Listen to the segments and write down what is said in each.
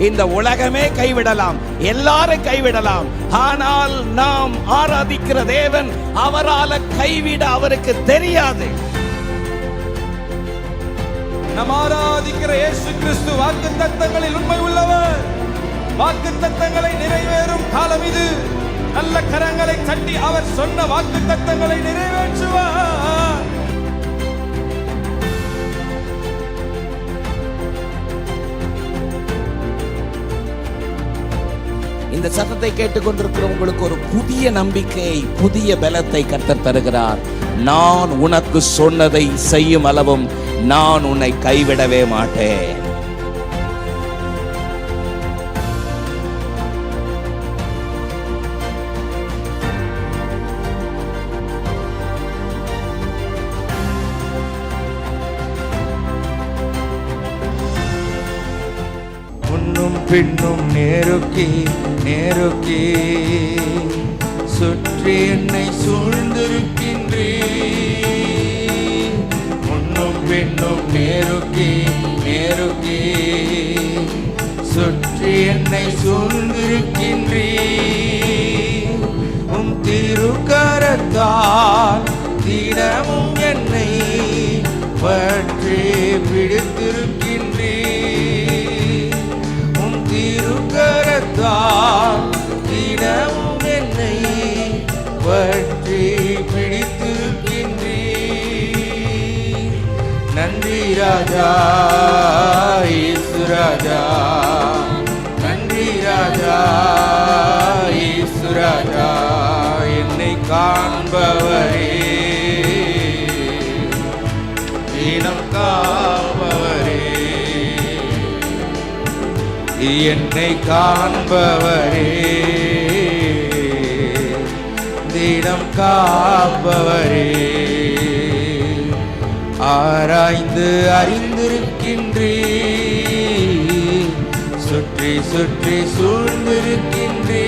இந்த உலகமே கைவிடலாம், எல்லாரும் கைவிடலாம். ஆனால் நாம் ஆராதிக்கிற தேவன், அவரால் கைவிட அவருக்கு தெரியாது. நாம் ஆராதிக்கிற இயேசு கிறிஸ்து வாக்குத்தத்தங்களில் உண்மை உள்ளவர். வாக்குத்தத்தங்களை நிறைவேறும் காலம் இது. நல்ல கரங்களை தட்டி அவர் சொன்ன வாக்குத்தத்தங்களை நிறைவேற்றுவார். இந்த சத்தத்தை கேட்டுக்கொண்டிருக்கிற உங்களுக்கு ஒரு புதிய நம்பிக்கை, புதிய பலத்தை கர்த்தர் தருகிறார். நான் உனக்கு சொன்னதை செய்யும் அளவும் நான் உன்னை கைவிடவே மாட்டேன். முன்னும் பின்னும் நேருக்கி நேருக்கி சுற்றி என்னை சூழ்ந்திருக்கின்றே. முன்னும் பின்னும் நேருக்கி நேருக்கி சுற்றி என்னை சூழ்ந்திருக்கின்றே. உம் திருக்கரத்தால் தினமும் என்னை பற்றி பிடித்திருக்கின்றே. திருக்கரத்தால் தினமும் என்னை பற்றி பிடித்திருக்கின்றே. நன்றி ராஜா இயேசு ராஜா, நன்றி ராஜா இயேசு ராஜா. என்னை காண்பவரே, தினம் காப்பவரே, என்னை காண்பவரே, தினம் காப்பவரே. ஆராய்ந்து அறிந்திருக்கின்றே, சுற்றி சுற்றி சூழ்ந்திருக்கின்றே.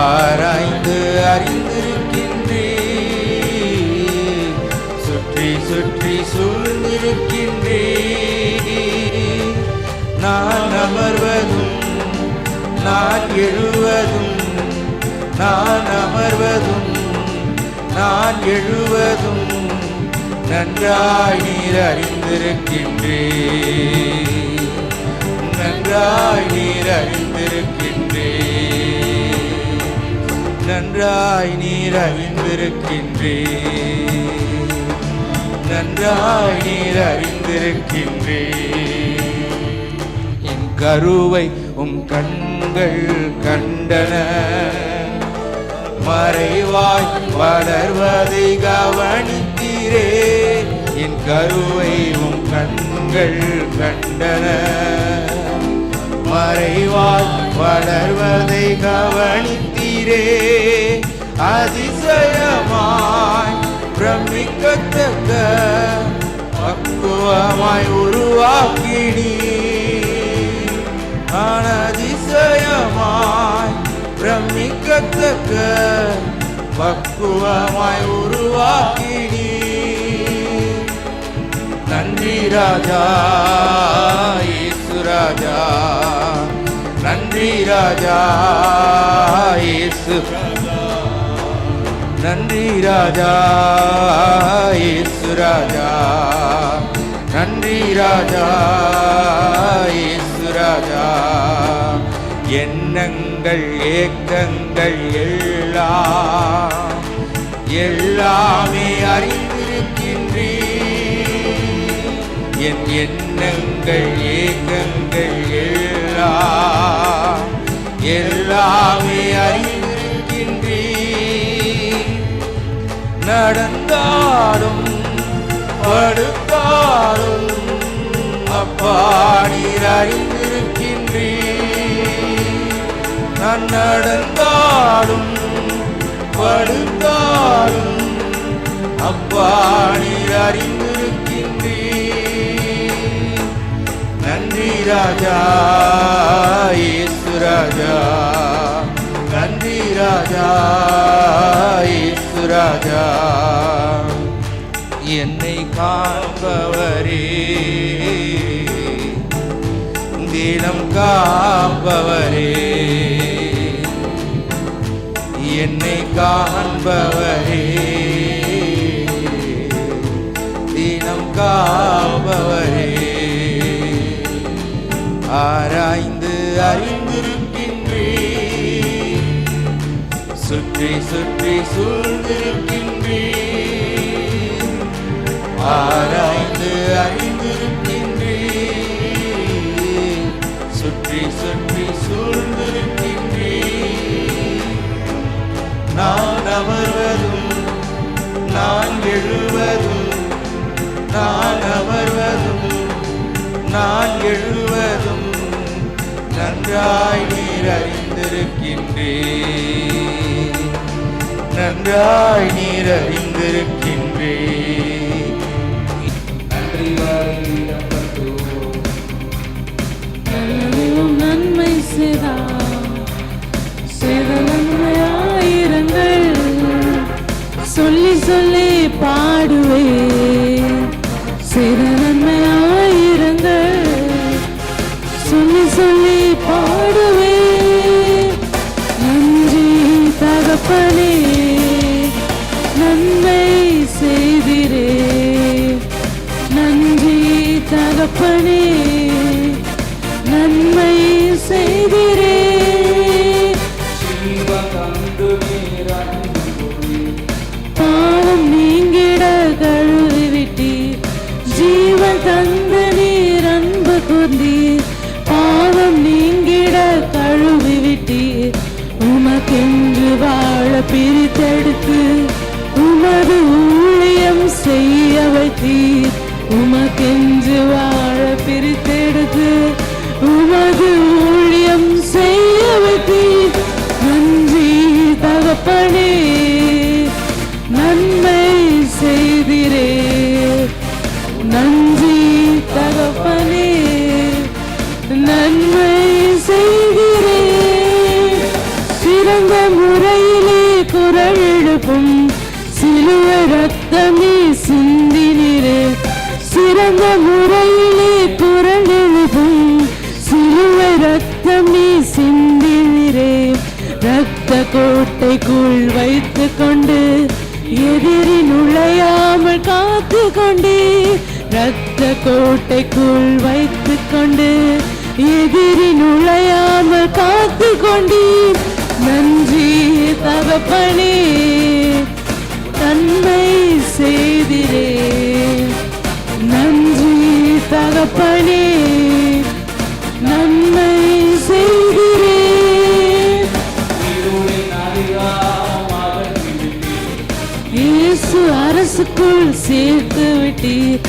ஆராய்ந்து அறிந்திருக்கின்றே, சுற்றி சுற்றி சூழ்ந்திருக்கின்றே. நான் அமர்வதும் நான் எழுவதும், நான் அமர்வதும் நான் எழுவதும் நன்றாய் நீர் அறிந்திருக்கின்றே. நன்றாய் நீர் அறிந்திருக்கின்றே. நன்றாய் நீர் அறிந்திருக்கின்றே. நன்றாய் நீர் அறிந்திருக்கின்றே. கருவை உம் கண்கள் கண்டன, மறைவாய் வளர்வதை கவனித்தீரே. என் கருவை உம் கண்கள் கண்டன, மறைவாய் வளர்வதை கவனித்தீரே. அதிசயமாய் பிரமிக்கத்தக்க பக்குவமாய் உருவாக்கினீ. அதிசயமாய் பிரமிக்கத்தக்க பக்குவமாய் உருவாக்கினீ. நன்றி ராஜா இயேசு ராஜா, நன்றி ராஜா இயேசு, நன்றி ராஜா இயேசு ராஜா, நன்றி ராஜா இயேசு ராஜா. எண்ணங்கள் ஏக்கங்கள் எல்லாமே அறிந்திருக்கின்றே. என் எண்ணங்கள் ஏக்கங்கள் எல்லாமே அறிந்திருக்கின்றே. நடந்தாலும் படுத்தாலும் அப்பா நீர் அறிந்திருக்கின்றே. நான் நடந்தாலும் படுத்தாலும் அப்பா நீர் அறிந்திருக்கின்றே. நன்றி ராஜா இயேசு ராஜா, நன்றி ராஜா இயேசு ராஜா. என்னை காண்பவரே, காப்பவரே, என்னை காண்பவரே, தினம் காப்பவரே, ஆராய்ந்து அறிந்திருக்கின்றீர், சுற்றி சுற்றி சூழ்ந்திருக்கின்றீர், ஆராய்ந்து அறிந்திருக்கின்றீர், சுற்றி சுற்றி சூழ்ந்திருக்கின்றீர். நான் அமர்வதும் நான் எழுவதும், நான் அமர்வதும் நான் எழுவதும் நன்றாய் நீர் அறிந்திருக்கின்றீர், நன்றாய் நீர் அறிந்திருக்கின்றீர். நன்றி வாரியிடம் பட்டுவோம். நன்மை செய்த நன்மையாயிரங்கள் சொல்லி சொல்லி பாடுவே, செய்த நன்மையாயிரங்கள் சொல்லி சொல்லி பாடுவே. நன்றி தகப்பனே, நன்மை செய்திரே, நன்றி தகப்பனே, நன்மை செய்திரே. பாவம் நீங்கிட கழுவி விட்டீர், ஜீவன் தந்து நீர் அன்பு கூர்ந்தீர். பாவம் நீங்கிட கழுவி விட்டீர், உமக்கென்று வாழ பிரித்தெடுத்து உமது ஊழியம் செய்ய வைத்தீர். உமக்கென்று வாழ பிரித்தெடுத்து உமது ஊழியம் செய்ய வைத்தீர். நன்றி தகப்பனே, நன்மை செய்திரே, நன்றி தகப்பனே, நன்மை செய்திரே. சிறந்த முறையிலே குரல் எழுப்பும் சிலுவை ரத்தமே சிந்தினிரே, சிறந்த முறையிலே குரல் எழுப்பும் சிலுவை ரத்தமே சிந்தினிரே. ரத்த கோட்டைக்குள் வைத்து கொண்டு எதிரி நுழையாமல் காத்து கொண்டே, ரத்த கோட்டைக்குள் வைத்து கொண்டு எதிரி நுழையாமல் காத்து கொண்டே. நன்றி தகப்பனே, நன்மை செய்திரே, நன்றி தகப்பனே, நன்மை செய்திரே. இயேசு அரசுக்குள் சேர்த்து விட்டீர்,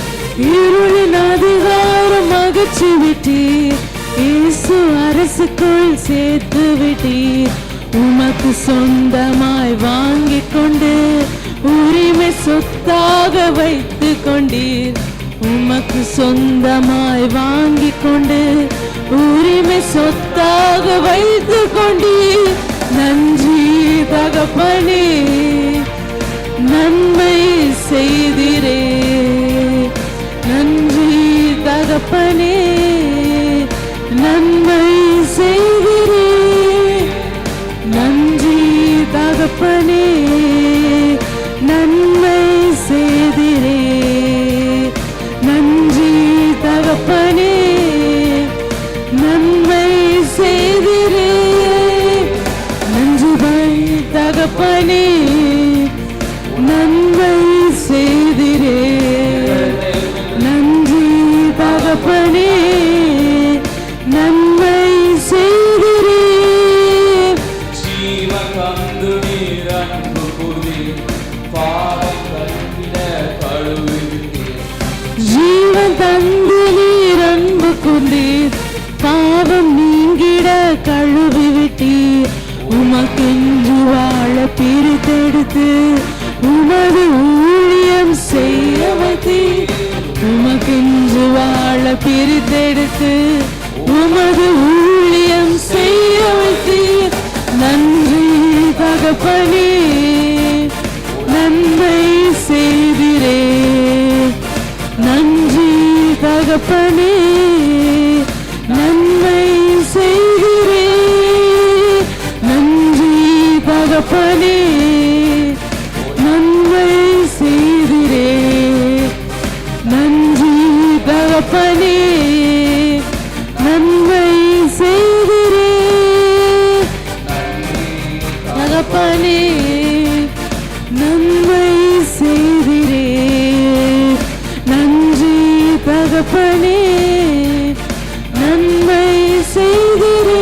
இருளின் அதிகாரம் அகற்றி விட்டீர். இயேசு அரசுக்குள் சேர்த்து விட்டீர், உமக்கு சொந்தமாய் வாங்கிக் கொண்டு உரிமை சொத்தாக வைத்து கொண்டீர். உமக்கு சொந்தமாய் வாங்கிக் கொண்டு உரிமை சொத்தாக வைத்து கொண்டீர். நன்றி தகப்பனே, நன்மை செய்திரே, நன்றி தகப்பனே, நன்மை செய்திரே. நன்றி தகப்பனே, நன்மை செய்திரே, நன்றி தகப்பனே, நன்மை செய்திரே. நன்றி தகப்பனே, நன்மை செய்திரே, நன்றி தகப்பனே, நன்மை செய்திரே. ஜீவன் தந்து நீர் அன்பு கூர்ந்தீர், பாவம் நீங்கிட கழுவி விட்டீர். உமக்கென்று வாழ பிரித்தெடுத்து உமது ஊழியம் செய்ய வைத்தீர். உமக்கென்று வாழ பிரித்தெடுத்து உமது ஊழியம் செய்ய வைத்தீர். நன்றி தகப்பனே, நன்மை செய்திரே, நன்றி தகப்பனே, நன்மை தகப்பனே நன்மை செய்திரே, நன்றி தகப்பனே நன்மை செய்திரே, தகப்பனே நன்மை செய்திரே, நன்றி தகப்பனே நன்மை செய்திரே.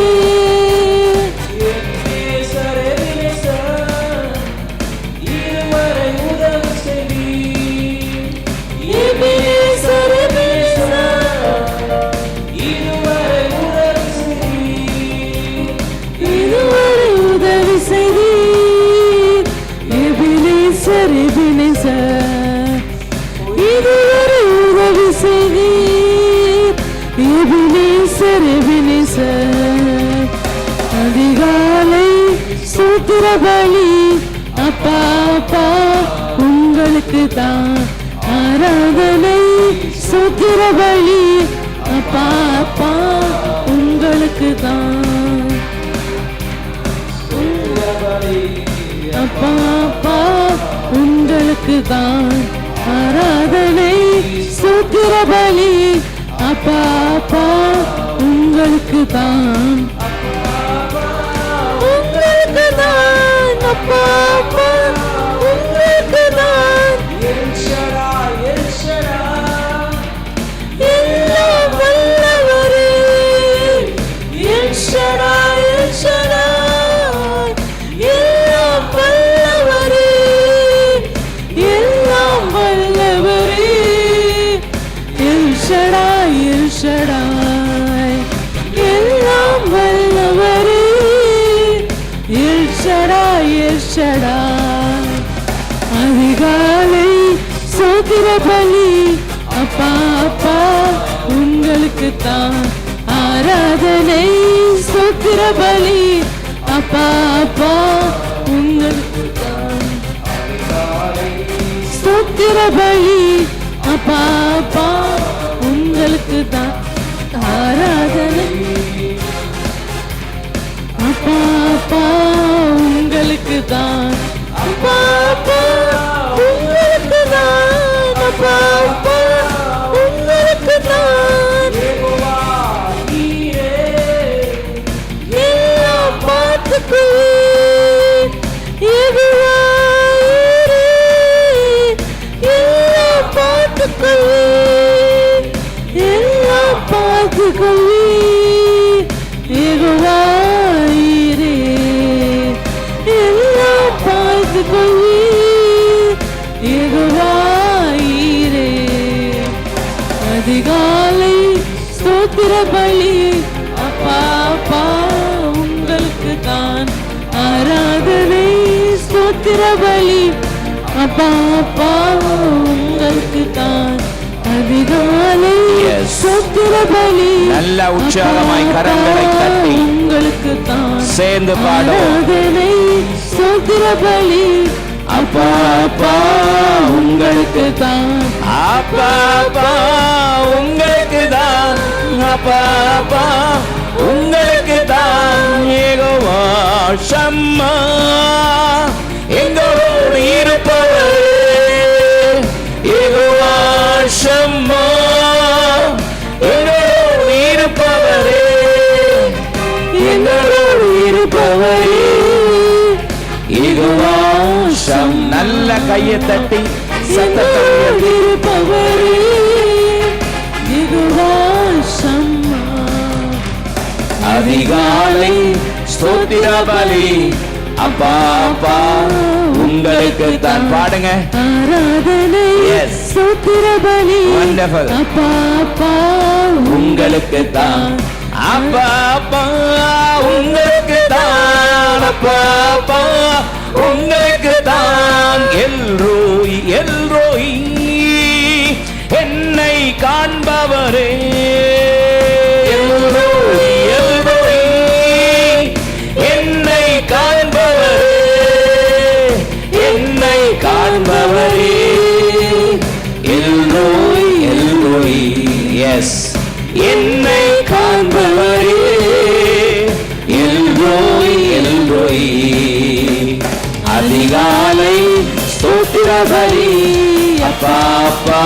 அதிகாலை சூத்திர பலி அப்பா அப்பா உங்களுக்கு தான் ஆராதனை, சூத்திர பலி அப்பா அப்பா உங்களுக்கு தான், அப்பா அப்பா உங்களுக்கு தான் ஆராதனை, சூத்திர பலி அப்பா அப்பா உங்களுக்கு தான், உங்களுக்கு தான் அப்பா அப்பா உங்களுக்கு தான். எல்லாம் வல்லவரே எல் ஷடாய், எல் ஷடாய் எல்லாம் வல்லவரே, எல்லாம் வல்லவரே எல் ஷடாய், எல் ஷடாய் எல்லாம் வல்லவரே எல் ஷடாய், எல் ஷடாய். அதிகாலை சோத்திர பலி அப்பா அப்பா உங்களுக்கு தான் ஆராதனை, சோத்திர பலி அப்பா அப்பா உங்களுக்கு தான், சோத்திர பலி அப்பா அப்பா உங்களுக்கு தான் ஆராதனை, அப்பா அப்பா உங்களுக்கு தான், அப்பா அப்பா உங்களுக்கு தான், அப்பா அப்பா உங்களுக்கு தான். எல்லாம் பார்த்துக்குவேன் யெகோவா ஈரே, எல்லாம் பார்த்துக்குவேன், எல்லாம் பார்த்துக்குவேன் யெகோவா ஈரே, எல்லாம் பார்த்துக்குவேன் யெகோவா ஈரே. அதிகாலை ஸ்தோத்திர பலி அப்பா அப்பா உங்களுக்கு தான் ஆராதனை, ஸ்தோத்திர பலி அப்பா அப்பா உங்களுக்கு தான். அதிகாலை ஸ்தோத்திர பலி நல்ல உற்சாகமாய் கரங்களை தட்டி உங்களுக்கு தான் சேர்ந்து பாடுவோம். ஆராதனை ஸ்தோத்திர பலி அப்பா அப்பா உங்களுக்கு தான், அப்பா அப்பா உங்களுக்கு தான், அப்பா அப்பா உங்களுக்கு தான். யெகோவா ஷம்மா எங்களோடு இருப்பவரே, யெகோவா ஷம்மா எங்களோடு இருப்பவரே, எங்களோடு இருப்பவரே யெகோவா ஷம். நல்ல கையை தட்டி சத்தத்தை உயர்த்தி இருப்பவரே யெகோவா ஷம்மா. அதிகாலை ஸ்தோத்திர பலி அப்பா அப்பா உங்களுக்கு தான். பாடுங்க. ஆராதனை Yes. ஸ்தோத்திர பலி Wonderful. அப்பா அப்பா உங்களுக்கு தான், அப்பா அப்பா உங்களுக்கு தான், அப்பா அப்பா உங்களுக்கு தான். எல்ரோய் எல்ரோய் என்னை காண்பவரே, எல்ரோய் எல்ரோய் என்னை காண்பவரே, என்னை காண்பவரே எல்ரோய் எல்ரோய். எஸ், என்னை காண்பவரே எல்ரோய் எல்ரோய். அதிகாலை ஸ்தோத்திர பலி அப்பா அப்பா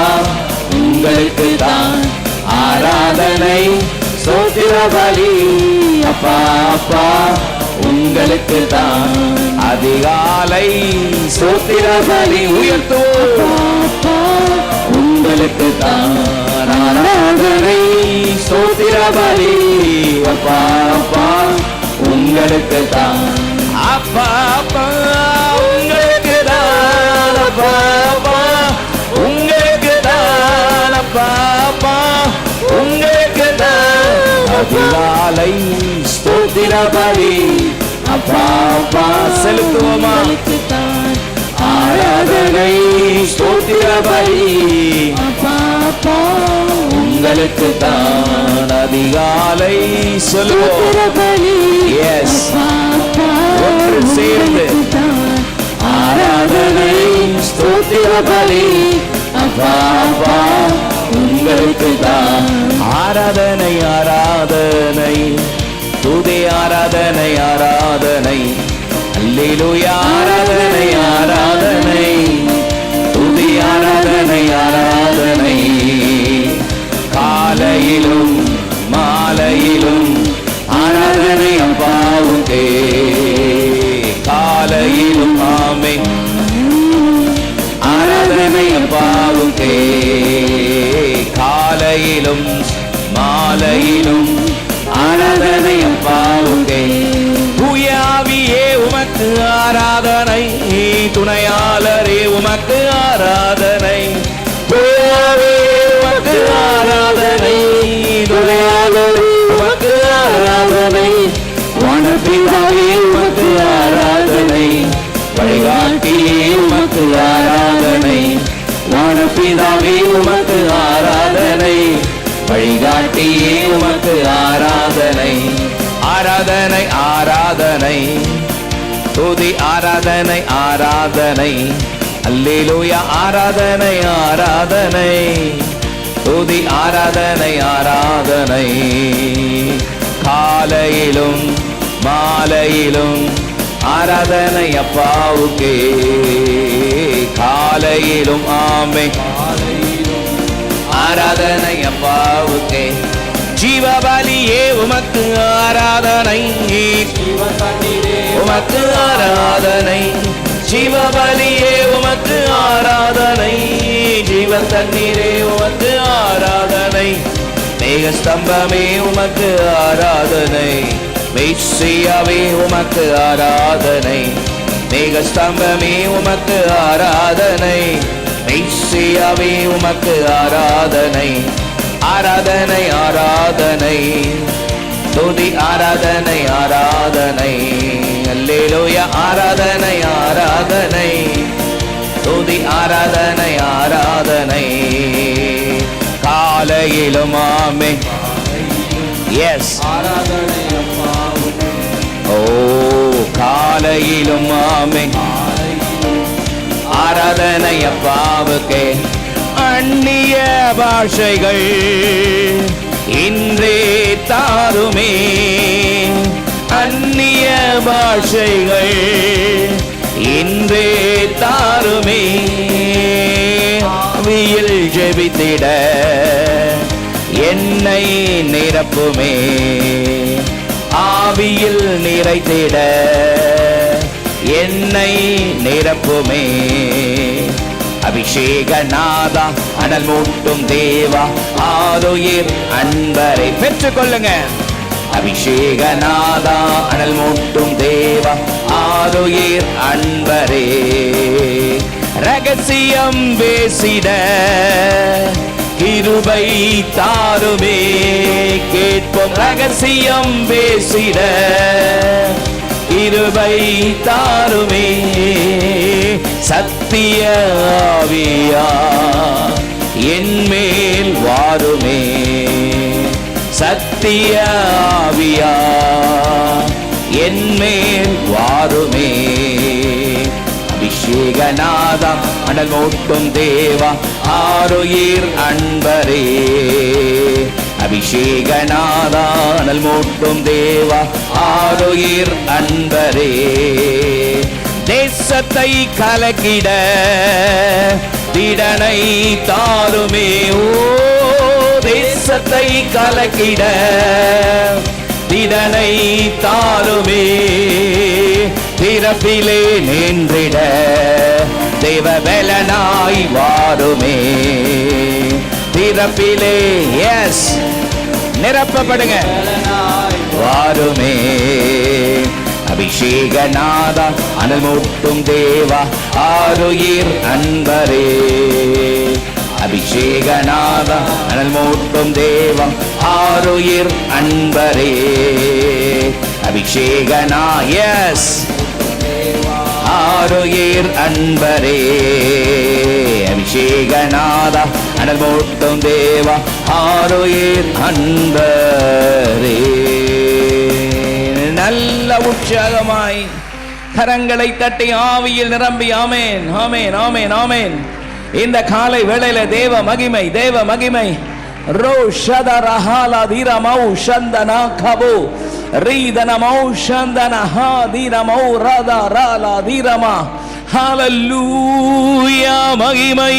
உங்களுக்கு தான் ஆராதனை ஸ்தோத்திர பலி அப்பா அப்பா உங்களுக்கு தான் அதிகாலை ஸ்தோத்திர பலி உயர்த்துவோம் உங்களுக்கு தான் ஆராதனை ஸ்தோத்திர பலி அப்பா அப்பா உங்களுக்கு தான் அப்பா அப்பா உங்களுக்கு தான் அப்பா அப்பா உங்களுக்கு தான் அப்பா அப்பா உங்களுக்கு தான் அதிகாலை ஸ்தோத்திர பலி அப்பா அப்பா செலுத்துவோமா ஆராதனை ஸ்தோத்திர பலி உங்களுக்கு தான் அதிகாலை சொல்லுவோம் எஸ் ஒன்று சேர்ந்து ஆராதனை ஸ்தோத்திர பலி அப்பா அப்பா உங்களுக்கு தான் ஆராதனை ஆராதனை துதி ஆராதனை ஆராதனை அல்லேலூயா ஆராதனை ஆராதனை துதி ஆராதனை ஆராதனை காலையிலும் மாலையிலும் ஆராதனை அப்பாவுக்கே காலையிலும் ஆமே ஆராதனை அப்பாவுக்கே காலையிலும் மாலையிலும் ஆராதனை அப்பாவுக்கே தூயாவியே உமக்கு ஆராதனை துணையாளரே உமக்கு ஆராதனை தூயாவியே உமக்கு ஆராதனை துணையாளரே உமக்கு ஆராதனை வனப்பிதாவே உமக்கு ஆராதனை வழிகாட்டியே உமக்கு ஆராதனை வனப்பிதாவே உமக்கு ஆராதனை வழிகாட்டியே உமக்கு ஆராதனை ஆராதனை ஆராதனை துதி ஆராதனை ஆராதனை அல்லேலூயா ஆராதனை ஆராதனை துதி ஆராதனை ஆராதனை காலையிலும் மாலையிலும் ஆராதனை அப்பாவுக்கே காலையிலும் ஆமே ஆராதனை அப்பாவுக்கே ஜீவபலியே உமக்கு ஆராதனை உமக்கு ஆராதனை ஜீவபலியே உமக்கு ஆராதனை ஜீவ தண்ணீரே உமக்கு ஆராதனை மேகஸ்தம்பமே உமக்கு ஆராதனை மெய்சியாவே உமக்கு ஆராதனை மேகஸ்தம்பமே உமக்கு ஆராதனை மெய்சியாவே உமக்கு ஆராதனை ஆராதனை ஆராதனை துதி ஆராதனை ஆராதனை அல்லேலூயா ஆராதனை ஆராதனை துதி ஆராதனை ஆராதனை காலையிலும் ஆமே எஸ் ஆராதனை ஓ காலையிலும் ஆமே ஆராதனை அப்பாவுக்கே அந்நிய பாஷைகள் இன்றே தாருமே அந்நிய பாஷைகள் இன்றே தாருமே ஆவியில் ஜெபித்திட என்னை நிரப்புமே ஆவியில் நிறைத்திட என்னை நிரப்புமே அபிஷேகநாதா அனல் மூட்டும் தேவா ஆரோயிர் அன்பரை பெற்றுக்கொள்ளுங்க அபிஷேகநாதா அனல் மூட்டும் தேவா ஆரோயிர் அன்பரே ரகசியம் பேசிட கிருபை தாருமே கேட்போம் ரகசியம் பேசிட கிருபை தாருமே சத்திய ஆவியா என்மேல் வாருமே சத்திய ஆவியா என்மேல் வாருமே அபிஷேகநாதா அனல் மூட்டும் தேவா ஆரோயிர் அன்பரே அபிஷேகநாதா அனல் மூட்டும் தேவா ஆரோயிர் அன்பரே தேசத்தை கலக்கிட திடனை தாருமே. ஓ தேசத்தை கலக்கிட திடனை தாருமே. திறப்பிலே நின்றிட தேவ பலனாய் வாருமே. திறப்பிலே எஸ் நிரப்பப்படுங்க வாருமே. அபிஷேகநாதா அனல் மூட்டும் தேவா ஆருயிர் அன்பரே. அபிஷேகநாதா அனல் மூட்டும் தேவா ஆருயிர் அன்பரே. அபிஷேகனா எஸ் ஆருயிர் அன்பரே. அபிஷேகநாதா அனல் மூட்டும் தேவா ஆருயிர் அன்பரே. நல்ல உற்சாகமாய் கரங்களை தட்டி ஆவியில் நிரம்பி ஆமேன் ஆமேன் ஆமேன் ஆமேன். இந்த காலை வேளையில தேவ மகிமை தேவ மகிமை. ரோ ஷதரஹாலா தீரமௌ ஷந்தனா கபோ ரீதனமௌ ஷந்தனா ஹா தீரமௌ ரதா ராலா தீரமா. ஹalleluya மகிமை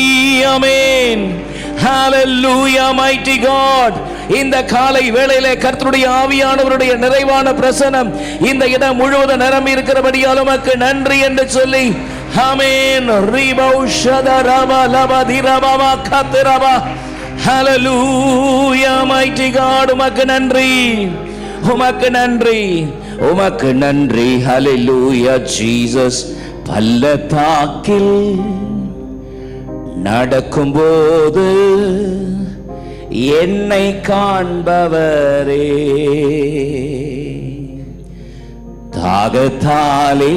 ஆமென். ஹalleluya mighty God. இந்த காலை வேளையிலே கர்த்தருடைய ஆவியானவருடைய நிறைவான பிரசன்னம் இந்த இடம் முழுவதும் நிரம்பி இருக்கிறபடியால் உமக்கு நன்றி என்று சொல்லி ஆமென். ரிபௌஷதரபா லபதிரபா கத்ரபா. ஹalleluya mighty God. உமக்கு நன்றி உமக்கு நன்றி உமக்கு நன்றி. ஹalleluya ஜீசஸ். பள்ளத்தாக்கில் நடக்கும்போது என்னை காண்பவரே. தாகத்தாலே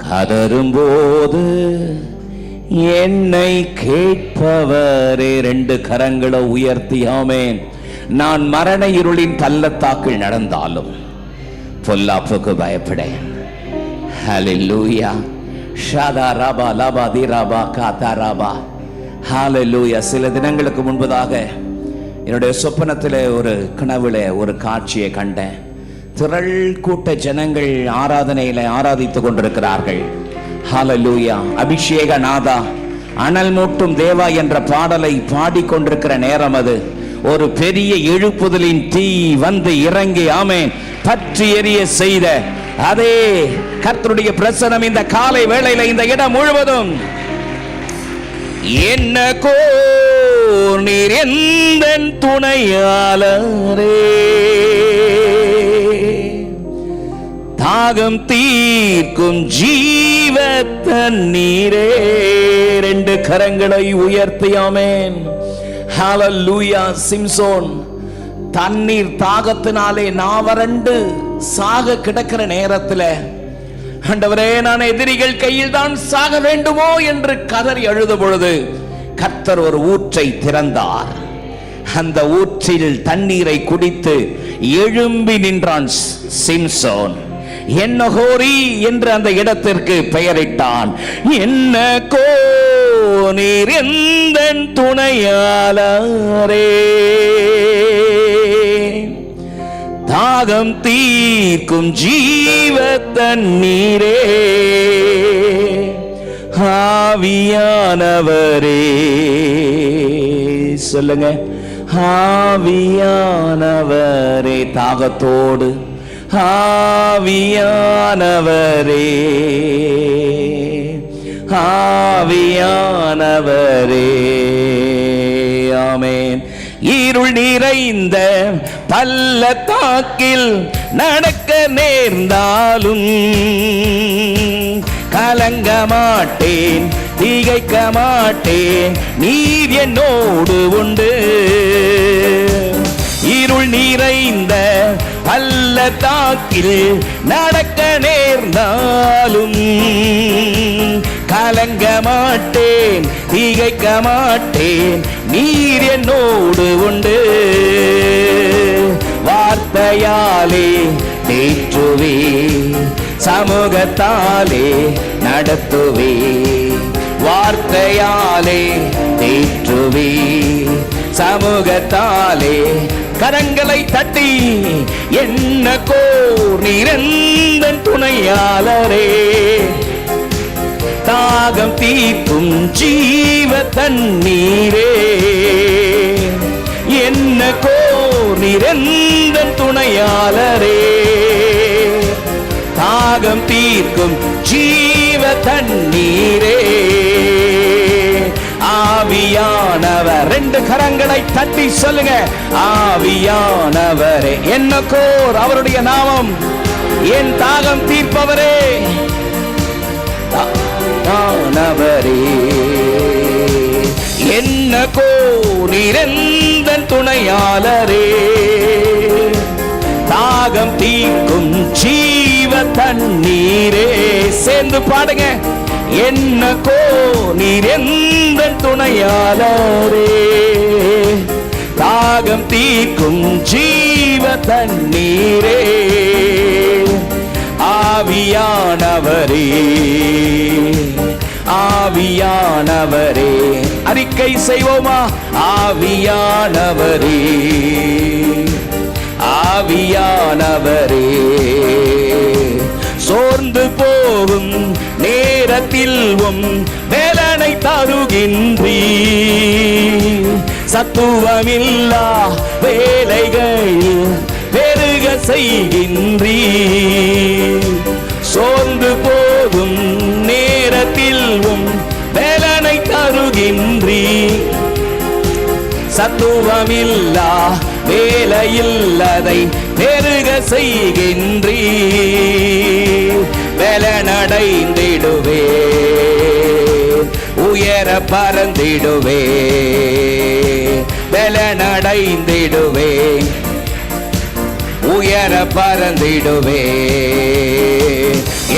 கதறும்போது என்னை கேட்பவரே. ரெண்டு கரங்களை உயர்த்தி ஆமென். நான் மரண இருளின் பள்ளத்தாக்கில் நடந்தாலும் பொல்லாப்புக்கு பயப்படேன். ஹalleluya. ஷதா ரபா லபா திரபா காதரபா. ஹalleluya. சில தினங்களுக்கு முன்பதாக என்னுடைய சொப்பனத்திலே ஒரு கனவுல ஒரு காட்சியை கண்டேன். திரள் கூட்ட ஜனங்கள் ஆராதனையில ஆராதித்துக் கொண்டிருக்கிறார்கள். ஹalleluya. அபிஷேகநாதா அனல் மூட்டும் தேவா என்ற பாடலை பாடிக்கொண்டிருக்கிற நேரம் அது. ஒரு பெரிய எழுப்புதலின் தீ வந்து இறங்கி ஆமென் பற்றி எரிய செய்த அதே கர்த்தருடைய பிரசன்னம் இந்த காலை வேளையில இந்த இடம் முழுவதும். என்ன கோ நீர் எந்த துணையாளரே. தாகம் தீர்க்கும் ஜீவ தண்ணீரே. ரெண்டு கரங்களை உயர்த்தி ஆமென். ஹalleluya. சிம்சோன் தண்ணீர் தாகத்தினாலே நாவறண்டு சாக கிடக்கிற நேரத்தில் ஆண்டவரே நான் எதிரிகள் கையில் தான் சாக வேண்டுமோ என்று கதறி அழுத பொழுது கர்த்தர் ஒரு ஊற்றை திறந்தார். அந்த ஊற்றில் தண்ணீரை குடித்து எழும்பி நின்றான் சிம்சோன். என்னகோரி என்று அந்த இடத்திற்கு பெயரிட்டான். என்ன கோ நீர் எந்த துணையாளரே. தாகம் தீர்க்கும் ஜீவ தண்ணீரே. ஆவியானவரே சொல்லுங்க. ஆவியானவரே தாகத்தோடு ஆவியானவரே ஆவியானவரே ஆமென். இருள் நிறைந்த பள்ளத்தாக்கில் நடக்க நேர்ந்தாலும் கலங்க மாட்டேன் திகைக்க மாட்டேன் நீர் என்னோடு உண்டு. இருள் நிறைந்த பள்ளத்தாக்கில் நடக்க நேர்ந்தாலும் கலங்க மாட்டேன் திகைக்க மாட்டேன் நீர் என்னோடு உண்டு. வார்த்தையாலே தேற்றுவே சமூகத்தாலே நடத்துவே. வார்த்தையாலே தேற்றுவே சமூகத்தாலே கரங்களை தட்டி என்ன நீரெந்தன் துணையாளரே, தாகம் தீர்க்கும் ஜீவ தண்ணீரே, என்ன நீரெந்தன் துணையாளரே, தாகம் தீர்க்கும் ஜீவ தண்ணீரே, ஆவியானவர். ரெண்டு கரங்களை தட்டி சொல்லுங்க, ஆவியானவரே. என்ன அவருடைய நாமம், என் தாகம் தீர்ப்பவரே, ஆனவரே, என்ன நீரெந்தன் துணையாளரே, தாகம் தீர்க்கும் ஜீவ தண்ணீரே. சேர்ந்து பாடுங்க, என்ன நீரெந்தன் துணையாளரே, தாகம் தீர்க்கும் ஜீவ தண்ணீரே, ஆவியானவரே, ஆவியானவரே. அறிக்கை செய்வோமா? ஆவியானவரே, ஆவியானவரே, சோர்ந்து போகும் நேரத்தில் வேலனை தருகின்றீ, சத்துவமில்லா வேலைகள் பெருக செய்கின்றீ, சோர்ந்து போகும் நேரத்தில் வேலனை தருகின்றீ, சத்துவமில்லா வேலையில்லதை பெருக செய்கின்றீ, வேலனடைந்திடுவே, உயர பறந்திடுவே, வேலனடைந்திடுவே, உயர பறந்திடுவே,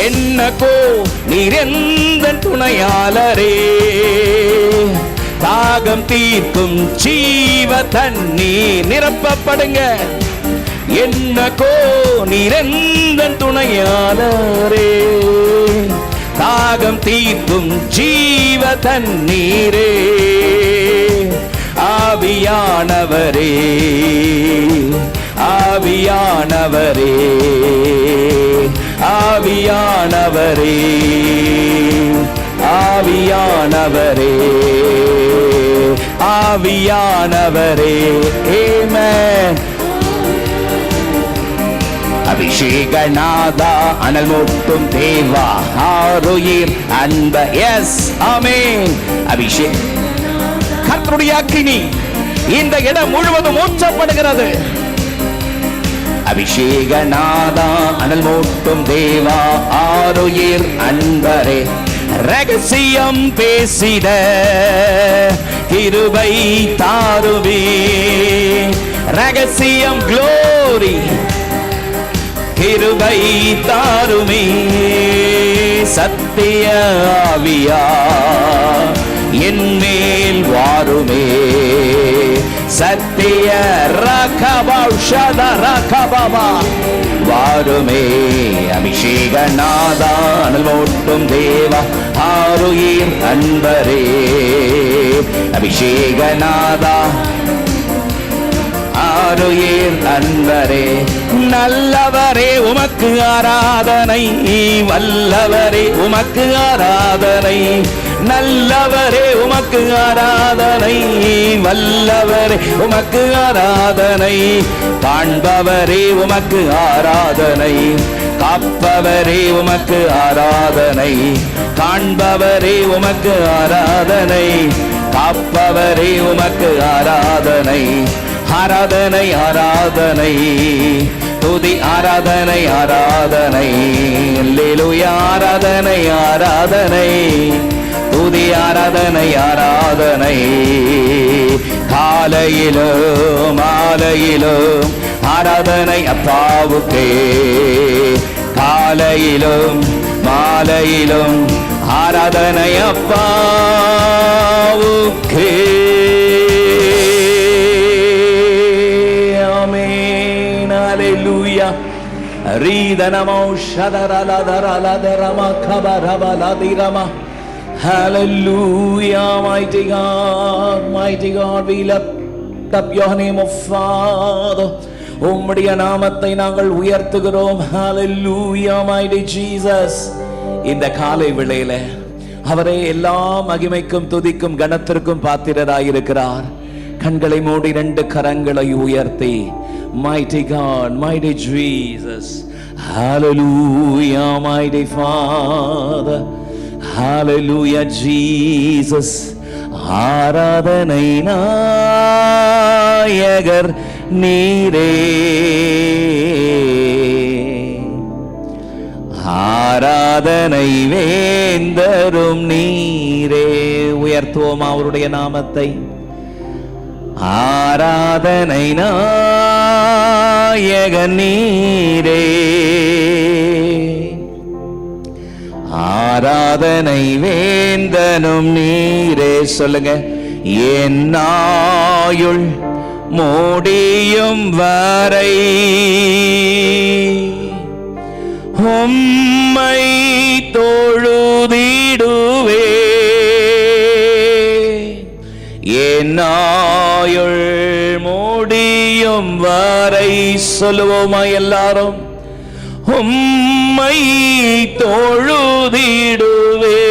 என்ன நீரெந்தன் துணையாளரே, தாகம் தீர்க்கும் ஜீவ தண்ணீர். நிரப்பப்படுங்க, என்ன நீரெந்தன் துணையாளரே, தாகம் தீர்க்கும் ஜீவ தண்ணீரே, ஆவியானவரே, ஆவியானவரே, ஆவியானவரே, ஆவியானவரே, ஆவியானவரே. ஆமென். அபிஷேகநாதா, அனல் மூட்டும் தேவா, ஆருயிர் அன்ப. எஸ், ஆமென். அபிஷேக் கர்த்தருடைய அக்கினி இந்த இடம் முழுவதும் ஊற்றப்படுகிறது. அபிஷேகநாதா, அனல் மூட்டும் தேவா, ஆருயிர் அன்பரே, ரகசியம் பேசிட கிருபை தாருவே, ரகசியம் க்ளோரி கிருபை தாருமே, சத்திய ஆவியா என் மேல் வாருமே, சத்திய ரகபா வாருமே. அபிஷேகநாதா, அனல் மூட்டும் தேவா, ஆருயிர் அன்பரே, அபிஷேகநாதா, ஆருயிர் அன்பரே, நல்லவரே உமக்கு ஆராதனை, வல்லவரே உமக்கு ஆராதனை, நல்லவரே உமக்கு ஆராதனை, வல்லவரே உமக்கு ஆராதனை, காண்பவரே உமக்கு ஆராதனை, காப்பவரே உமக்கு ஆராதனை, காண்பவரே உமக்கு ஆராதனை, காப்பவரே உமக்கு ஆராதனை, ஆராதனை ஆராதனை, துதி ஆராதனை ஆராதனை, அல்லேலூயா ஆராதனை ஆராதனை, துதி ஆராதனை ஆராதனை, காலையிலும் மாலையிலும் ஆராதனை அப்பாவுக்கே, காலையிலும் மாலையிலும் ஆராதனை அப்பாவுக்கே. ஆமென். அல்லேலூயா. ரீதனமோ ஷதரலதரலதரமா கபரபலதிரமா. Hallelujah, mighty God, we love lift up your name, O Father. உம்முடைய நாமத்தை நாங்கள் உயர்த்துகிறோம். Hallelujah, mighty Jesus. இந்த காலை வேளையில அவரே எல்லா மகிமைக்கும் துதிக்கும் கனத்திற்கும் பாத்திரராயிருக்கிறார். கண்களை மூடி 2 கரங்களை உயர்த்தி, mighty God, mighty Jesus. Hallelujah, mighty Father. Hallelujah, Jesus. ஆராதனை நாயகர் நீரே, ஆராதனை வேந்தரும் நீரே. உயர்த்துவோம் அவருடைய நாமத்தை. ஆராதனை நாயகர் நீரே, ஆராதனை வேந்தனும் நீரே. சொல்லுங்க. என்னாயுள் முடியும் வரை உம்மை தொழுதிடுவே, என்னாயுள் முடியும் வரை. சொல்லுவோமா எல்லாரும்? உம்மை தொழுதிடுவே,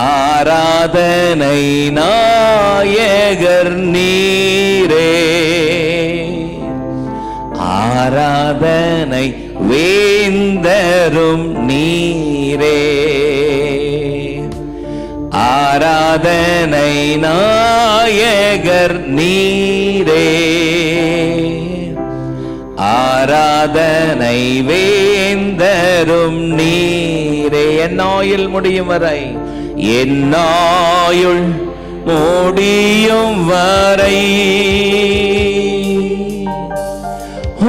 ஆராதனை நாயகர் நீரே, ஆராதனை வேந்தரும் நீரே, ஆராதனை நாயகர் நீரே, ஆராதனை வேந்தரும் நீரே. என்னாயுள் முடியும் வரை, என்னாயுள் முடியும் வரை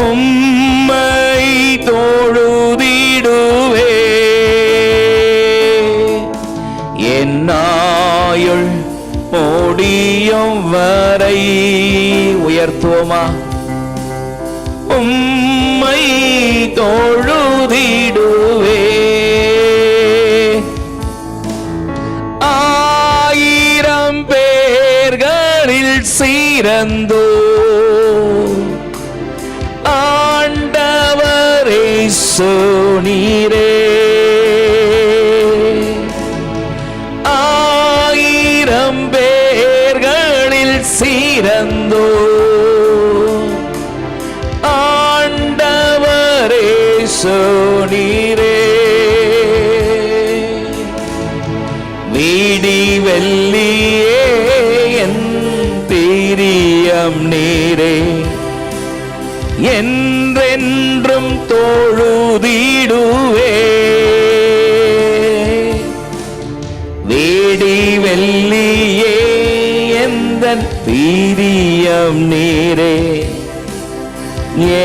உம்மை தொழுதிடுவே, என்னாயுள் முடியும் வரை. உயர்த்துவோமா? உம்மை தொழுதிடுவே, ஆயிரம் பேர்களில் சிறந்தோ ஆண்டவரே நீரே, ஆயிரம் பேர்களில் சிறந்தோ ஆண்டவரே நீரே, வீடி வெள்ளியே என் பிரியம் நீரே, என்றென்றும் தொழுதிடுவே, வீடி வெள்ளியே எந்தன் பிரியம் நீரே,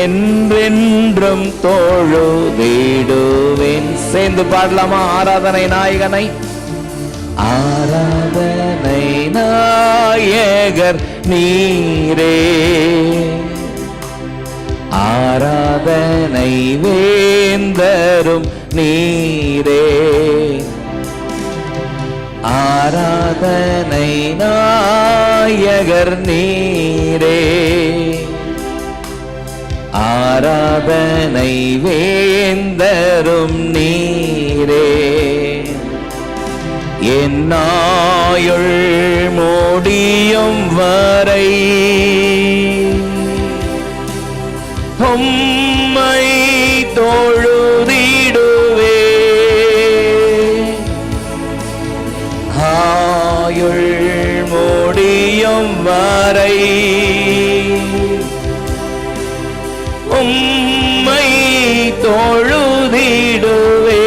என்றென்றும் தொழுதிடுவேன். சேர்ந்து பாடலாமா? ஆராதனை நாயகனை. ஆராதனை நாயகர் நீரே, ஆராதனை வேந்தரும் நீரே, ஆராதனை நாயகர் நீரே, ஆராதனை வேந்தரும் நீரே, என்னாயுள் முடியும் வரை உம்மை தொழுதிடுவே, ஆயுள் முடியும் வரை உம்மை தொழுதிடுவே,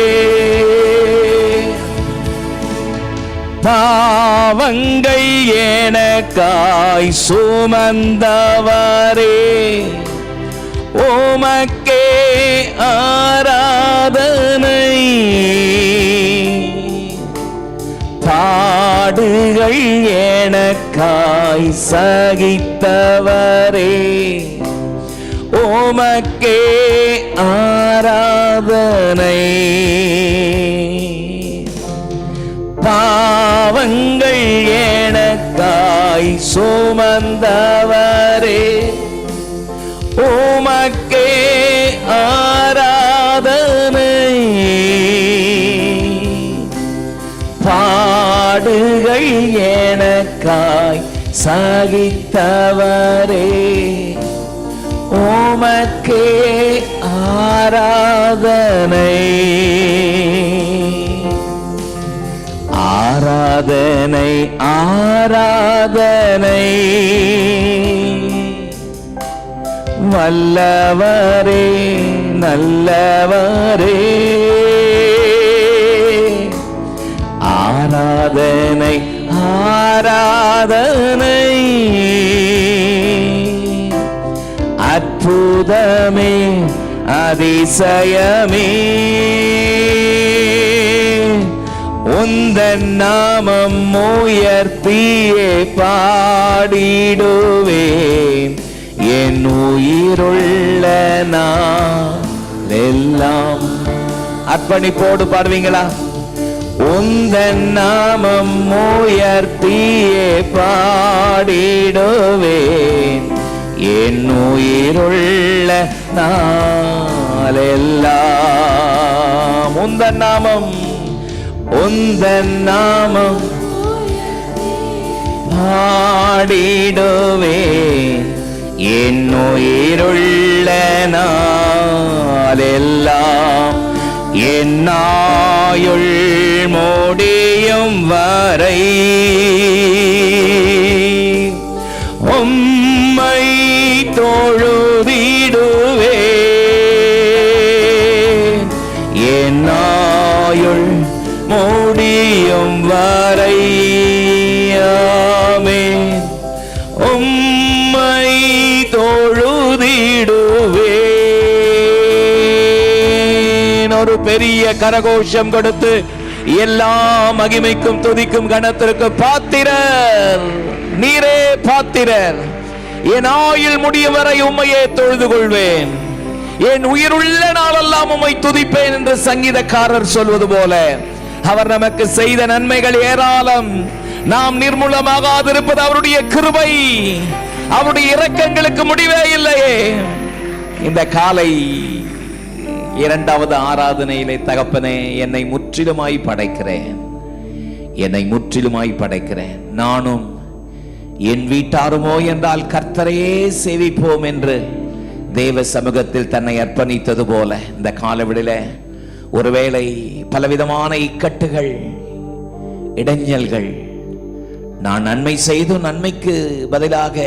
பாவங்கள் எனக்காய் சுமந்தவரே, உமக்கே ஆராதனை, பாடுகள் எனக்காய் சகித்தவரே, உமக்கே ஆராதனை, பாவங்கள் எனக்கு சுமந்தவரே உமக்கே ஆராதனை. பாடுகள் எனக்காய் சகித்தவரே உமக்கே ஆராதனை. ஆராதனை ஆராதனை வல்லவரே நல்லவரே. ஆராதனை ஆராதனை அற்புதமே அதிசயமே உந்தன் நாமம் உயர்த்தியே பாடிடுவேன் என் உயிருள்ள நாளெல்லாம். அர்ப்பணிப்போடு பாடுவீங்களா? உந்தன் நாமம் உயர்த்தியே பாடிடுவேன் என் உயிருள்ள நாளெல்லாம். உந்தன் நாமம் உந்தன் நாமம் பாடிடுவேன் என் உயிருள்ள நாளெல்லாம். என் ஆயுள் முடியும் வரை உம்மை தொழுதிடுவேன். என் ஆயுள் முடியும் வரை ஆமென் உம்மை தொழுதிடுவேன். ஒரு பெரிய கரகோஷம் கொடுத்து எல்லா மகிமைக்கும் துதிக்கும் கணத்திற்கு பாத்திரர் நீரே பாத்திரர். என் ஆயுள் முடியும் வரை உம்மையே தொழுது கொள்வேன், என் உயிருள்ள நாளெல்லாம் உம்மை துதிப்பேன் என்று சங்கீதக்காரர் சொல்வது போல அவர் நமக்கு செய்த நன்மைகள் ஏராளம். நாம் நிர்மூலமாகாதிருப்பது அவருடைய கிருபை, அவருடைய இரக்கங்களுக்கு முடிவே இல்லையே. இந்த காலை இரண்டாவது ஆராதனையிலே தகப்பனே என்னை முற்றிலுமாய் படைக்கிறேன், என்னை முற்றிலுமாய் படைக்கிறேன். நானும் என் வீட்டாருமோ என்றால் கர்த்தரையே சேவிப்போம் என்று தேவ சமூகத்தில் தன்னை அர்ப்பணித்தது போல இந்த காலவெளியில ஒருவேளை பலவிதமான இக்கட்டுகள் இடைஞ்சல்கள், நான் நன்மை செய்து நன்மைக்கு பதிலாக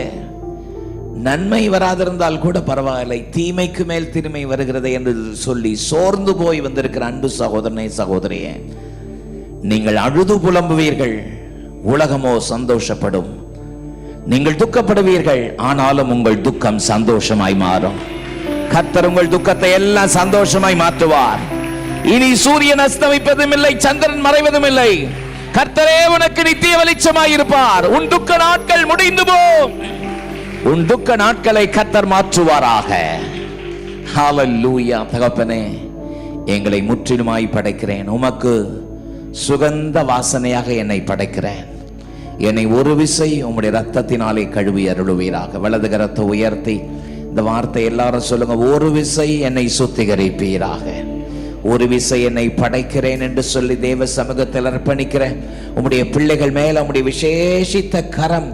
நன்மை வராதிருந்தால் கூட பரவாயில்லை, தீமைக்கு மேல் தீமை வருகிறது என்று சொல்லி சோர்ந்து போய் வந்திருக்கிற அன்பு சகோதரனே சகோதரியே, நீங்கள் அழுது புலம்புவீர்கள், உலகமோ சந்தோஷப்படும். நீங்கள் துக்கப்படுவீர்கள், ஆனாலும் உங்கள் துக்கம் சந்தோஷமாய் மாறும். கர்த்தர் உங்கள் துக்கத்தை எல்லாம் சந்தோஷமாய் மாற்றுவார். இனி சூரியன் அஸ்தமிப்பதும் இல்லை, சந்திரன் மறைவதும் இல்லை. கர்த்தரே உனக்கு நித்திய வெளிச்சமாய் இருப்பார். உன் துக்க நாட்கள் முடிந்து போம். உன் துக்க நாட்களை கர்த்தர் மாற்றுவாராக. ஹல்லேலூயா. தகப்பனே, எங்களை முற்றிலுமாய் படைக்கிறேன், உமக்கு சுகந்த வாசனையாக என்னை படைக்கிறேன். என்னை ஒரு விசை உம்முடைய ரத்தத்தினாலே கழுவி அருளுவீராக. வலது கரத்தை உயர்த்தி இந்த வார்த்தை எல்லாரும் சொல்லுங்க. ஒரு விசை என்னை சுத்திகரிப்பீராக. ஒரு விசை என்னை படைக்கிறேன் என்று சொல்லி தேவ சமூகத்தில் அர்ப்பணிக்கிறேன். உம்முடைய பிள்ளைகள் மேல் உம்முடைய விசேஷித்த கரம்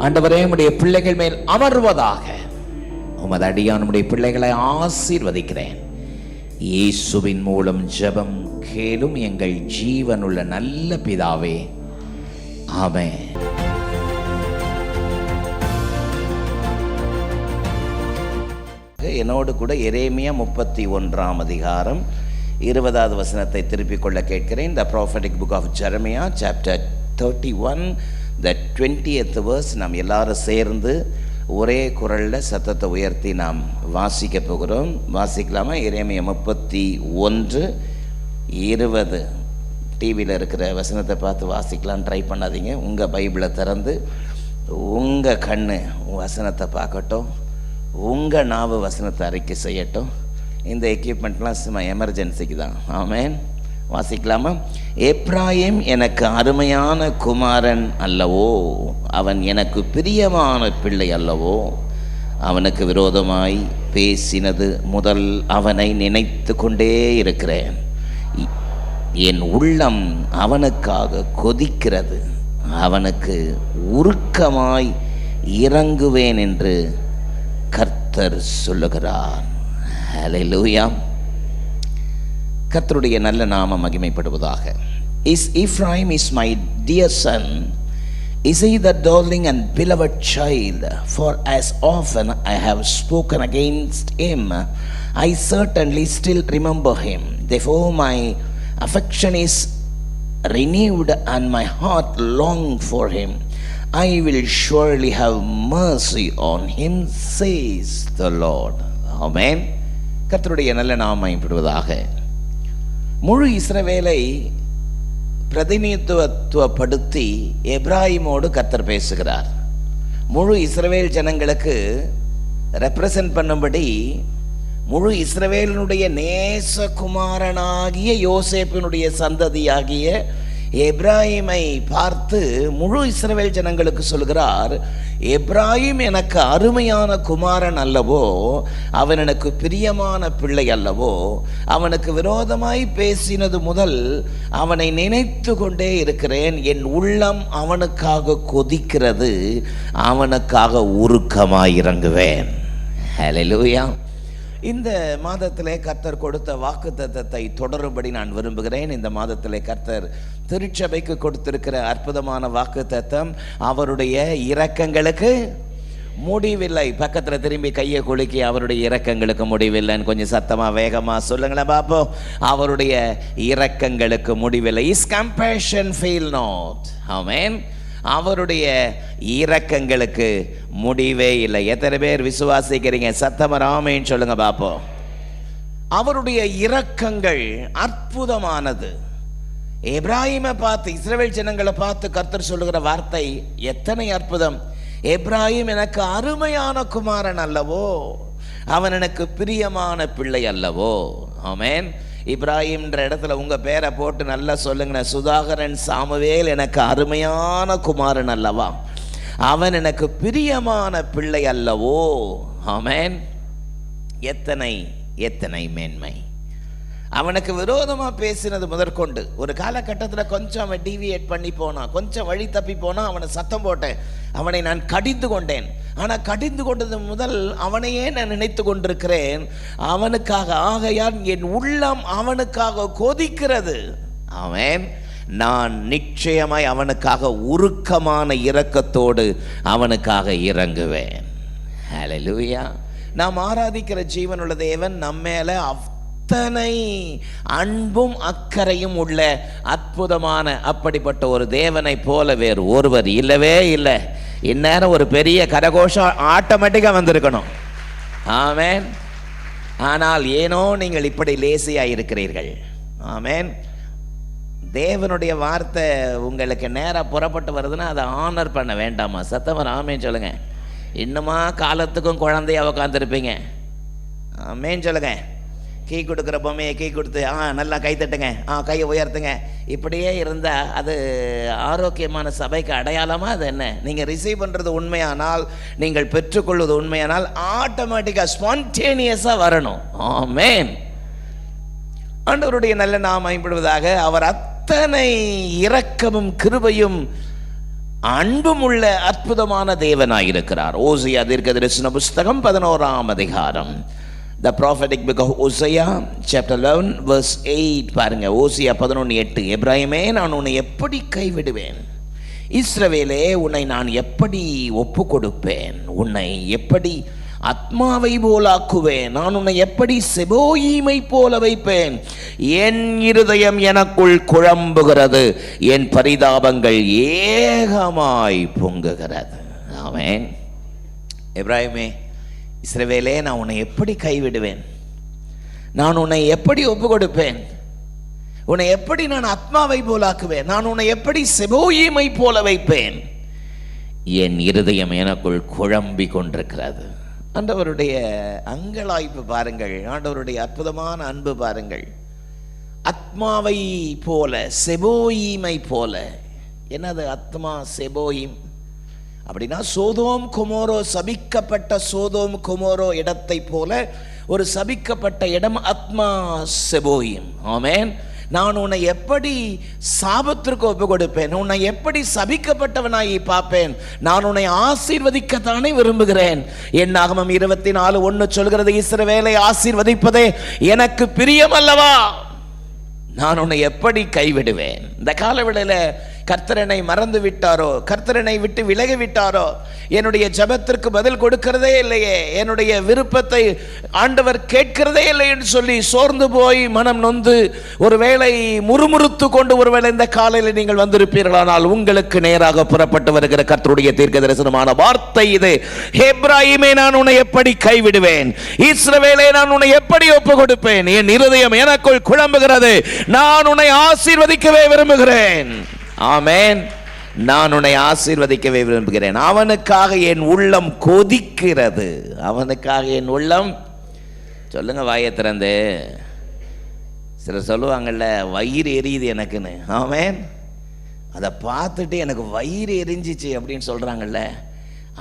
ஆண்டவரே உம்முடைய பிள்ளைகள் மேல் அமர்வதாக. உமது அடியான் உம்முடைய பிள்ளைகளை ஆசீர்வதிக்கிறேன். இயேசுவின் மூலம் ஜெபம் கேளும் எங்கள் ஜீவனுள்ள நல்ல பிதாவே, ஆமென். என்னோடு கூட எரேமியா 31 அதிகாரம் 20வது வசனத்தை திருப்பிக் கொள்ள கேட்கிறேன். The prophetic book of Jeremiah chapter 31 the 20th verse. நாம் எல்லாரும் சேர்ந்து ஒரே குரலில் சத்தத்தை உயர்த்தி நாம் வாசிக்க போகிறோம். வாசிக்கலாமா? எரேமியா 31:20. டிவியில் இருக்கிற வசனத்தை பார்த்து வாசிக்கலாம் ட்ரை பண்ணாதீங்க. உங்கள் பைபிளை திறந்து உங்கள் கண்ணு வசனத்தை பார்க்கட்டும், உங்கள் நாவு வசனத்தை அறிக்கை செய்யட்டும். இந்த எக்யூப்மெண்ட்லாம் சும்மா எமர்ஜென்சிக்கு தான். ஆமென். வாசிக்கலாமா? எப்ராயிம் எனக்கு அருமையான குமாரன் அல்லவோ, அவன் எனக்கு பிரியமான பிள்ளை அல்லவோ, அவனுக்கு விரோதமாய் பேசினது முதல் அவனை நினைத்து கொண்டே இருக்கிறேன். என் உள்ளம் அவனுக்காக கொதிக்கிறது, அவனுக்கு உருக்கமாய் இறங்குவேன் என்று கர்த்தர் சொல்லுகிறார். ஹல்லேலூயா. கர்த்தருடைய நல்ல நாமம் மகிமைப்படுவதாக. Is Ephraim is my dear son, is he the darling and beloved child? For as often I have spoken against him, I certainly still remember him. Therefore my affection is renewed and my heart longs for him. I will surely have mercy on him, says the Lord. Amen. கர்த்தருடைய நல்ல நாமம் மகிமைப்படுவதாக. முழு இஸ்ரவேலை பிரதிநிதித்துவப்படுத்தி எப்ராயிமோடு கர்த்தர் பேசுகிறார். முழு இஸ்ரவேல் ஜனங்களுக்கு ரெப்ரசன்ட் பண்ணும்படி முழு இஸ்ரவேலினுடைய நேசகுமாரனாகிய யோசேப்பினுடைய சந்ததியாகிய எப்ராயிமை பார்த்து முழு இஸ்ரவேல் ஜனங்களுக்கு சொல்கிறார், எப்ராயிம் எனக்கு அருமையான குமாரன் அல்லவோ, அவன் எனக்கு பிரியமான பிள்ளை அல்லவோ, அவனுக்கு விரோதமாய் பேசினது முதல் அவனை நினைத்து கொண்டே இருக்கிறேன். என் உள்ளம் அவனுக்காக கொதிக்கிறது, அவனுக்காக உருக்கமாய் இறங்குவேன். ஹல்லேலூயா. இந்த மாதத்திலே கர்த்தர் கொடுத்த வாக்குத்தத்தத்தை தொடரும்படி நான் விரும்புகிறேன். இந்த மாதத்திலே கர்த்தர் திருச்சபைக்கு கொடுத்திருக்கிற அற்புதமான வாக்குத்தத்தம், அவருடைய இரக்கங்களுக்கு முடிவில்லை. பக்கத்தில் திரும்பி கையை குலுக்கி அவருடைய இரக்கங்களுக்கு முடிவில்லைன்னு கொஞ்சம் சத்தமா வேகமா சொல்லுங்களேன் பாப்போம். அவருடைய இரக்கங்களுக்கு முடிவில்லை. His compassion fail not. ஆமென். அவருடைய இரக்கங்களுக்கு முடிவே இல்லை. எத்தனை பேர் விசுவாசிக்கிறீங்க? சத்தமா ஆமென் சொல்லுங்க பாப்போம். அவருடைய இரக்கங்கள் அற்புதமானது. எப்ராயிமை பார்த்து, இஸ்ரவேல் ஜனங்களை பார்த்து கர்த்தர் சொல்லுகிற வார்த்தை எத்தனை அற்புதம். எப்ராயிம் எனக்கு அருமையான குமாரன் அல்லவோ, அவன் எனக்கு பிரியமான பிள்ளை அல்லவோ. ஆமென். இப்ராஹிம்ன்ற இடத்துல உங்க பேரை போட்டு நல்லா சொல்லுங்க, சுதாகரன் சாமுவேல் எனக்கு அருமையான குமாரன் அல்லவா, அவன் எனக்கு பிரியமான பிள்ளை அல்லவோ. ஆமென். எத்தனை எத்தனை மேன்மை. அவனுக்கு விரோதமா பேசினது முதற்கொண்டு ஒரு காலகட்டத்தில் கொஞ்சம் அவன் டீவியேட் பண்ணி போனான், கொஞ்சம் வழி தப்பி போனான், அவனை சத்தம் போட்டேன், அவனை நான் கடிந்து கொண்டேன். ஆனால் கடிந்து கொண்டது முதல் அவனையே நான் நினைத்து கொண்டிருக்கிறேன், அவனுக்காக. ஆகையால் என் உள்ளம் அவனுக்காக கொதிக்கிறது. ஆமென். நான் நிச்சயமாய் அவனுக்காக உருக்கமான இரக்கத்தோடு அவனுக்காக இறங்குவேன். ஹல்லேலூயா. நாம் ஆராதிக்கிற ஜீவனுள்ள தேவன் நம்மேல அத்தனை அன்பும் அக்கறையும் உள்ள அற்புதமான அப்படிப்பட்ட ஒரு தேவனை போல வேறு ஒருவர் இல்லவே இல்லை. இந்நேரம் ஒரு பெரிய கரகோஷம் ஆட்டோமேட்டிக்காக வந்திருக்கணும். ஆமென். ஆனால் ஏனோ நீங்கள் இப்படி லேசியாக இருக்கிறீர்கள். ஆமென். தேவனுடைய வார்த்தை உங்களுக்கு நேராக புறப்பட்டு வருதுன்னா அதை ஆனர் பண்ண வேண்டாமா? சத்தவர் ஆமேன்னு சொல்லுங்க. இன்னுமா காலத்துக்கும் குழந்தையா உட்காந்துருப்பீங்க? ஆமேன்னு சொல்லுங்க. கீ கொடுக்குற பொம்மையை கீ கொடுத்து நல்லா கை தட்டுங்க, கையை உயர்த்துங்க, இப்படியே இருந்தால் அது ஆரோக்கியமான சபைக்கு அடையாளமா? அது என்ன? நீங்கள் ரிசீவ் பண்ணுறது உண்மையானால், நீங்கள் பெற்றுக்கொள்வது உண்மையானால் ஆட்டோமேட்டிக்காக ஸ்பான்டேனியஸாக வரணும். ஆமென். ஆண்டவருடைய நல்ல நாமம் மகிமைப்படுவதாக. அவர் அத்தனை இரக்கமும் கிருபையும் அன்பும் உள்ள அற்புதமான தேவனாயிருக்கிறார். ஓசியா தீர்க்கதரிசன புஸ்தகம் 11ஆம் அதிகாரம், The prophetic book of Hosea chapter 11 verse 8 பாருங்க. ஓசியா 11:8. எப்ராயிமே, நான் உன்னை எப்படி கைவிடுவேன்? இஸ்ரவேலே, உன்னை நான் எப்படி ஒப்பு கொடுப்பேன்? உன்னை எப்படி ஆத்மாவை போலாக்குவேன்? நான் உன்னை எப்படி செபோயீமை போல வைப்பேன்? என் இருதயம் எனக்குள் குழம்புகிறது, என் பரிதாபங்கள் ஏகமாய் பொங்குகிறது. ஆமென். எப்ராயிமே, இஸ்ரவேலே, நான் உன்னை எப்படி கைவிடுவேன்? நான் உன்னை எப்படி ஒப்பு கொடுப்பேன்? உன்னை எப்படி நான் ஆத்மாவை போலாக்குவேன்? நான் உன்னை எப்படி செபோயீமை போல வைப்பேன்? என் இருதயம் எனக்குள் குழம்பி கொண்டிருக்கிறது. ஆண்டவருடைய அங்கலாய்ப்பு பாருங்கள், ஆண்டவருடைய அற்புதமான அன்பு பாருங்கள். ஆத்மாவை போல, செபோயீமை போல. என்னது ஆத்மா செபோயீம் அப்படின்னா? சோதோம் கொமோரோ, சபிக்கப்பட்ட சோதோம் கொமோரோ இடத்தை போல ஒரு சபிக்கப்பட்ட இடம் ஆத்மா செபோயீம். ஆமென். நான் உன்னை எப்படி சாபத்திற்கு ஒப்பு கொடுப்பேன்? உன்னை எப்படி சபிக்கப்பட்டவனாய் பார்ப்பேன்? நான் உன்னை ஆசீர்வதிக்கத்தானே விரும்புகிறேன். என்னாகமம் 24:1 சொல்கிறது, இஸ்ரவேலை ஆசீர்வதிப்பதே எனக்கு பிரியம் அல்லவா? நான் உன்னை எப்படி கைவிடுவேன்? இந்த காலவேளையில் கர்த்தரனை மறந்து விட்டாரோ, கர்த்தரனை விட்டு விலகி விட்டாரோ, என்னுடைய ஜெபத்திற்கு பதில் கொடுக்கிறதே இல்லையே, என்னுடைய விருப்பத்தை ஆண்டவர் கேட்கிறதே இல்லை என்று சொல்லி சோர்ந்து போய் மனம் நொந்து ஒருவேளை முறுமுறுத்து கொண்டு ஒருவேளை இந்த காலையில் நீங்கள் வந்திருப்பீர்களானால், உங்களுக்கு நேராக புறப்பட்டு வருகிற கர்த்தருடைய தீர்க்க தரிசனமான வார்த்தை இது. எப்பிராயீமே, நான் உன்னை எப்படி கைவிடுவேன்? இஸ்ரவேலே, நான் உன்னை எப்படி ஒப்பு கொடுப்பேன்? என் இருதயம் எனக்குள் குழம்புகிறது. நான் உன்னை ஆசீர்வதிக்கவே விரும்புகிறேன். ஆமென். நான் உன்னை ஆசீர்வதிக்கவே விரும்புகிறேன். அவனுக்காக என் உள்ளம் கொதிக்கிறது. அவனுக்காக என் உள்ளம், சொல்லுங்க வாயை திறந்து. சிலர் சொல்லுவாங்கல்ல, வயிறு எரியுது எனக்குன்னு. ஆமென். அதை பார்த்துட்டு எனக்கு வயிறு எரிஞ்சிச்சு அப்படின்னு சொல்றாங்கல்ல.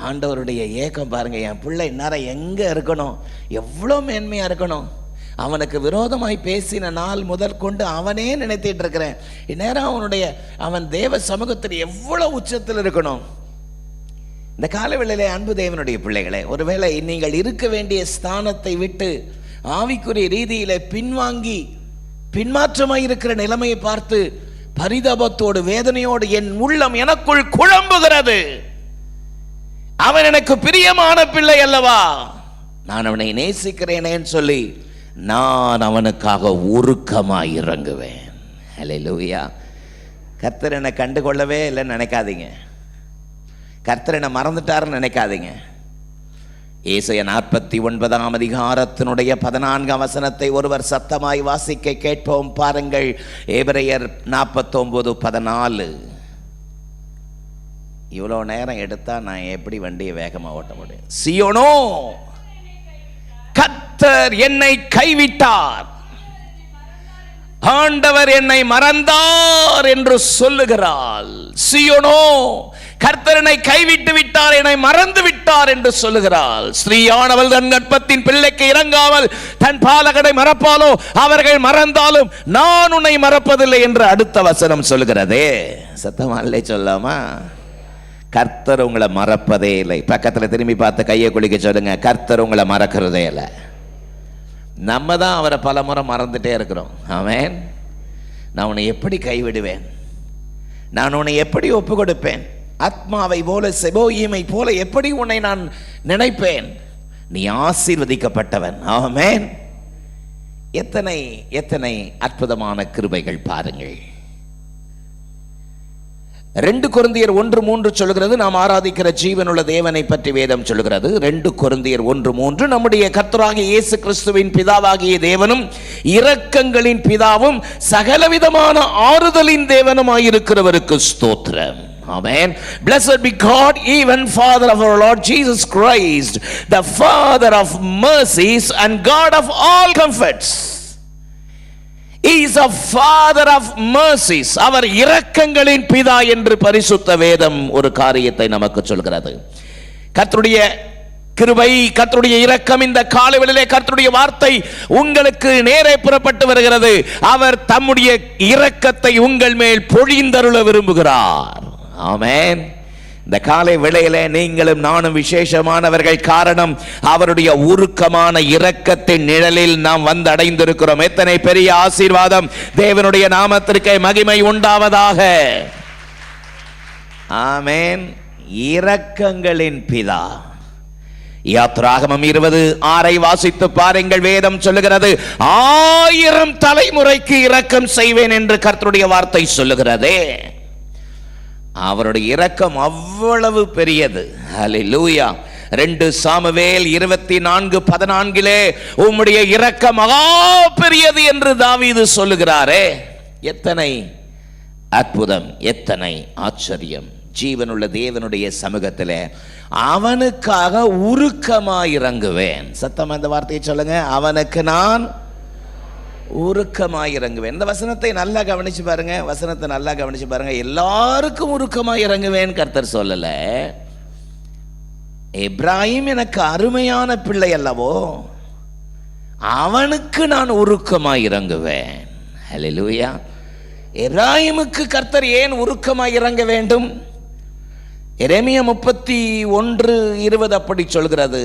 ஆண்டவருடைய ஏக்கம் பாருங்க. என் பிள்ளை இந்நேரம் எங்க இருக்கணும், எவ்வளோ மேன்மையா இருக்கணும். அவனுக்கு விரோதமாய் பேசின நாள் முதல் கொண்டு அவனே நினைத்திட்டு இருக்கிறேன். இந்நேரம் அவன் தேவ சமூகத்தில் எவ்வளவு உச்சத்தில் இருக்கணும். இந்த காலவேளையிலே அன்பு தேவனுடைய பிள்ளைகளே, ஒருவேளை நீங்கள் இருக்க வேண்டிய ஸ்தானத்தை விட்டு ஆவிக்குரிய ரீதியிலே பின்வாங்கி பின்மாற்றமாய் இருக்கிற நிலைமையை பார்த்து பரிதாபத்தோடு வேதனையோடு என் உள்ளம் எனக்குள் குழம்புகிறது. அவன் எனக்கு பிரியமான பிள்ளை அல்லவா? நான் அவனை நேசிக்கிறேனேன்னு சொல்லி நான் அவனுக்காக உருக்கமாய் இறங்குவேன். ஹல்லேலூயா. கர்த்தர் என்னை கண்டுகொள்ளவே இல்லைன்னு நினைக்காதீங்க. கர்த்தர் என்னை மறந்துட்டாருன்னு நினைக்காதீங்க. ஏசாயா 49 அதிகாரத்தினுடைய 14 வசனத்தை ஒருவர் சத்தமாய் வாசிக்க கேட்போம். பாருங்கள். எபிரெயர் 49:14. இவ்வளோ நேரம் எடுத்தா நான் எப்படி வண்டியை வேகமாக ஓட்ட முடியும்? சீயோனோ, கர்த்தர் என்னை கைவிட்டார், ஆண்டவர் என்னை மறந்தார் என்று சொல்லுகிறாள். சீயோனோ, கர்த்தர் என்னை கைவிட்டு விட்டார், என்னை மறந்து விட்டார் என்று சொல்லுகிறாள். ஸ்ரீயானவள் தன் கர்ப்பத்தின் பிள்ளைக்கு இறங்காமல் தன் பாலகனை மறப்பாலோ? அவர்கள் மறந்தாலும் நான் உன்னை மறப்பதில்லை என்று அடுத்த வசனம் சொல்லுகிறதே. சத்தமா இல்லை சொல்லாமா? கர்த்தர் உங்களை மறப்பதே இல்லை. பக்கத்தில் திரும்பி பார்த்து கையை குளிக்க சொல்லுங்க, கர்த்தர் உங்களை மறக்கிறதே இல்லை. நம்ம தான் அவரை பல முறை மறந்துட்டே இருக்கிறோம். ஆமென். நான் உன்னை எப்படி கைவிடுவேன்? நான் உன்னை எப்படி ஒப்பு கொடுப்பேன்? ஆத்மாவை போல, செபோயீமை போல எப்படி உன்னை நான் நினைப்பேன்? நீ ஆசீர்வதிக்கப்பட்டவன். ஆமென். எத்தனை எத்தனை அற்புதமான கிருபைகள் பாருங்கள். 2 கொரிந்தியர் 1:3 சொல்கிறது, நாம் ஆராதிக்கிற ஜீவனுள்ள தேவனை பற்றி வேதம் சொல்கிறது. 2 கொரிந்தியர் 1:3, நம்முடைய கர்த்தராகிய இயேசு கிறிஸ்துவின் பிதாவாகிய தேவனும் இரக்கங்களின் பிதாவும் சகலவிதமான ஆறுதலின் தேவனுமாயிருக்கிறவருக்கு ஸ்தோத்திரம். Amen. Blessed be God, even Father of our Lord Jesus Christ, the Father of mercies and God of all comforts. He is a Father of mercies. அவர் இரக்கங்களின் பிதா என்று பரிசுத்த வேதம் ஒரு காரியத்தை நமக்கு சொல்கிறது. கர்த்தருடைய கிருபை, கர்த்தருடைய இரக்கம், இந்த காலவெளியிலே கர்த்தருடைய வார்த்தை உங்களுக்கு நேரே புறப்பட்டு வருகிறது. அவர் தம்முடைய இரக்கத்தை உங்கள் மேல் பொழிந்தருள விரும்புகிறார். ஆமென். இந்த காலை வேளையிலே நீங்களும் நானும் விசேஷமானவர்கள். காரணம், அவருடைய உருக்கமான இரக்கத்தின் நிழலில் நாம் வந்து அடைந்திருக்கிறோம். எத்தனை பெரிய ஆசீர்வாதம்! தேவனுடைய நாமத்திற்கு மகிமை உண்டாவதாக. ஆமென். இரக்கங்களின் பிதா. யாத்ராகமம் 20:6 வாசித்து பாருங்கள். வேதம் சொல்லுகிறது, 1000 தலைமுறைக்கு இரக்கம் செய்வேன் என்று கர்த்தருடைய வார்த்தை சொல்லுகிறதே. அவருடைய இரக்கம் அவ்வளவு பெரியது. ஹல்லேலூயா. 2 சாமுவேல் 24:14 உம்முடைய இரக்கம் மகா பெரியது என்று தாவீது சொல்லுகிறாரே. எத்தனை அற்புதம், எத்தனை ஆச்சரியம்! ஜீவனுள்ள தேவனுடைய சமூகத்தில் அவனுக்காக உருக்கமாய் இறங்குவேன். சத்தம் அந்த வார்த்தையை சொல்லுங்க. அவனுக்கு நான் உருக்கமாய் இறங்குவேன். இந்த வசனத்தை நல்லா கவனிச்சு பாருங்க, வசனத்தை நல்லா கவனிச்சு பாருங்க. எல்லாருக்கும் உருக்கமாய் இறங்குவேன் கர்த்தர் சொல்லல. எப்ராஹிம் எனக்கு அருமையான பிள்ளை அல்லவோ, அவனுக்கு நான் உருக்கமாய் இறங்குவேன். ஹல்லேலூயா. எப்ராஹிமுக்கு கர்த்தர் ஏன் உருக்கமாய் இறங்க வேண்டும்? எரேமியா 31:20 அப்படி சொல்கிறது.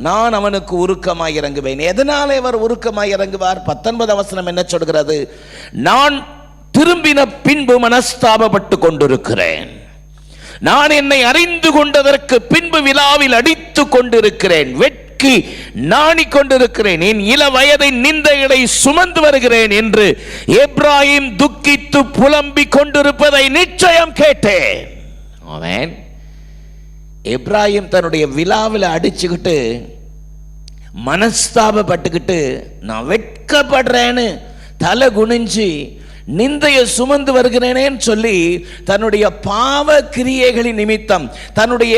நான் அவனுக்கு உருக்கமாய் இறங்குவேன். எதனாலே அவர் உருக்கமாய் இறங்குவார்? 19 வசனம் என்ன சொல்கிறது? நான் திரும்பின பின்பு மனஸ்தாபப்பட்டு கொண்டிருக்கிறேன். நான் என்னை அறிந்து கொண்டதற்கு பின்பு விழாவில் அடித்து கொண்டிருக்கிறேன். வெட்கி நாணிக் கொண்டிருக்கிறேன். என் இள வயதின் நிந்தைகளை சுமந்து வருகிறேன் என்று எப்ராஹிம் துக்கித்து புலம்பிக் கொண்டிருப்பதை நிச்சயம் கேட்டேன். ஆமென். எப்ராஹிம் தன்னுடைய விழாவில் அடிச்சுக்கிட்டு மனஸ்தாபப்பட்டுக்கிட்டு நான் வெட்கப்படுறேன்னு தலை குனிஞ்சு நிந்தையை சுமந்து வருகிறேனேன்னு சொல்லி தன்னுடைய பாவ கிரியைகளின் நிமித்தம் தன்னுடைய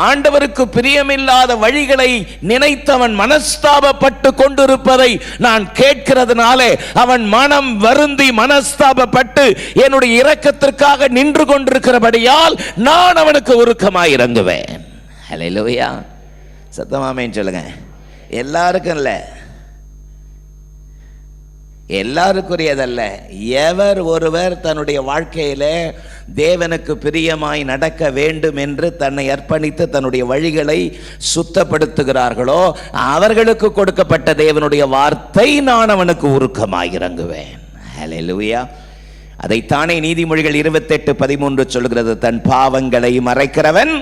ஆண்டவருக்கு பிரியமில்லாத வழிகளை நினைத்தவன் மனஸ்தாபப்பட்டு கொண்டிருப்பதை நான் கேட்கிறதுனாலே அவன் மனம் வருந்தி மனஸ்தாபப்பட்டு என்னுடைய இரக்கத்திற்காக நின்று கொண்டிருக்கிறபடியால் நான் அவனுக்கு உருக்கமாய் இறங்குவேன். ஹல்லேலூயா. சத்தமாமேன்னு சொல்லுங்க. எல்லாருக்கும் இல்லை, எல்லாருக்குரியதல்ல. எவர் ஒருவர் தன்னுடைய வாழ்க்கையில தேவனுக்கு பிரியமாய் நடக்க வேண்டும் என்று தன்னை அர்ப்பணித்து தன்னுடைய வழிகளை சுத்தப்படுத்துகிறார்களோ அவர்களுக்கு கொடுக்கப்பட்ட தேவனுடைய வார்த்தை நான் அவனுக்கு உருக்கமாய் இறங்குவேன். ஹல்லேலூயா. அதைத்தானே நீதிமொழிகள் 28:13 சொல்கிறது. தன் பாவங்களை மறைக்கிறவன்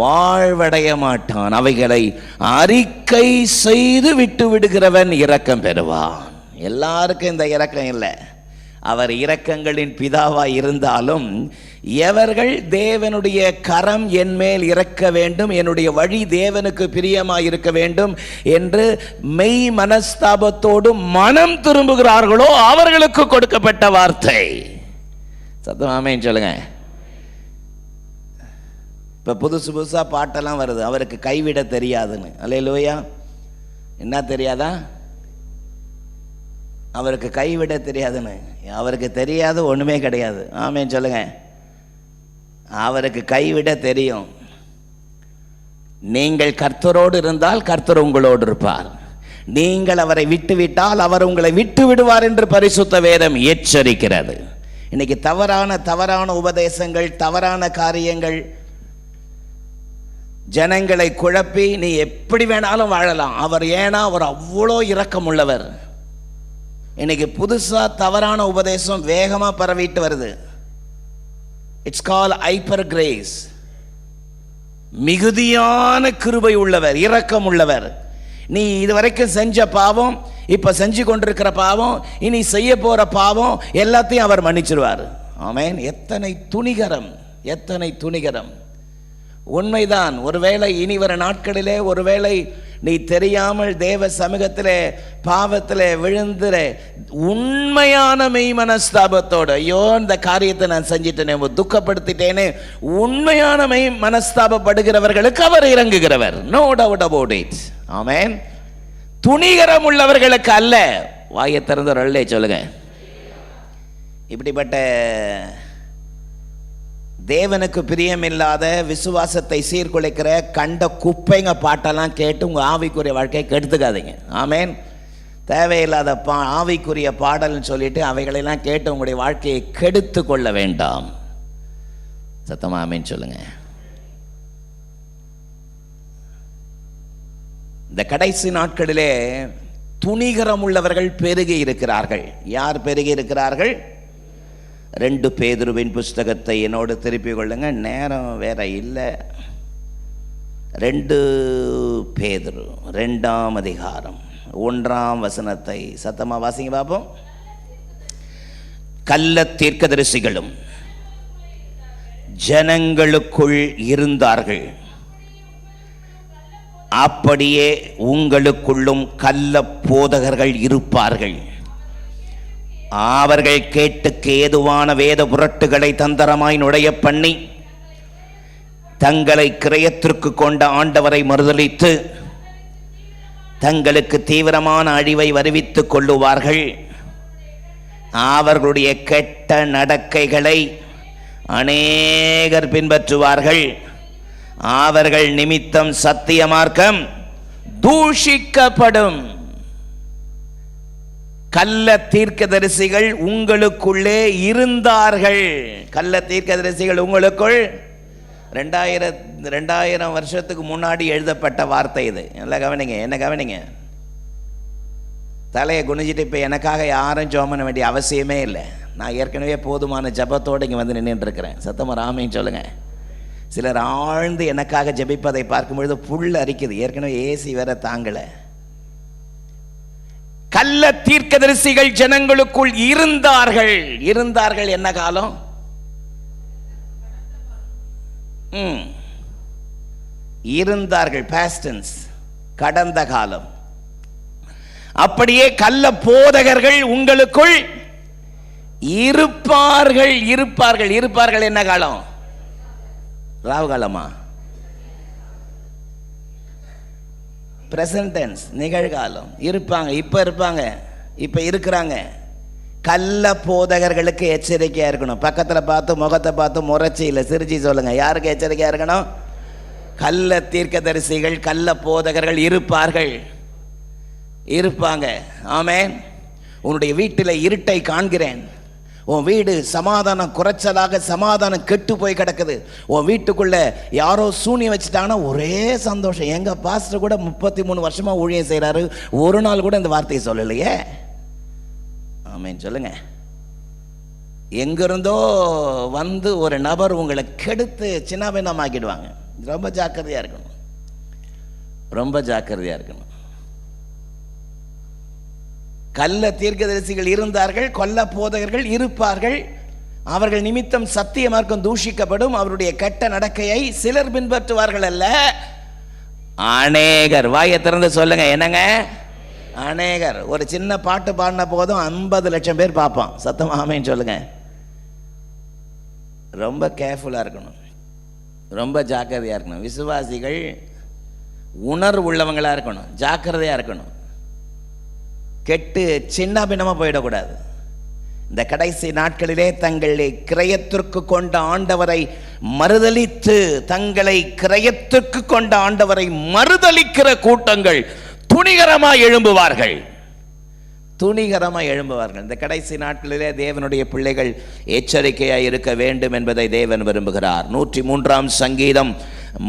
வாழ்வடைய மாட்டான், அவைகளை அறிக்கை செய்து விட்டு விடுகிறவன் இரக்கம் பெறுவான். எல்லாருக்கும் இந்த இரக்கம் இல்லை. அவர் இரக்கங்களின் பிதாவாய் இருந்தாலும் எவர்கள் தேவனுடைய கரம் என் மேல் இறக்க வேண்டும், என்னுடைய வழி தேவனுக்கு பிரியமாய் இருக்க வேண்டும் என்று மெய் மனஸ்தாபத்தோடு மனம் திரும்புகிறார்களோ அவர்களுக்கு கொடுக்கப்பட்ட வார்த்தை. சத்தமாமேன்னு சொல்லுங்க. இப்போ புதுசா பாட்டெல்லாம் வருது, அவருக்கு கைவிட தெரியாதுன்னு. அல்லேலூயா. என்ன தெரியாதா? அவருக்கு கைவிட தெரியாதுன்னு. அவருக்கு தெரியாது ஒன்றுமே கிடையாது. ஆமேன்னு சொல்லுங்க. அவருக்கு கைவிட தெரியும். நீங்கள் கர்த்தரோடு இருந்தால் கர்த்தர் உங்களோடு இருப்பார். நீங்கள் அவரை விட்டு விட்டால் அவர் உங்களை விட்டு விடுவார் என்று பரிசுத்த வேதம் எச்சரிக்கிறது. இன்னைக்கு தவறான உபதேசங்கள், தவறான காரியங்கள் ஜனங்களை குழப்பி நீ எப்படி வேணாலும் வாழலாம், அவர் ஏன்னா அவர் அவ்வளோ இரக்கம் உள்ளவர். இன்னைக்கு புதுசா தவறான உபதேசம் வேகமா பரவிட்டு வருது. It's call hyper grace. மிகுதியான கிருபை உள்ளவர், இரக்கம் உள்ளவர். நீ இதுவரைக்கும் செஞ்ச பாவம், இப்ப செஞ்சு கொண்டிருக்கிற பாவம், இனி செய்ய போற பாவம் எல்லாத்தையும் அவர் மன்னிச்சிருவார். ஆமென். எத்தனை துணிகரம், எத்தனை துணிகரம். உண்மைதான். ஒருவேளை இனி வர நாட்களிலே ஒருவேளை நீ தெரியாமல் தேவ சமூகத்திலே பாவத்திலே விழுந்துற உண்மையான மெய் மனஸ்தாபத்தோடு, ஐயோ இந்த காரியத்தை நான் செஞ்சிட்டேனே, துக்கப்படுத்திட்டேனே, உண்மையான மெய் மனஸ்தாபப்படுகிறவர்களுக்கு அவர் இறங்குகிறவர். No doubt about it. ஆமென். துணிகரம் உள்ளவர்களுக்கு அல்ல. வாயை திறந்தவர்களே சொல்லுங்க. இப்படிப்பட்ட தேவனுக்கு பிரியமில்லாத விசுவாசத்தை சீர்குலைக்கிற கண்ட குப்பைங்க பாட்டெல்லாம் கேட்டு உங்கள் ஆவிக்குரிய வாழ்க்கையை கெடுத்துக்காதீங்க. ஆமேன். தேவையில்லாத ஆவிக்குரிய பாடல்னு சொல்லிட்டு அவைகளெல்லாம் கேட்டு உங்களுடைய வாழ்க்கையை கெடுத்து கொள்ள வேண்டாம். சத்தமா ஆமேன் சொல்லுங்க. இந்த கடைசி நாட்களிலே துணிகரம் உள்ளவர்கள் பெருகி இருக்கிறார்கள். யார் பெருகி இருக்கிறார்கள்? 2 பேதுருவின் புஸ்தகத்தை என்னோடு திருப்பிக் கொள்ளுங்க, நேரம் வேற இல்லை. 2 பேதுரு 2ஆம் அதிகாரம் 1ஆம் வசனத்தை சத்தமா வாசிங்க பாப்போம். கள்ள தீர்க்கதரிசிகளும் ஜனங்களுக்குள் இருந்தார்கள், அப்படியே உங்களுக்குள்ளும் கள்ள போதகர்கள் இருப்பார்கள். அவர்கள் கேட்டுக்கு ஏதுவான வேத புரட்டுகளை தந்திரமாய் நுழைய பண்ணி தங்களை கிரயத்திற்கு கொண்ட ஆண்டவரை மறுதலித்து தங்களுக்கு தீவிரமான அழிவை வருவித்துக் கொள்ளுவார்கள். அவர்களுடைய கெட்ட நடக்கைகளை அநேகர் பின்பற்றுவார்கள். அவர்கள் நிமித்தம் சத்திய மார்க்கம் தூஷிக்கப்படும். கள்ள தீர்க்கதரிசிகள் உங்களுக்குள்ளே இருந்தார்கள். கள்ள தீர்க்கதரிசிகள் உங்களுக்குள் 2000 வருஷத்துக்கு முன்னாடி எழுதப்பட்ட வார்த்தை இது. நல்லா கவனிங்க, என்ன கவனிங்க. தலையை குனிஞ்சிட்டு இப்போ எனக்காக யாரும் ஜெபம் பண்ண வேண்டிய அவசியமே இல்லை. நான் ஏற்கனவே போதுமான ஜபத்தோடு இங்கே வந்து நின்றுட்டு இருக்கிறேன். சத்தமாக ராமையும் சொல்லுங்க. சிலர் ஆழ்ந்து எனக்காக ஜெபிப்பதை பார்க்கும்பொழுது புல் அரிக்குது. ஏற்கனவே ஏசி வேற தாங்கலை. கள்ள தீர்க்கதரிசிகள் ஜனங்களுக்குள் இருந்தார்கள். இருந்தார்கள் என்ன காலம்? இருந்தார்கள், பாஸ்ட் டென்ஸ், கடந்த காலம். அப்படியே கள்ள போதகர்கள் உங்களுக்குள் இருப்பார்கள். இருப்பார்கள் இருப்பார்கள் என்ன காலம்? ராவு காலமா? பிரசன்ட் டென்ஸ், நிகழ்காலம். இருப்பாங்க, இப்ப இருப்பாங்க, இப்ப இருக்கிறாங்க. கள்ள போதகர்களுக்கு எச்சரிக்கையா இருக்கணும். பக்கத்துல பார்த்து முகத்தை பார்த்து முறைச்சி இல்லை சிரிச்சி சொல்லுங்க. யாருக்கு எச்சரிக்கையா இருக்கணும்? கள்ள தீர்க்கதரிசிகள் கள்ள போதகர்கள் இருப்பார்கள், இருப்பாங்க. ஆமென். உன்னுடைய வீட்டில் இருட்டை காண்கிறேன். உன் வீடு சமாதானம் குறைச்சலாக சமாதானம் கெட்டு போய் கிடக்குது. உன் வீட்டுக்குள்ள யாரோ சூனியம் வச்சுட்டாங்கன்னா ஒரே சந்தோஷம். எங்க பாஸ்டர் கூட 33 வருஷமா ஊழியம் செய்யறாரு, ஒரு நாள் கூட இந்த வார்த்தையை சொல்லலையே. ஆமென் சொல்லுங்க. எங்கிருந்தோ வந்து ஒரு நபர் உங்களை கெடுத்து சின்னாபின்னமாக்கிடுவாங்க. ரொம்ப ஜாக்கிரதையா இருக்கணும், ரொம்ப ஜாக்கிரதையா இருக்கணும். கள்ள தீர்க்கதரிசிகள் இருந்தார்கள், கொல்ல போதகர்கள் இருப்பார்கள். அவர்கள் நிமித்தம் சத்திய மார்க்கம் தூஷிக்கப்படும். அவருடைய கெட்ட நடக்கையை சிலர் பின்பற்றுவார்கள் அல்ல, அநேகர். வாயை திறந்து சொல்லுங்க, என்னங்க? அநேகர். ஒரு சின்ன பாட்டு பாடின போதும் 50 லட்சம் பேர் பார்ப்பான். சத்தமா ஆமென் சொல்லுங்க. ரொம்ப கேர்ஃபுல்லா இருக்கணும், ரொம்ப ஜாக்கிரதையா இருக்கணும். விசுவாசிகள் உணர்வு உள்ளவங்களா இருக்கணும், ஜாக்கிரதையா இருக்கணும். கெட்டு சின்ன பின்னமா போயிடக்கூடாது. இந்த கடைசி நாட்களிலே தங்களை கிரயத்திற்கு கொண்ட ஆண்டவரை மறுதலித்து, தங்களை கிரயத்திற்கு கொண்ட ஆண்டவரை மறுதலிக்கிற கூட்டங்கள் துணிகரமாய் எழும்புவார்கள், துணிகரமாய் எழும்புவார்கள். இந்த கடைசி நாட்களிலே தேவனுடைய பிள்ளைகள் எச்சரிக்கையாய் இருக்க வேண்டும் என்பதை தேவன் விரும்புகிறார். 103ஆம் சங்கீதம்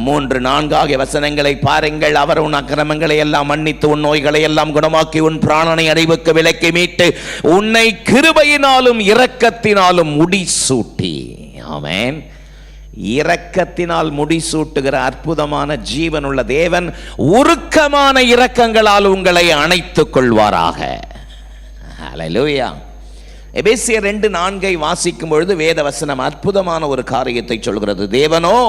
3-4 ஆகிய வசனங்களை பாருங்கள். அவர் உன் அக்கிரமங்களை எல்லாம் மன்னித்து, உன் நோய்களை எல்லாம் குணமாக்கி, உன் பிராணனை அழிவுக்கு விலக்கி மீட்டு, உன்னை கிருபையினாலும் இரக்கத்தினாலும் முடிசூட்டி. ஆமென். இரக்கத்தினால் முடிசூட்டுகிற அற்புதமான ஜீவனுள்ள தேவன் உருக்கமான இரக்கங்களால் உங்களை அணைத்துக் கொள்வாராக. ஹல்லேலூயா. எபேசியர் 2:4 வாசிக்கும் பொழுது வேத வசனம் அற்புதமான ஒரு காரியத்தை சொல்கிறது. தேவனோ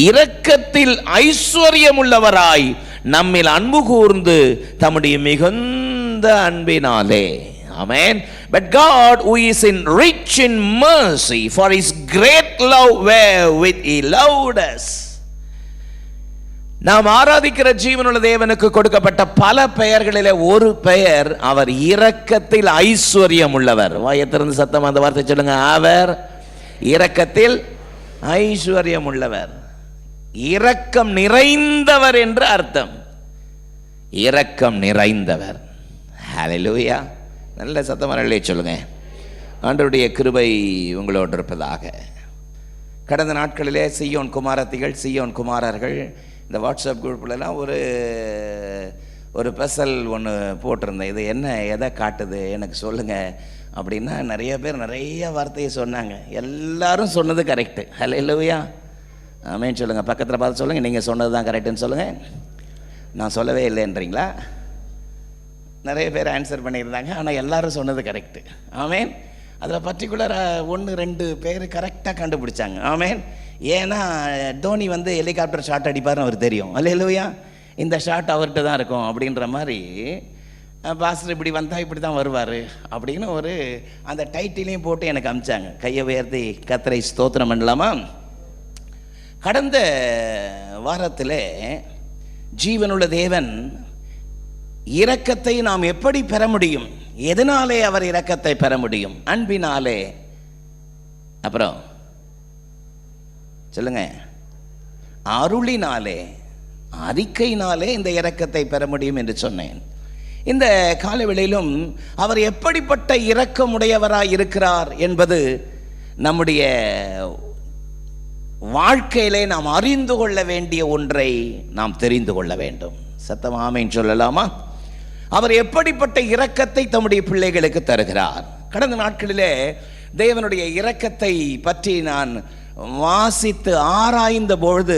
இரக்கத்தில் ஐஸ்வர்யம் உள்ளவராய் நம்மில் அன்பு கூர்ந்து தம்முடைய மிகுந்த அன்பினாலே. Amen. But God, who is rich in mercy, for his great love wherewith he loved us. நாம் ஆராதிக்கிற ஜீவனுள்ள தேவனுக்கு கொடுக்கப்பட்ட பல பெயர்களிலே ஒரு பெயர், அவர் இரக்கத்தில் ஐஸ்வர்யம் உள்ளவர். வாயை திறந்து சத்தமா அந்த வார்த்தை சொல்லுங்க. அவர் இரக்கத்தில் ஐஸ்வர்யம் உள்ளவர். இரக்கம் நிறைந்தவர் என்று அர்த்தம். இரக்கம் நிறைந்தவர். ஹல்லேலூயா. நல்ல சத்தமாக சொல்லுங்க. ஆண்டவருடைய கிருபை உங்களோடு இருப்பதாக. கடந்த நாட்களிலே சீயோன் குமாரத்திகள், சீயோன் குமாரர்கள் இந்த வாட்ஸ்அப் குரூப்லலாம் ஒரு பெசல் ஒன்று போட்டிருந்தேன். இது என்ன, எதை காட்டுது எனக்கு சொல்லுங்கள் அப்படின்னா நிறைய பேர் நிறைய வார்த்தையை சொன்னாங்க. எல்லாரும் சொன்னது கரெக்டு. ஹல்லேலூயா. ஆமென் சொல்லுங்கள். பக்கத்தில் பார்த்து சொல்லுங்கள், நீங்கள் சொன்னது தான் கரெக்டுன்னு சொல்லுங்கள். நான் சொல்லவே இல்லைன்றீங்களா? நிறைய பேர் ஆன்சர் பண்ணியிருந்தாங்க, ஆனால் எல்லாரும் சொன்னது கரெக்டு. ஆமென். அதில் பர்டிகுலராக 1-2 பேர் கரெக்டாக கண்டுபிடிச்சாங்க. ஆமென். ஏன்னா தோனி வந்து ஹெலிகாப்டர் ஷாட் அடிப்பார்னு அவர் தெரியும். அல்லேலூயா. இந்த ஷாட் அவர்கிட்ட தான் இருக்கும் அப்படின்ற மாதிரி பாஸ்டர் இப்படி வந்தால் இப்படி தான் வருவார் அப்படின்னு ஒரு அந்த டைட்டிலையும் போட்டு எனக்கு அனுப்பிச்சாங்க. கையை உயர்த்தி கர்த்தரை ஸ்தோத்திரம் பண்ணலாமா? கடந்த வாரத்தில் ஜீவனுள்ள தேவன் இரக்கத்தை நாம் எப்படி பெற முடியும்? எதனாலே அவர் இரக்கத்தை பெற முடியும்? அன்பினாலே. அப்புறம் சொல்லுங்க, அருளினாலே, அறிக்கையினாலே இந்த இரக்கத்தை பெற முடியும் என்று சொன்னேன். இந்த காலவேளையிலும் அவர் எப்படிப்பட்ட இரக்கமுடையவராய் இருக்கிறார் என்பது நம்முடைய வாழ்க்கையிலே நாம் அறிந்து கொள்ள வேண்டிய ஒன்றை நாம் தெரிந்து கொள்ள வேண்டும். சத்தம் ஆமென் சொல்லலாமா? அவர் எப்படிப்பட்ட இரக்கத்தை தம்முடைய பிள்ளைகளுக்கு தருகிறார். கடந்த நாட்களிலே தேவனுடைய இரக்கத்தை பற்றி நான் வாசித்து ஆராய்ந்த பொழுது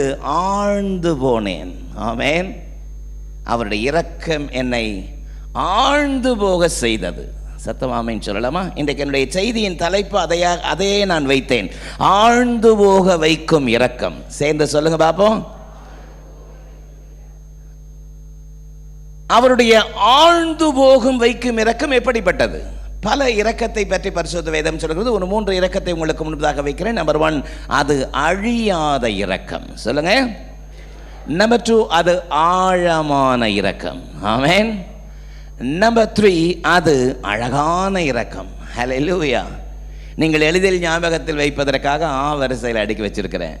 ஆழ்ந்து போனேன். ஆமென். அவருடைய இரக்கம் என்னை ஆழ்ந்து போக செய்தது. சத்தம் ஆமென் சொல்லலாமா? இன்றைக்கு என்னுடைய செய்தியின் தலைப்பு அதையே நான் வைத்தேன், ஆழ்ந்து போக வைக்கும் இரக்கம். சேர்ந்து சொல்லுங்க பாப்போம். அவருடைய ஆழ்ந்து போகும் வைக்கும் இரக்கம் எப்படிப்பட்டது? பல இரக்கத்தை பற்றி பரிசுத்த வேதம் சொல்கிறது. ஒரு 3 இரக்கத்தை உங்களுக்கு முன்பதாக வைக்கிறேன். நம்பர் 1, அது அழியாத இரக்கம். சொல்லுங்க. நம்பர் 2, அது ஆழமான இரக்கம். ஆமென். நம்பர் 3, அது அழகான இரக்கம். ஹல்லேலூயா. நீங்கள் எளிதில் ஞாபகத்தில் வைப்பதற்காக வரிசையில் அடுக்கி வச்சிருக்கிறேன்.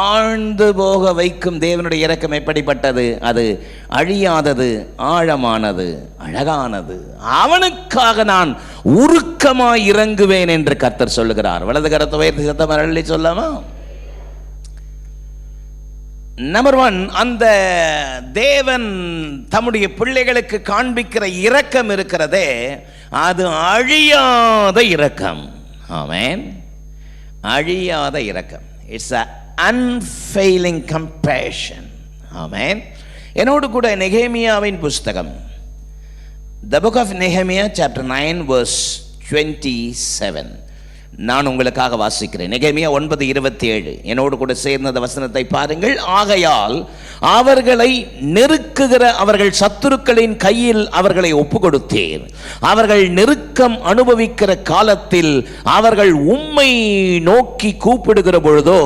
ஆழ்ந்து போக வைக்கும் தேவனுடைய இரக்கம் எப்படிப்பட்டது? அது அழியாதது, ஆழமானது, அழகானது. அவனுக்காக நான் உருக்கமாய் இறங்குவேன் என்று கர்த்தர் சொல்லுகிறார். வலது கரத்தை உயர்த்தி சத்தம் அள்ளி சொல்லாமா? நம்பர் 1, அந்த தேவன் தம்முடைய பிள்ளைகளுக்கு காண்பிக்கிற இரக்கம் இருக்கிறதே, அது அழியாத இரக்கம். ஆமென். அழியாத இரக்கம். It's a unfailing compassion. ஆமென். என்னோடு கூட நெகேமியாவின் புஸ்தகம், The book of Nehemiah chapter 9 verse 27 நான் உங்களுக்காக வாசிக்கிறேன். நெகேமியா 9:27. என்னோடு கூட சேர்ந்த வசனத்தை பாருங்கள். ஆகையால் அவர்களை நெருக்குகிற அவர்கள் சத்துருக்களின் கையில் அவர்களை ஒப்பு கொடுத்தீர். அவர்கள் நெருக்கம் அனுபவிக்கிற காலத்தில் அவர்கள் உம்மை நோக்கி கூப்பிடுகிற பொழுதோ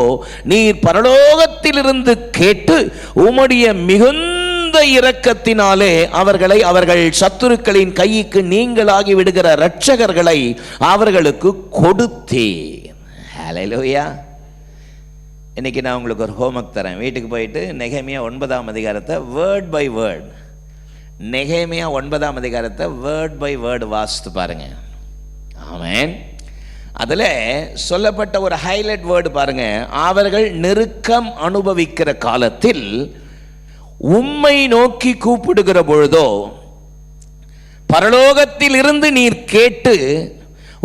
நீர் பரலோகத்திலிருந்து கேட்டு உம்முடைய மிகுந்த இரக்கத்தினாலே அவர்கள் சத்துருக்களின் கைக்கு நீங்களாகி விடுகிற இரட்சகர்களை அவர்களுக்கு கொடுத்தீர். ஹல்லேலூயா. இன்னைக்கு நான் உங்களுக்கு ஒரு ஹோம்வொர்க் தரேன். வீட்டுக்கு போயிட்டு நெகேமியா 9ஆம் அதிகாரத்தை வேர்ட் பை வேர்ட், நெகேமியா 9ஆம் அதிகாரத்தை வேர்ட் பை வேர்ட் வாசித்து பாருங்க. ஆமென். அதில் சொல்லப்பட்ட ஒரு ஹைலைட் வேர்டு பாருங்க. அவர்கள் நெருக்கம் அனுபவிக்கிற காலத்தில் உம்மை நோக்கி கூப்பிடுகிற பொழுதோ பரலோகத்தில் இருந்து நீர் கேட்டு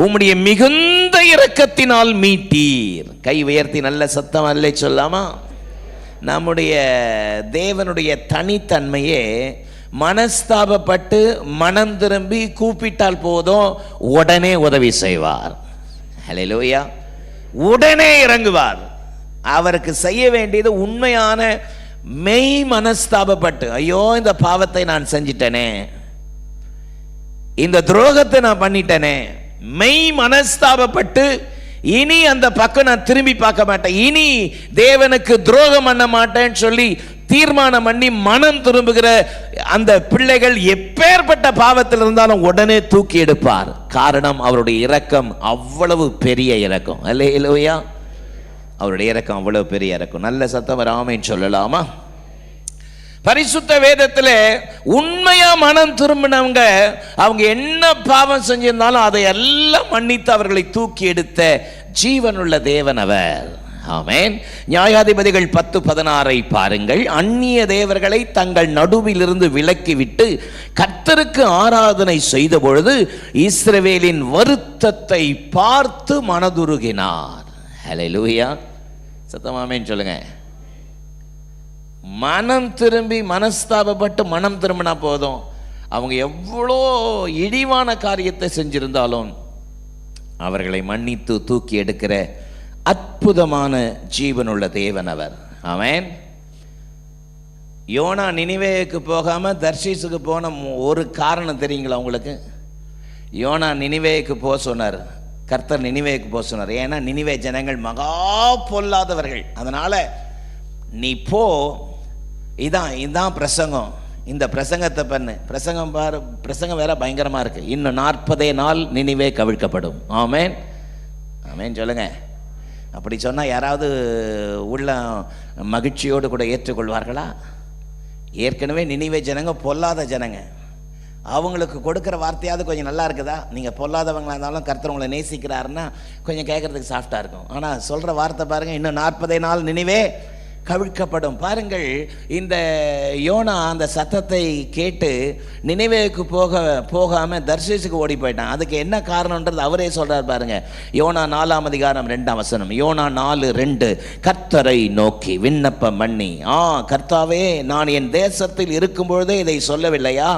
உம்முடைய மிகுந்த இரக்கத்தினால் மீட்டீர். கை உயர்த்தி நல்ல சத்தம் அல்ல சொல்லாமா? நம்முடைய தேவனுடைய தனித்தன்மையே மனஸ்தாபப்பட்டு மனம் திரும்பி கூப்பிட்டால் போதும், உடனே உதவி செய்வார். ஹல்லேலூயா. உடனே இறங்குவார். அவருக்கு செய்ய வேண்டியது உண்மையான மெய் மனஸ்தாபப்பட்டு, ஐயோ இந்த பாவத்தை நான் செஞ்சிட்டனே, இந்த துரோகத்தை நான் பண்ணிட்டனே, மெய் மனஸ்தாபப்பட்டு இனி அந்த பக்கம் நான் திரும்பி பார்க்க மாட்டேன், இனி தேவனுக்கு துரோகம் பண்ண மாட்டேன்னு சொல்லி தீர்மானம் பண்ணி மனம் திரும்புகிற அந்த பிள்ளைகள் எப்பேற்பட்ட பாவத்தில் இருந்தாலும் உடனே தூக்கி எடுப்பார். காரணம், அவருடைய இரக்கம் அவ்வளவு பெரிய இரக்கம். அல்லேலூயா. அவருடைய இரக்கம் அவ்வளவு பெரிய இரக்கம். நல்ல சத்தம் ஆமென் சொல்லலாமா? பரிசுத்த வேதத்தில் உண்மையா மனம் திரும்பினவங்க, அவங்க என்ன பாவம் செஞ்சிருந்தாலும் அதை எல்லாம் மன்னித்து அவர்களை தூக்கி எடுத்த ஜீவனுள்ள தேவன் அவர். ஆமென். நியாயாதிபதிகள் 10:16 பாருங்கள். அந்நிய தேவர்களை தங்கள் நடுவிலிருந்து விலக்கிவிட்டு கர்த்தருக்கு ஆராதனை செய்த பொழுது இஸ்ரவேலின் வருத்தத்தை பார்த்து மனதுருகினார். ஹல்லேலூயா. சத்தம் ஆமென் சொல்லுங்க. மனம் திரும்பி மனஸ்தாபப்பட்டு மனம் திரும்பினா போதும், அவங்க எவ்வளோ இழிவான காரியத்தை செஞ்சிருந்தாலும் அவர்களை மன்னித்து தூக்கி எடுக்கிற அற்புதமான ஜீவனுள்ள தேவன் அவர். ஆமென். யோனா நினிவேக்கு போகாம தர்ஷீசுக்கு போன ஒரு காரணம் தெரியுங்களா உங்களுக்கு? யோனா நினிவேக்கு போக சொன்னார், கர்த்தர் நினிவேக்கு போக சொன்னார். ஏன்னா நினிவே ஜனங்கள் மகா பொல்லாதவர்கள். அதனால நீ போ, இதான் பிரசங்கம், இந்த பிரசங்கத்தை பண்ணு. பிரசங்கம் பாரு, பிரசங்கம் வேற பயங்கரமாக இருக்கு. இன்னும் 40 நாள் நினிவே கவிழ்க்கப்படும். ஆமேன், ஆமேன் சொல்லுங்க. அப்படி சொன்னால் யாராவது உள்ள மகிழ்ச்சியோடு கூட ஏற்றுக்கொள்வார்களா? ஏற்கனவே நினிவே ஜனங்க பொல்லாத ஜனங்க. அவங்களுக்கு கொடுக்குற வார்த்தையாவது கொஞ்சம் நல்லா இருக்குதா? நீங்கள் பொல்லாதவங்களாக இருந்தாலும் கர்த்தர் உங்களை நேசிக்கிறாருன்னா கொஞ்சம் கேட்குறதுக்கு சாஃப்டாக இருக்கும். ஆனால் சொல்கிற வார்த்தை பாருங்கள், இன்னும் 40 நாள் நினிவே கவிழ்க்கப்படும். பாருங்கள், இந்த யோனா அந்த சத்தத்தை கேட்டு நினைவேக்கு போகாமல் தர்ஷீசுக்கு ஓடி போயிட்டான். அதுக்கு என்ன காரணம்ன்றது அவரே சொல்கிறார் பாருங்க. யோனா 4ஆம் அதிகாரம் 2ஆம் வசனம். யோனா 4:2 கர்த்தரை நோக்கி விண்ணப்பம் பண்ணி, கர்த்தாவே, நான் என் தேசத்தில் இருக்கும் பொழுதே இதை சொல்லவில்லையா?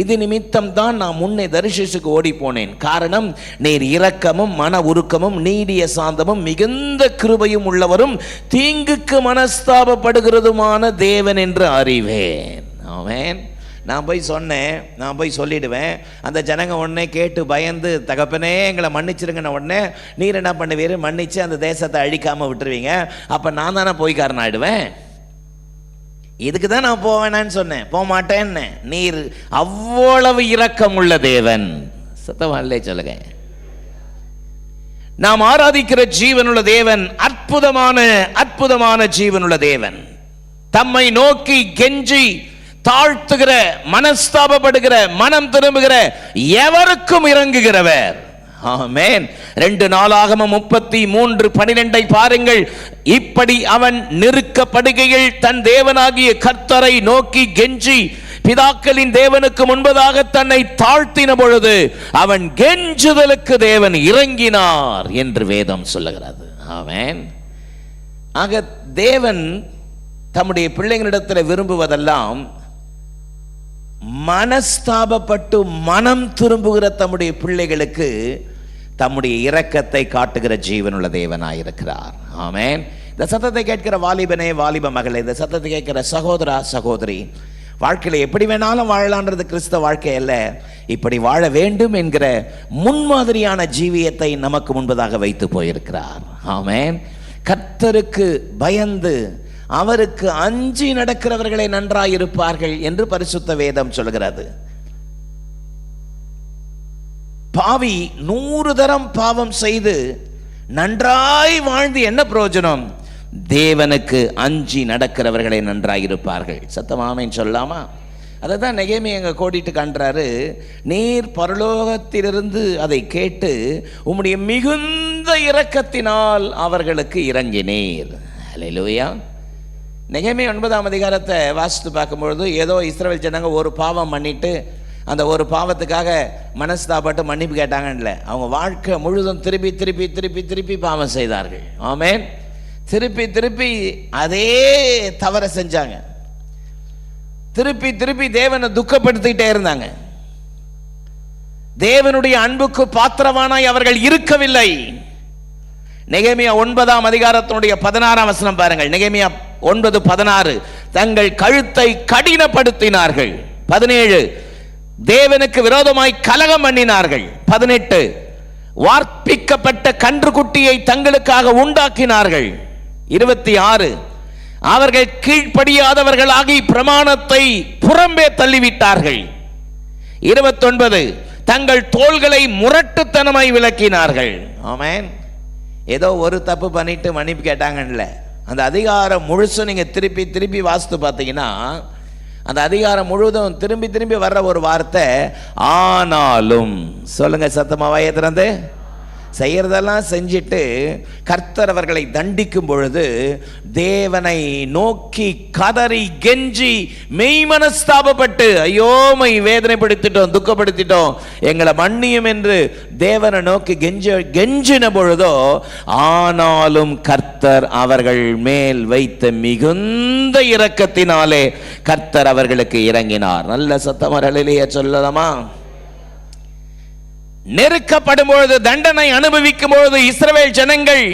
இது நிமித்தம் தான் நான் முன்னே தர்ஷீசுக்கு ஓடி போனேன். காரணம், நீர் இரக்கமும் மன உருக்கமும் நீடிய சாந்தமும் மிகுந்த கிருபையும் உள்ளவரும் தீங்குக்கு மனஸ்தாபப்படுகிறதுமான தேவன் என்று அறிவேன். ஆமென். நான் போய் சொல்லிடுவேன். அந்த ஜனங்க உடனே கேட்டு பயந்து, தகப்பனே எங்களை மன்னிச்சிருங்கன்னு உடனே நீர் என்ன பண்ணுவீர்? மன்னிச்சு அந்த தேசத்தை அழிக்காமல் விட்டுருவீங்க. அப்போ நான் தானே போய்க்காரன் ஆயிடுவேன். இதுக்கு தான் நான் போவேனான்னு சொன்னேன், போக மாட்டேன்னு. நீர் அவ்வளவு இரக்கம் உள்ள தேவன். சத்தமாலே சொல்லுங்க. நாம் ஆராதிக்கிற ஜீவனுள்ள தேவன் அற்புதமான ஜீவனுள்ள தேவன். தம்மை நோக்கி கெஞ்சி தாழ்த்துகிற, மனஸ்தாபப்படுகிற, மனம் திரும்புகிற எவருக்கும் இறங்குகிறவர். ஆமென். 2 நாளாகமம் 33:12 பாருங்கள். இப்படி அவன் நெருக்கப்படுகையில் தன் தேவனாகிய கர்த்தரை நோக்கி கெஞ்சி பிதாக்களின் தேவனுக்கு முன்பதாக தன்னை தாழ்த்தின பொழுது அவன் கெஞ்சுதலுக்கு தேவன் இறங்கினார் என்று வேதம் சொல்லுகிறது. ஆமென். ஆக தேவன் தம்முடைய பிள்ளைகளிடத்தில் விரும்புவதெல்லாம் மனஸ்தாபப்பட்டு மனம் திரும்புகிற தம்முடைய பிள்ளைகளுக்கு தம்முடைய இரக்கத்தை காட்டுகிற ஜீவனுள்ள தேவனாயிருக்கிறார். ஆமென். இந்த சத்தத்தை கேட்கிற வாலிபனே, வாலிப மகளே, இந்த சத்தத்தை கேட்கிற சகோதரா, சகோதரி, வாழ்க்கையில் எப்படி வேணாலும் வாழலான்றது கிறிஸ்தவ வாழ்க்கை அல்ல. இப்படி வாழ வேண்டும் என்கிற முன்மாதிரியான ஜீவியத்தை நமக்கு முன்பதாக வைத்து போயிருக்கிறார். ஆமென். கர்த்தருக்கு பயந்து அவருக்கு அஞ்சி நடக்கிறவர்களை நன்றாயிருப்பார்கள் என்று பரிசுத்த வேதம் சொல்கிறது. பாவி 100 தரம் பாவம் செய்து நன்றாய் வாழ்ந்து என்ன பிரயோஜனம்? தேவனுக்கு அஞ்சி நடக்கிறவர்களை நன்றாயிருப்பார்கள். சத்தமாமேன்னு சொல்லாமா? அதை தான் நெகேமியா எங்க கோடிட்டு காண்றாரு. நீர் பரலோகத்திலிருந்து அதை கேட்டு உம்முடைய மிகுந்த இரக்கத்தினால் அவர்களுக்கு இறங்கினீர். அல்லேலூயா. நெகேமியா 9ஆம் அதிகாரத்தை வாசித்து பார்க்கும்பொழுது ஏதோ இஸ்ரவேல் ஜனங்க ஒரு பாவம் பண்ணிட்டு அந்த ஒரு பாவத்துக்காக மனஸ்தாபப்பட்டு மன்னிப்பு கேட்டாங்கன்னு, அவங்க வாழ்க்கை முழுதும் திருப்பி திருப்பி திருப்பி திருப்பி பாவம் செய்தார்கள். ஆமென். திருப்பி திருப்பி அதே தவற செஞ்சாங்க. திருப்பி திருப்பி தேவனை துக்கப்படுத்திட்டே இருந்தாங்க. தேவனுடைய அன்புக்கு பாத்திரவானாய் அவர்கள் இருக்கவில்லை. நெகேமியா 9ஆம் அதிகாரத்தினுடைய 16ஆம் வசனம் பாருங்கள். நெகேமியா 9:16 தங்கள் கழுத்தை கடினப்படுத்தினார்கள். 17 தேவனுக்கு விரோதமாய் கலகம் பண்ணினார்கள். 18 வார்ப்பிக்கப்பட்ட கன்றுக்குட்டியை தங்களுக்காக உண்டாக்கினார்கள். 26 அவர்கள் கீழ்ப்படியாதவர்களாகி பிரமாணத்தை புறம்பே தள்ளிவிட்டார்கள். 29 தங்கள் தோள்களை முரட்டுத்தனமாய் விளக்கினார்கள். ஆமென். ஏதோ ஒரு தப்பு பண்ணிட்டு மன்னிப்பு கேட்டாங்கல்ல, அந்த அதிகாரம் முழுசும் நீங்க திருப்பி திருப்பி வாசித்து பார்த்தீங்கன்னா அந்த அதிகாரம் முழுவதும் திரும்பி திரும்பி வர்ற ஒரு வார்த்தை ஆனாலும். சொல்லுங்க சத்தமா, வாயை திறந்து. செய்யறதெல்லாம் செஞ்சிட்டு கர்த்தர் அவர்களை தண்டிக்கும் பொழுது தேவனை நோக்கி கதறி கெஞ்சி மெய்மனஸ்தாபப்பட்டு, ஐயோமை வேதனைப்படுத்திட்டோம், துக்கப்படுத்திட்டோம், எங்களை மன்னியும் என்று தேவனை நோக்கி கெஞ்சின பொழுதோ ஆனாலும் கர்த்தர் அவர்கள் மேல் வைத்த மிகுந்த இரக்கத்தினாலே கர்த்தர் அவர்களுக்கு இறங்கினார். நல்ல சத்தமரலிலேயே சொல்லலாமா? நெருக்கப்படும் பொழுது, தண்டனை அனுபவிக்கும் பொழுது இஸ்ரவேல் ஜனங்கள்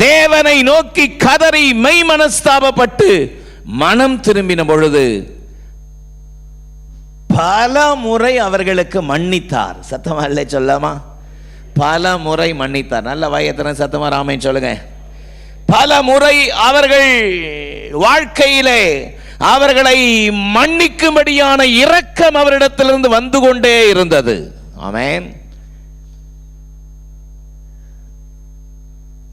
தேவனை நோக்கி கதறி மெய் மனஸ்தாபப்பட்டு மனம் திரும்பின பொழுது பல முறை அவர்களுக்கு மன்னித்தார். சத்தமா இல்லை சொல்லாமா? பல முறை மன்னித்தார். நல்ல வாயத்தின சத்தமா ராமன் சொல்லுங்க. பல முறை அவர்கள் வாழ்க்கையிலே அவர்களை மன்னிக்கும்படியான இரக்கம் அவரிடத்திலிருந்து வந்து கொண்டே இருந்தது. ஆமென்.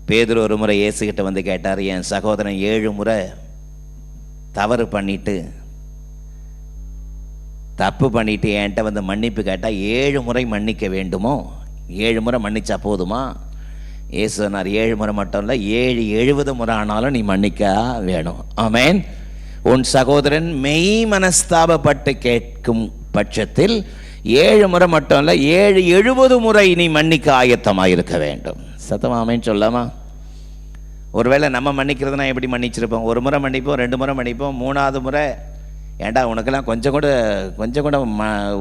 பேதுரு ஒரு முறை இயேசுகிட்ட வந்து கேட்டார், என் சகோதரன் 7 முறை தவறு பண்ணிட்டு தப்பு பண்ணிட்டு என்கிட்ட வந்து மன்னிப்பு கேட்டால் 7 முறை மன்னிக்க வேண்டுமோ? 7 முறை மன்னிச்சா போதுமா? இயேசு சொன்னார், 7 முறை மட்டும் இல்லை, 70 முறை ஆனாலும் நீ மன்னிக்க வேணும். ஆமென். உன் சகோதரன் மெய் மனஸ்தாபப்பட்டு கேட்கும் பட்சத்தில் 7 முறை மட்டும் இல்லை, 70 முறை நீ மன்னிக்க ஆயத்தமாக இருக்க வேண்டும். சத்தமா ஆமென் சொல்லாமா? ஒருவேளை நம்ம மன்னிக்கிறதுனா எப்படி மன்னிச்சிருப்போம்? 1 முறை மன்னிப்போம், 2 முறை மன்னிப்போம், 3ஆவது முறை ஏண்டா உனக்கெல்லாம் கொஞ்சம் கூட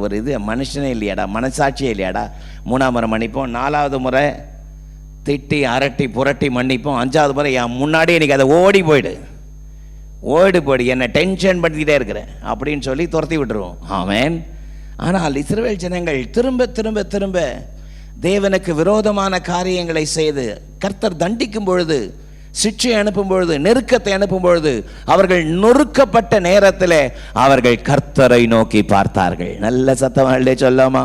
ஒரு இது மனுஷனே இல்லையாடா, மனசாட்சியே இல்லையாடா, 3ஆம் முறை மன்னிப்போம், 4ஆவது முறை திட்டி அரட்டி புரட்டி மன்னிப்போம், 5ஆவது முறை என் முன்னாடியே எனக்கு அதை ஓடி போயிடு என்னை டென்ஷன் பண்ணிக்கிட்டே இருக்கிறேன் அப்படின்னு சொல்லி துரத்தி விட்டுருவோம். ஆமென். ஆனால் இஸ்ரவேல் ஜனங்கள் திரும்ப திரும்ப திரும்ப தேவனுக்கு விரோதமான காரியங்களை செய்து கர்த்தர் தண்டிக்கும் பொழுது, சிட்சை அனுப்பும் பொழுது, நெருக்கத்தை அனுப்பும் பொழுது, அவர்கள் நொறுக்கப்பட்ட நேரத்தில் அவர்கள் கர்த்தரை நோக்கி பார்த்தார்கள். நல்ல சத்தம் சொல்லாமா?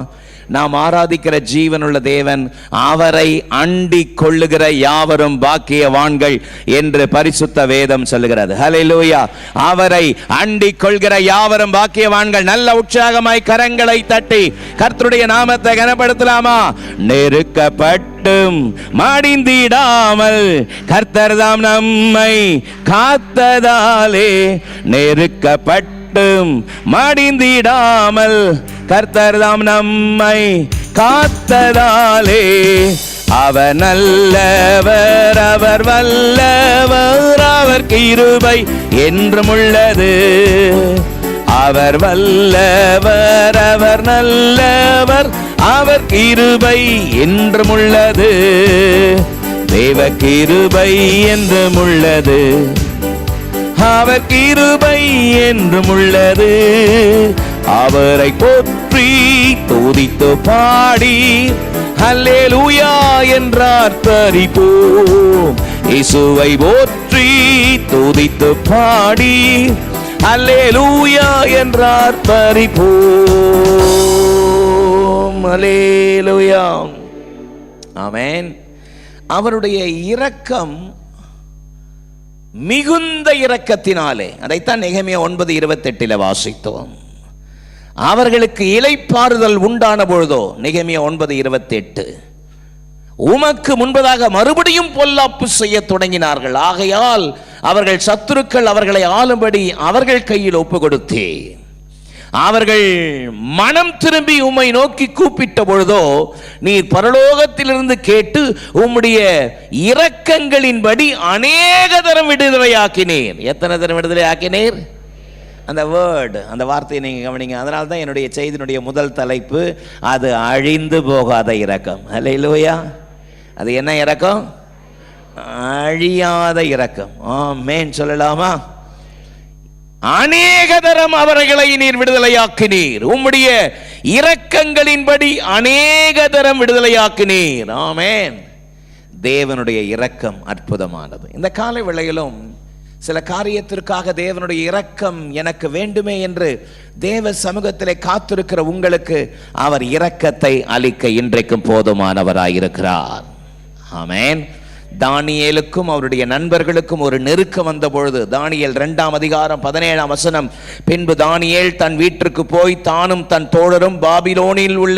நாம் ஆராதிக்கிற ஜீவனுள்ள தேவன், அவரை அண்டி கொள்ளுகிற யாவரும் பாக்கியவான்கள் என்று பரிசுத்த வேதம் சொல்லுகிறது. ஹல்லேலூயா. அவரை அண்டி கொள்கிற யாவரும் பாக்கியவான்கள். நல்ல உற்சாகமாய் கரங்களை தட்டி கர்த்தருடைய நாமத்தை கனப்படுத்தலாமா? நெருக்கப்பட்டும் மடிந்திடாமல் கர்த்தர் தாம் நம்மை காத்ததாலே, நெருக்கப்பட்டு மடிந்திடாமல் கர்த்தர் தாம் நம்மை காத்ததாலே, அவர் நல்லவர், அவர் வல்லவர், அவர் கிருபை என்றும் உள்ளது. அவர் வல்லவர், அவர் நல்லவர், அவர் கிருபை என்றும் உள்ளது. தேவ கிருபை என்றும் உள்ளது, அவர் கிருபை என்றும் உள்ளது. அவரை போற்றி துதித்து பாடி ஹல்லேலூயா என்றார் பரிபோம். இயேசுவை போற்றி துதித்து பாடி ஹல்லேலூயா என்றார் பரிபோம். ஹல்லேலூயா. ஆமென். அவருடைய இரக்கம் மிகுந்த இரக்கத்தினாலே, அதைத்தான் நெகேமியா 9:28 வாசித்தோம். அவர்களுக்கு இளைப்பாறுதல் உண்டான பொழுதோ, நெகேமியா 9:28, உமக்கு முன்பதாக மறுபடியும் பொல்லாப்பு செய்ய தொடங்கினார்கள். ஆகையால் அவர்கள் சத்துருக்கள் அவர்களை ஆளும்படி அவர்கள் கையில் ஒப்பு கொடுத்தே, அவர்கள் மனம் திரும்பி உம்மை நோக்கி கூப்பிட்ட பொழுதோ நீர் பரலோகத்திலிருந்து கேட்டு உம்முடைய இரக்கங்களின்படி அநேக தரம் விடுதலையாக்கினீர். எத்தனை தரம் விடுதலையாக்கினீர்? அந்த வேர்டு, அந்த வார்த்தையை நீங்கள் கவனிங்க. அதனால தான் என்னுடைய செய்தியினுடைய முதல் தலைப்பு, அது அழிந்து போகாத இரக்கம். அல்லேலூயா. அது என்ன இரக்கம்? அழியாத இரக்கம். ஆமென் சொல்லலாமா? அநேக தரம் அவர்களை நீர் விடுதலையாக்கினீர், உம்முடைய இரக்கங்களின்படி அநேக தரம் விடுதலையாக்கினீர். ஆமென். தேவனுடைய இரக்கம் அற்புதமானது. இந்த காலை வேளையிலும் சில காரியத்திற்காக தேவனுடைய இரக்கம் எனக்கு வேண்டுமே என்று தேவ சமூகத்திலே காத்திருக்கிற உங்களுக்கு அவர் இரக்கத்தை அளிக்க இன்றைக்கும் போதுமானவராயிருக்கிறார். ஆமென். தானியேலுக்கும் அவருடைய நண்பர்களுக்கும் ஒரு நெருக்கம் வந்த பொழுது, தானியேல் 2:17 பின்பு தானியேல் தன் வீட்டிற்கு போய் தானும் தன் தோழரும் பாபிலோனில் உள்ள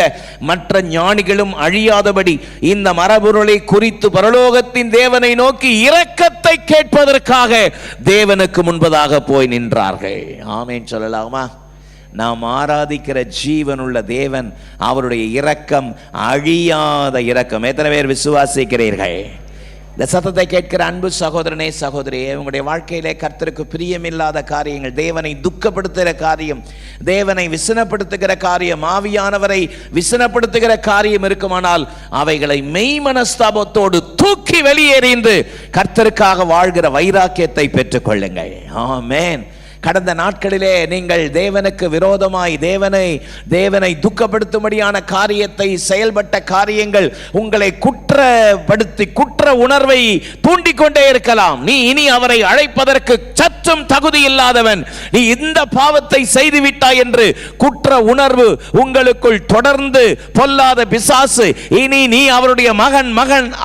மற்ற ஞானிகளும் அழியாதபடி இந்த மரபொருளை குறித்து பரலோகத்தின் தேவனை நோக்கி இரக்கத்தை கேட்பதற்காக தேவனுக்கு முன்பதாக போய் நின்றார்கள். ஆமென் சொல்லலாமா? நாம் ஆராதிக்கிற ஜீவனுள்ள தேவன், அவருடைய இரக்கம் அழியாத இரக்கம். எத்தனை பேர் விசுவாசிக்கிறீர்கள்? இந்த சத்தத்தை கேட்கிற அன்பு சகோதரனே சகோதரியே, உங்களுடைய வாழ்க்கையிலே கர்த்தருக்கு பிரியமில்லாத காரியங்கள், தேவனை துக்கப்படுத்துகிற காரியம், தேவனை விசனப்படுத்துகிற காரியம், ஆவியானவரை விசனப்படுத்துகிற காரியம் இருக்குமானால் அவைகளை மெய் மனஸ்தாபத்தோடு தூக்கி வெளியேறிந்து கர்த்தருக்காக வாழ்கிற வைராக்கியத்தை பெற்றுக் கொள்ளுங்கள். ஆமென். கடந்த நாட்களிலே நீங்கள் தேவனுக்கு விரோதமாய் தேவனை துக்கப்படுத்தும்படியான காரியத்தை செயல்பட்ட காரியங்கள் உங்களை குற்றப்படுத்தி குற்ற உணர்வை தூண்டிக்கொண்டே இருக்கலாம். நீ இனி அவரை அழைப்பதற்கு சற்று சற்றும் தகுதி இல்லாதவன், நீ இந்த பாவத்தை செய்து விட்டாய் என்று குற்ற உணர்வு உங்களுக்குள் தொடர்ந்து பொல்லாத பிசாசு இனி நீ அவருடைய மகன்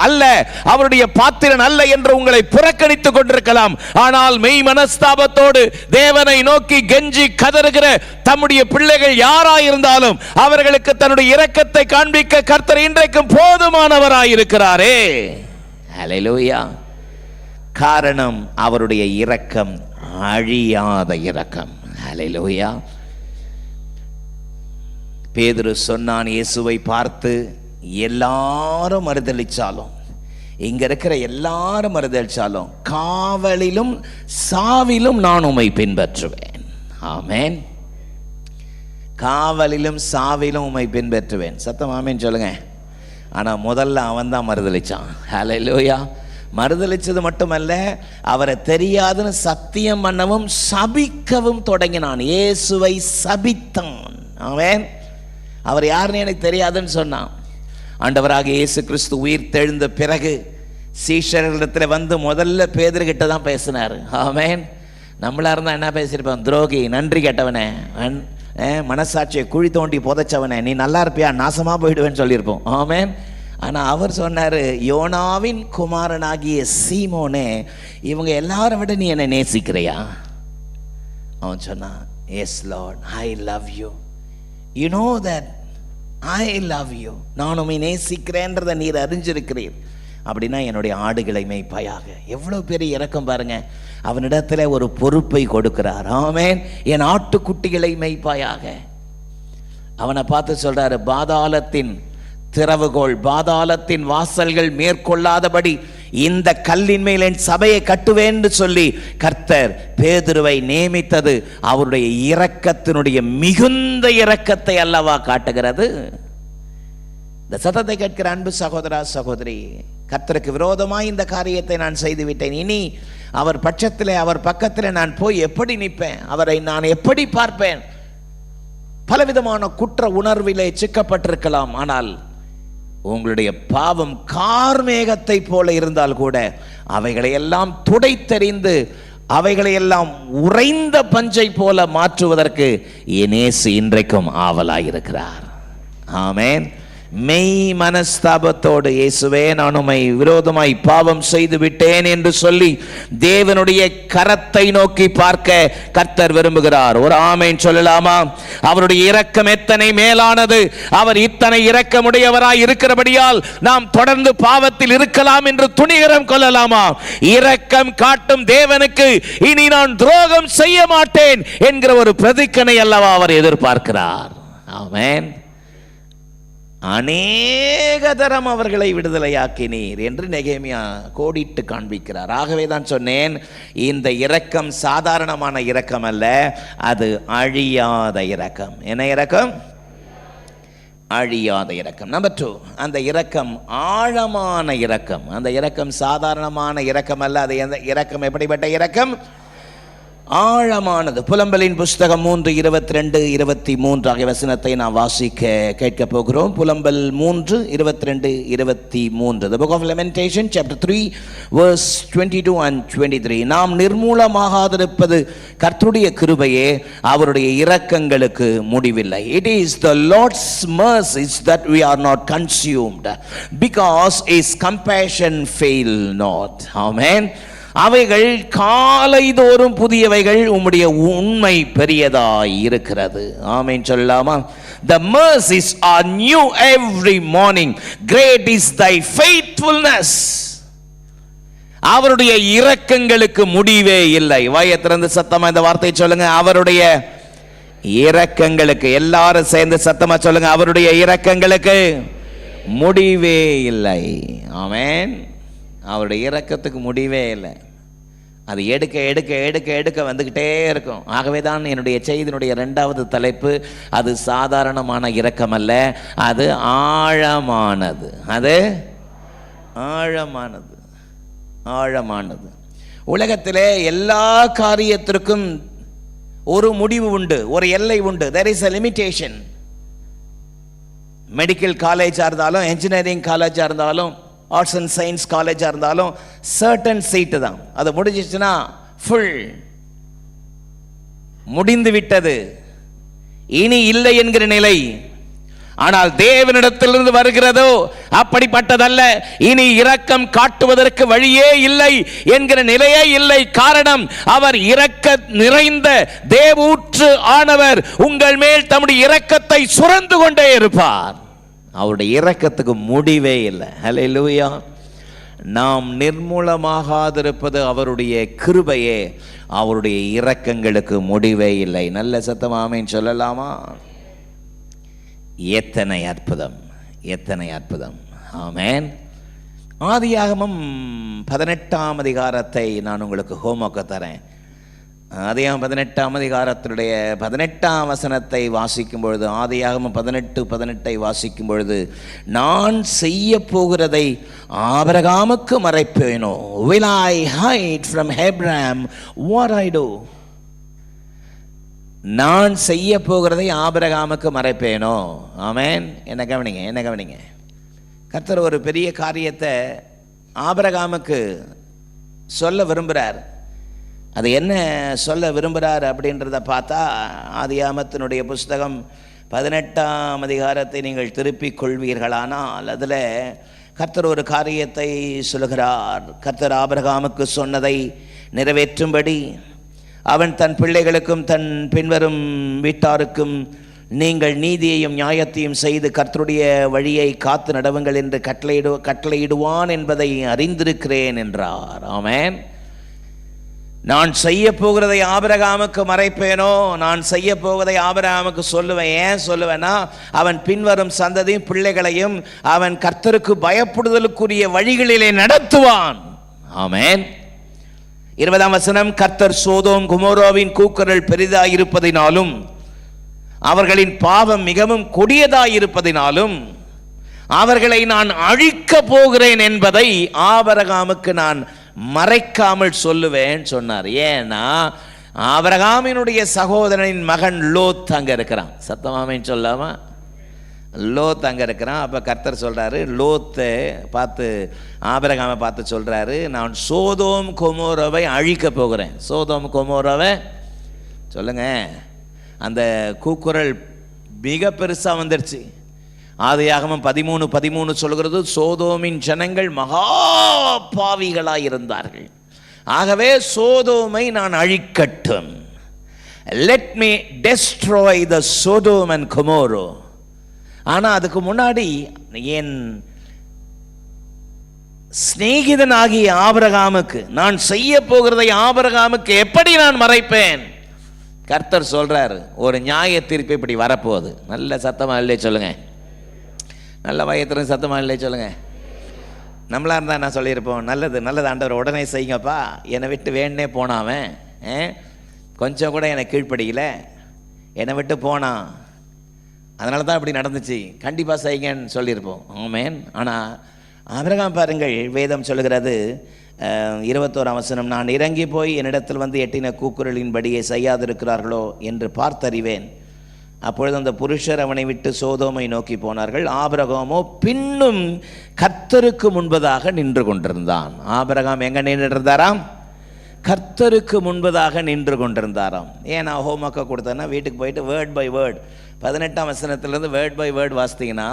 அல்ல, அவருடைய பாத்திரன் அல்ல என்று உங்களை புறக்கணித்துக் கொண்டிருக்கலாம். ஆனால் மெய் மனஸ்தாபத்தோடு தேவனை நோக்கி கெஞ்சி கதறுகிற தம்முடைய பிள்ளைகள் யாராயிருந்தாலும் அவர்களுக்கு தன்னுடைய இரக்கத்தை காண்பிக்க கர்த்தர் இன்றைக்கும் போதுமானவராயிருக்கிறாரே. ஹல்லேலூயா. காரணம் அவருடைய இரக்கம் அழியாத இரக்கம். ஹல்லேலூயா. பேதுரு சொன்னான், இயேசுவை பார்த்து எல்லாரும் மறுதலிச்சாலும், இங்க இருக்கிற எல்லாரும் மறுதலிச்சாலும், காவலிலும் சாவிலும் நான் உம்மை பின்பற்றுவேன். ஆமென். காவலிலும் சாவிலும் உம்மை பின்பற்றுவேன். சத்தம் ஆமென் சொல்லுங்க. ஆனா முதல்ல அவன் தான் மறுதலிச்சான். ஹல்லேலூயா. மறுதலிச்சது மட்டுமல்ல, அவரை தெரியாதுன்னு சத்தியம் பண்ணவும் சபிக்கவும் தொடங்கினான். இயேசுவை சபித்தான். ஆமென். அவர் யாருன்னு எனக்கு தெரியாதுன்னு சொன்னான். ஆண்டவராக இயேசு கிறிஸ்து உயிர் தெழுந்த பிறகு சீஷர்களிடத்தில் வந்து முதல்ல பேதுருகிட்ட தான் பேசினார். ஆமென். நம்மளா இருந்தா என்ன பேசியிருப்போம்? துரோகி, நன்றி கெட்டவனே, மனசாட்சியை குழி தோண்டி புதைச்சவனே, நீ நல்லா இருப்பியா, நாசமா போயிடுவேன்னு சொல்லியிருப்போம். ஆமென். ஆனா அவர் சொன்னாரு, யோனாவின் குமாரனாகிய சீமோனே, இவங்க எல்லாரும் விட நீ என்னை நேசிக்கிறையா? அவன் சொன்னான், yes lord, I love you. You know that I love you. நான் உம்மை நேசிக்கிறேன்றதை நீர் அறிஞ்சிருக்கிறீர். அப்படின்னா என்னுடைய ஆடுகளை மேய்ப்பாயாக. எவ்வளவு பெரிய இரக்கம் பாருங்க. அவனிடத்துல ஒரு பொறுப்பை கொடுக்கிறார். ஆமென். என் ஆட்டுக்குட்டிகளை மேய்ப்பாயாக. அவனை பார்த்து சொல்றாரு, பாதாளத்தின் திறவுகோள், பாதாளத்தின் வாசல்கள் மேற்கொள்ளாதபடி இந்த கல்லின் மேல் என் சபையை கட்டுவேன் சொல்லி கர்த்தர் பேதுருவை நியமித்தது அவருடைய இரக்கத்தினுடைய மிகுந்த இரக்கத்தை அல்லவா காட்டுகிறது. இந்த சத்தத்தை கேட்கிற அன்பு சகோதரா சகோதரி, கர்த்தருக்கு விரோதமாய் இந்த காரியத்தை நான் செய்து விட்டேன். இனி அவர் பட்சத்திலே, அவர் பக்கத்திலே நான் போய் எப்படி நிற்பேன்? அவரை நான் எப்படி பார்ப்பேன்? பலவிதமான குற்ற உணர்விலே சிக்கப்பட்டிருக்கலாம். ஆனால் உங்களுடைய பாவம் கார்மேகத்தை போல இருந்தால் கூட அவைகளை எல்லாம் துடைத்தெறிந்து அவைகளை எல்லாம் உறைந்த பஞ்சை போல மாற்றுவதற்கு என் இயேசு இன்றைக்கும் ஆவலாயிருக்கிறார். ஆமென். மெய் மனஸ்தாபத்தோடு, இயேசுவே நான் உம்மை விரோதமாய் பாவம் செய்து விட்டேன் என்று சொல்லி தேவனுடைய கரத்தை நோக்கி பார்க்க கர்த்தர் விரும்புகிறார். ஒரு ஆமென் சொல்லலாமா? அவருடைய இரக்கம் எத்தனை மேலானது! அவர் இத்தனை இரக்கமுடையவராய் இருக்கிறபடியால் நாம் தொடர்ந்து பாவத்தில் இருக்கலாம் என்று துணிகரம் கொள்ளலாமா? இரக்கம் காட்டும் தேவனுக்கு இனி நான் துரோகம் செய்ய மாட்டேன் என்கிற ஒரு பிரதிக்கனை அல்லவா அவர் எதிர்பார்க்கிறார். ஆமென். அநேக தரம் அவர்களை விடுதலையாக்கினீர் என்று நெகேமியா கோடிட்டு காண்பிக்கிறார். ஆகவே தான் சொன்னேன், இந்த இரக்கம் சாதாரணமான இரக்கம் அல்ல, அது அழியாத இரக்கம். என்ன இரக்கம்? அழியாத இரக்கம். நம்பர் 2, அந்த இரக்கம் ஆழமான இரக்கம். அந்த இரக்கம் சாதாரணமான இரக்கம் அல்ல. அது இரக்கம் எப்படிப்பட்ட இரக்கம்? ஆழமானது. புலம்பலின் புஸ்தகம் 3:22-23 ஆகிய வசனத்தை நாம் வாசிக்க கேட்க போகிறோம். புலம்பல் 3:22-23. The book of Lamentation chapter 3 verse 22 and 23. நாம் நிர்மூலமாகாதிருப்பது கர்த்தருடைய கிருபையே, அவருடைய இரக்கங்களுக்கு முடிவில்லை. It is the Lord's mercies that we are not consumed, because his compassion fail not. Amen. அவைகள் காலைதோறும் புதியவைகள், உம்முடைய உண்மை பெரியதாய் இருக்கிறது. ஆமென் சொல்லலாமா? The mercies are new every morning, great is thy faithfulness. அவருடைய இரக்கங்களுக்கு முடிவே இல்லை. வாயை திறந்து சத்தமா இந்த வார்த்தையை சொல்லுங்க. அவருடைய இரக்கங்களுக்கு, எல்லாரும் சேர்ந்து சத்தமா சொல்லுங்க, அவருடைய இரக்கங்களுக்கு முடிவே இல்லை. ஆமென். அவருடைய இரக்கத்துக்கு முடிவே இல்லை. அது எடுக்க எடுக்க எடுக்க எடுக்க வந்துக்கிட்டே இருக்கும். ஆகவே தான் என்னுடைய செய்தியினுடைய 2வது தலைப்பு, அது சாதாரணமான இரக்கம் அல்ல, அது ஆழமானது. அது ஆழமானது. ஆழமானது. உலகத்திலே எல்லா காரியத்திற்கும் ஒரு முடிவு உண்டு, ஒரு எல்லை உண்டு. There is a limitation. Medical காலேஜாக இருந்தாலும், என்ஜினியரிங் காலேஜாக இருந்தாலும், ஆர்ட்ஸ் அண்ட் சயின்ஸ் காலேஜாக இருந்தாலும் சர்டன் சீட்டு தான். அது முடிஞ்சிச்சுன்னா ஃபுல். முடிந்து விட்டது, இனி இல்லை என்கிற நிலை. ஆனால் தேவனிடத்திலிருந்து வருகிறதோ அப்படிப்பட்டதல்ல. இனி இரக்கம் காட்டுவதற்கு வழியே இல்லை என்கிற நிலையே இல்லை. காரணம், அவர் இரக்க நிறைந்த தேவூற்று ஆனவர். உங்கள் மேல் தம்முடைய இரக்கத்தை சுரந்து கொண்டே இருப்பார். அவருடைய இரக்கத்துக்கு முடிவே இல்லை. ஹல்லேலூயா. நாம் நிர்மூலமாகாதிருப்பது அவருடைய கிருபையே, அவருடைய இரக்கங்களுக்கு முடிவே இல்லை. நல்ல சத்தம் ஆமென் சொல்லலாமா? எத்தனை அற்புதம், எத்தனை அற்புதம். ஆமென். ஆதியாகமம் 18ஆம் அதிகாரத்தை நான் உங்களுக்கு ஹோம்வொர்க் தரேன். ஆதியாகமம் 18ஆம் அதிகாரத்தினுடைய 18ஆம் வசனத்தை வாசிக்கும் பொழுது, ஆதியாகமம் 18:18 வாசிக்கும் பொழுது, நான் செய்ய போகிறதை ஆபிரகாமுக்கு மறைப்பேனோ? Will I hide from Abraham what I do? நான் செய்ய போகிறதை ஆபிரகாமுக்கு மறைப்பேனோ? ஆமென். என்ன கவனிங்க, என்ன கவனிங்க. கர்த்தர் ஒரு பெரிய காரியத்தை ஆபிரகாமுக்கு சொல்ல விரும்புகிறார். அது என்ன சொல்ல விரும்புகிறார் அப்படின்றத பார்த்தா, ஆதியாகமத்தினுடைய புஸ்தகம் 18ஆம் அதிகாரத்தை நீங்கள் திருப்பிக் கொள்வீர்களானால் அதில் கர்த்தர் ஒரு காரியத்தை சொல்லுகிறார். கர்த்தர் ஆபிரகாமுக்கு சொன்னதை நிறைவேற்றும்படி அவன் தன் பிள்ளைகளுக்கும் தன் பின்வரும் வீட்டாருக்கும் நீங்கள் நீதியையும் நியாயத்தையும் செய்து கர்த்தருடைய வழியை காத்து நடவுங்கள் என்று கட்டளையிடுவான் என்பதை அறிந்திருக்கிறேன் என்றார். ஆமென். நான் செய்ய போகிறதை ஆபிரகாமுக்கு மறைப்பேனோ? நான் செய்ய போவதை ஆபிரகாமுக்கு சொல்லுவேன். ஏன் சொல்லுவேன்னா, அவன் பின்வரும் சந்ததியும் பிள்ளைகளையும் அவன் கர்த்தருக்கு பயப்படுதலுக்குரிய வழிகளிலே நடத்துவான். ஆமென். 20ஆம் வசனம், கர்த்தர் சோதோம் குமோராவின் கூக்குரல் பெரிதாயிருப்பதினாலும் அவர்களின் பாவம் மிகவும் கொடியதாயிருப்பதினாலும் அவர்களை நான் அழிக்க போகிறேன் என்பதை ஆபிரகாமுக்கு நான் மறைக்காமல் சொல்லுவேன் சொன்னார். ஏன்னா ஆபிரகாமினுடைய சகோதரனின் மகன் லோத் அங்க இருக்கிறான். சத்தமாமேன்னு சொல்லாமா? லோத் அங்கே இருக்கிறான். அப்போ கர்த்தர் சொல்கிறாரு, லோத்தை பார்த்து ஆபிரகாமை பார்த்து சொல்கிறாரு, நான் சோதோம் கொமோராவை அழிக்க போகிறேன். சோதோம் கொமோராவை சொல்லுங்க. அந்த கூக்குரல் மிக பெருசாக வந்துருச்சு. ஆதியாகமம் 13:13 சொல்கிறது, சோதோமின் ஜனங்கள் மகா பாவிகளாக இருந்தார்கள், ஆகவே சோதோமை நான் அழிக்கட்டும். Let me destroy the Sodom and Gomorrah. ஆனால் அதுக்கு முன்னாடி என் சிநேகிதனாகிய ஆபிரகாமுக்கு நான் செய்ய போகிறதை ஆபிரகாமுக்கு எப்படி நான் மறைப்பேன்? கர்த்தர் சொல்றார், ஒரு நியாய தீர்ப்பு இப்படி வரப்போகுது. நல்ல சத்தமா இல்லை சொல்லுங்க. நல்ல வயத்திலும் சத்தமா இல்லை சொல்லுங்க. நம்மளா இருந்தால் என்ன சொல்லியிருப்போம்? நல்லது நல்லது ஆண்டவர், உடனே செய்யுங்கப்பா. என்னை விட்டு வேணே போனாவன், கொஞ்சம் கூட என்னை கீழ்ப்படியில, என்னை விட்டு போனான், அதனால தான் இப்படி நடந்துச்சு, கண்டிப்பாக செய்யுங்கன்னு சொல்லியிருப்போம். ஆமென். ஆனால் ஆபிரகாம் பாருங்கள், வேதம் சொல்லுகிறது 21ஆம் வசனம், நான் இறங்கி போய் என்னிடத்தில் வந்து எட்டின கூக்குரலின்படியே செய்யாதிருக்கிறார்களோ என்று பார்த்தறிவேன். அப்பொழுது அந்த புருஷர் அவனை விட்டு சோதோமை நோக்கி போனார்கள். ஆபிரகாமோ பின்னும் கர்த்தருக்கு முன்பதாக நின்று கொண்டிருந்தான். ஆபிரகாம் எங்க நின்றுருந்தாராம்? கர்த்தருக்கு முன்பதாக நின்று கொண்டிருந்தாராம். ஏன் நான் ஹோம்ஒர்க்கை கொடுத்தேன்னா, வீட்டுக்கு போயிட்டு வேர்ட் பை வேர்ட் 18ஆம் வசனத்திலேருந்து வேர்ட் பை வேர்ட் வாசித்தீங்கன்னா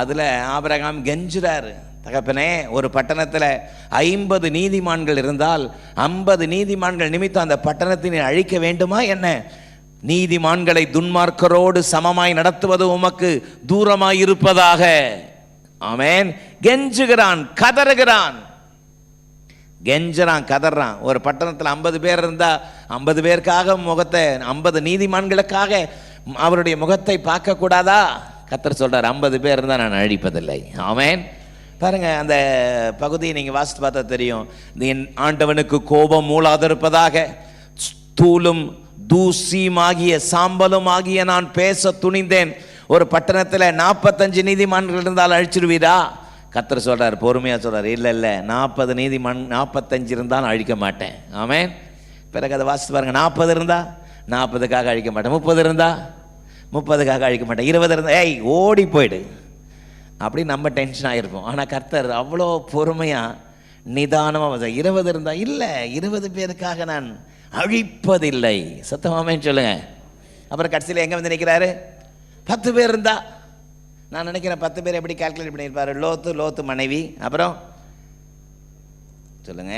அதில் ஆபிரகாம் கெஞ்சுறாரு, தகப்பனே, ஒரு பட்டணத்தில் 50 நீதிமான்கள் இருந்தால் 50 நீதிமான்கள் நிமித்தம் அந்த பட்டணத்தினை அழிக்க வேண்டுமா என்ன? நீதிமான்களை துன்மார்க்கரோடு சமமாய் நடத்துவது உமக்கு தூரமாய் இருப்பதாக. ஆமென். கெஞ்சுகிறான், கதறுகிறான், கெஞ்சறான், கதறான். ஒரு பட்டணத்தில் 50 பேர் இருந்தால் 50 பேருக்காக முகத்தை, 50 நீதிமான்களுக்காக அவருடைய முகத்தை பார்க்க கூடாதா? கர்த்தர் சொல்றார், 50 பேர் இருந்தால் நான் அழிப்பதில்லை. ஆமென். பாருங்க, அந்த பகுதியை நீங்க வாசித்து பார்த்தா தெரியும். என் ஆண்டவனுக்கு கோபம் மூளாதிருப்பதாக, தூளும் தூசியுமாகிய சாம்பலும் ஆகிய நான் பேச துணிந்தேன். ஒரு பட்டணத்தில் 45 நீதிமான்கள் இருந்தால் அழிச்சிருவீரா? கர்த்தர் சொல்றார், பொறுமையா சொல்றார், இல்லை இல்லை, 40 நீதிமான் 45 இருந்தாலும் அழிக்க மாட்டேன். ஆமென். பிறகு அதை வாசித்து பாருங்க. 40 இருந்தா 40க்காக அழிக்க மாட்டேன், 30 இருந்தா 30க்காக அழிக்க மாட்டேன், 20 இருந்தா ஏய் ஓடி போயிடு, அப்படி நம்ம டென்ஷன் ஆகிருப்போம். ஆனால் கர்த்தர் அவ்வளோ பொறுமையாக நிதானமாக 20 இருந்தால் இல்லை, 20 பேருக்காக நான் அழிப்பதில்லை. சத்தமாமே சொல்லுங்க. அப்புறம் கடைசியில் எங்கே வந்து நிற்கிறாரு? 10 பேர் இருந்தா, நான் நினைக்கிறேன் 10 பேர் எப்படி கால்குலேட் பண்ணியிருப்பாரு? லோத்து மனைவி, அப்புறம் சொல்லுங்க,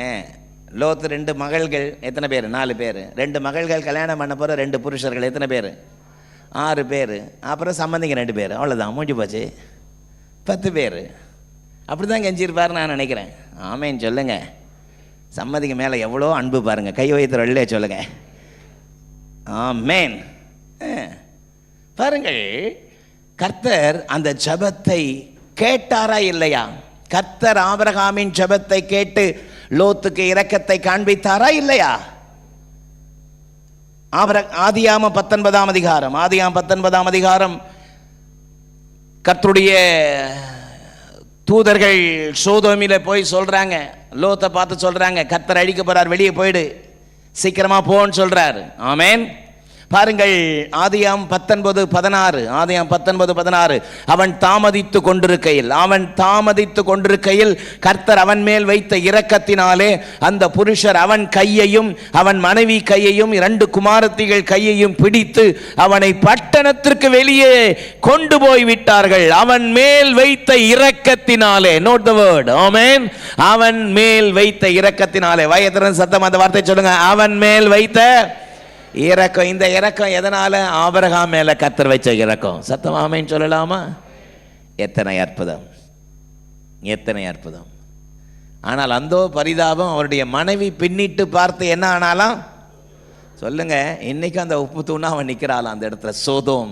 லோத்து 2 மகள்கள், எத்தனை பேர்? 4 பேர். 2 மகள்கள் கல்யாணம் பண்ண போகிற 2 புருஷர்கள், எத்தனை பேர்? 6 பேர். அப்புறம் சம்பந்திங்க 2 பேர். அவ்வளோதான், முடிஞ்சு போச்சு. 10 பேர். அப்படி தான் கெஞ்சிருப்பார் நான் நினைக்கிறேன். ஆமேன்னு சொல்லுங்க. சம்மதிக்கு மேலே எவ்வளோ அன்பு பாருங்க. கை வைத்து வெள்ளே சொல்லுங்க. ஆமேன். பாருங்கள், கர்த்தர் அந்த ஜெபத்தை கேட்டாரா இல்லையா? கர்த்தர் ஆபிரகாமின் ஜெபத்தை கேட்டு லோத்துக்கு இரக்கத்தை காண்பித்தாரா இல்லையா? ஆதியாகமம் 19ஆம் அதிகாரம் கர்த்தருடைய தூதர்கள் சோதோமில போய் சொல்றாங்க, லோத்தை பார்த்து சொல்றாங்க, கர்த்தர் அழிக்க போறார், வெளியே போயிடு, சீக்கிரமா போன்னு சொல்றாரு. ஆமேன். பாருங்கள், ஆதியாகமம் 19:16 அவன் தாமதித்து கொண்டிருக்கையில் கர்த்தர் அவன் மேல் வைத்த இரக்கத்தினாலே அந்த புருஷர் அவன் கையையும் அவன் மனைவி கையையும் 2 குமாரத்திகள் கையையும் பிடித்து அவனை பட்டணத்திற்கு வெளியே கொண்டு போய் விட்டார்கள். அவன் மேல் வைத்த இரக்கத்தினாலே. நோட் தி வேர்ட். ஆமென். அவன் மேல் வைத்த இரக்கத்தினாலே. வயதிரன் சத்தம் அந்த வார்த்தை சொல்லுங்க. அவன் மேல் வைத்த இரக்கம். இந்த இரக்கம் எதனால? ஆபிரகாம் மேல கர்த்தர் வச்ச இரக்கம். சத்தம் ஆமென் சொல்லலாமா? எத்தனை அற்புதம், எத்தனை அற்புதம். ஆனால் அந்தோ பரிதாபம், அவருடைய மனைவி பின்னிட்டு பார்த்து என்ன ஆனாலாம் சொல்லுங்க. இன்னைக்கு அந்த உப்பு தூணா அவன் நிற்கிறாளாம் அந்த இடத்துல, சோதோம்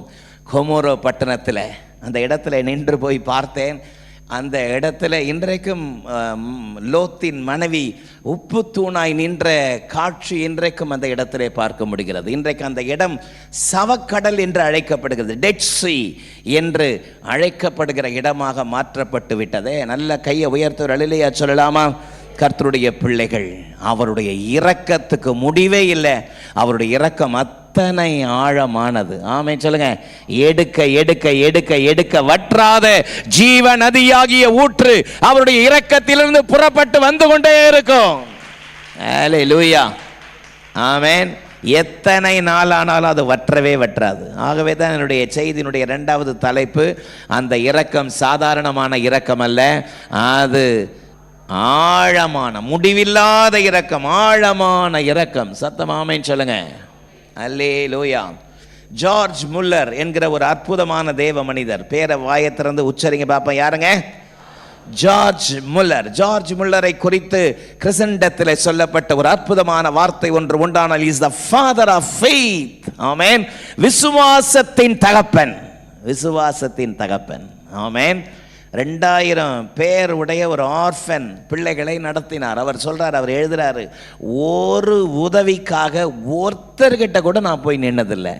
கொமோரோ பட்டணத்தில். அந்த இடத்துல நின்று போய் பார்த்தேன். அந்த இடத்துல இன்றைக்கும் லோத்தின் மனைவி உப்பு தூணாய் நின்ற காட்சி இன்றைக்கும் அந்த இடத்திலே பார்க்க முடிகிறது. இன்றைக்கு அந்த இடம் சவக்கடல் என்று அழைக்கப்படுகிறது, டெட் சீ என்று அழைக்கப்படுகிற இடமாக மாற்றப்பட்டு விட்டதே. நல்ல கையை உயர்த்தவர் அல்லேலூயா சொல்லலாமா? கர்த்தருடைய பிள்ளைகள், அவருடைய இரக்கத்துக்கு முடிவே இல்லை. அவருடைய இரக்கம் அத்தனை ஆழமானது. ஆமென் சொல்லுங்க. எடுக்க எடுக்க எடுக்க எடுக்க வற்றாத ஜீவ நதியாகிய ஊற்று அவருடைய இரக்கத்திலிருந்து புறப்பட்டு வந்து கொண்டே இருக்கும். அல்லேலூயா. ஆமென். எத்தனை நாளானாலும் அது வற்றவே வற்றாது. ஆகவே தான் என்னுடைய செய்தியினுடைய 2வது தலைப்பு, அந்த இரக்கம் சாதாரணமான இரக்கம் அல்ல, அது ஆழமான முடிவில்லாத இரக்கம், ஆழமான இரக்கம். சத்தம் ஆமென் சொல்லுங்க. அல்லேலூயா. ஜார்ஜ் முல்லர் என்கிற ஒரு அற்புதமான தேவ மனிதர், பேரை வாயை திறந்து உச்சரிங்க பாப்போம். யாருங்க? George Muller. ஜார்ஜ் முல்லரை குறித்து கிறிஸ்தண்டத்தில் சொல்லப்பட்ட ஒரு அற்புதமான வார்த்தை ஒன்று உண்டானால், is the father of faith. ஆமென். விசுவாசத்தின் தகப்பன், விசுவாசத்தின் தகப்பன். ஆமென். 2000 பேர் உடைய ஒரு ஆர்ஃபன் பிள்ளைகளை நடத்தினார். அவர் சொல்றார், அவர் எழுதுறாரு, ஒரு உதவிக்காக ஒருத்தர்கிட்ட கூட நான் போய் நின்னதில்லை,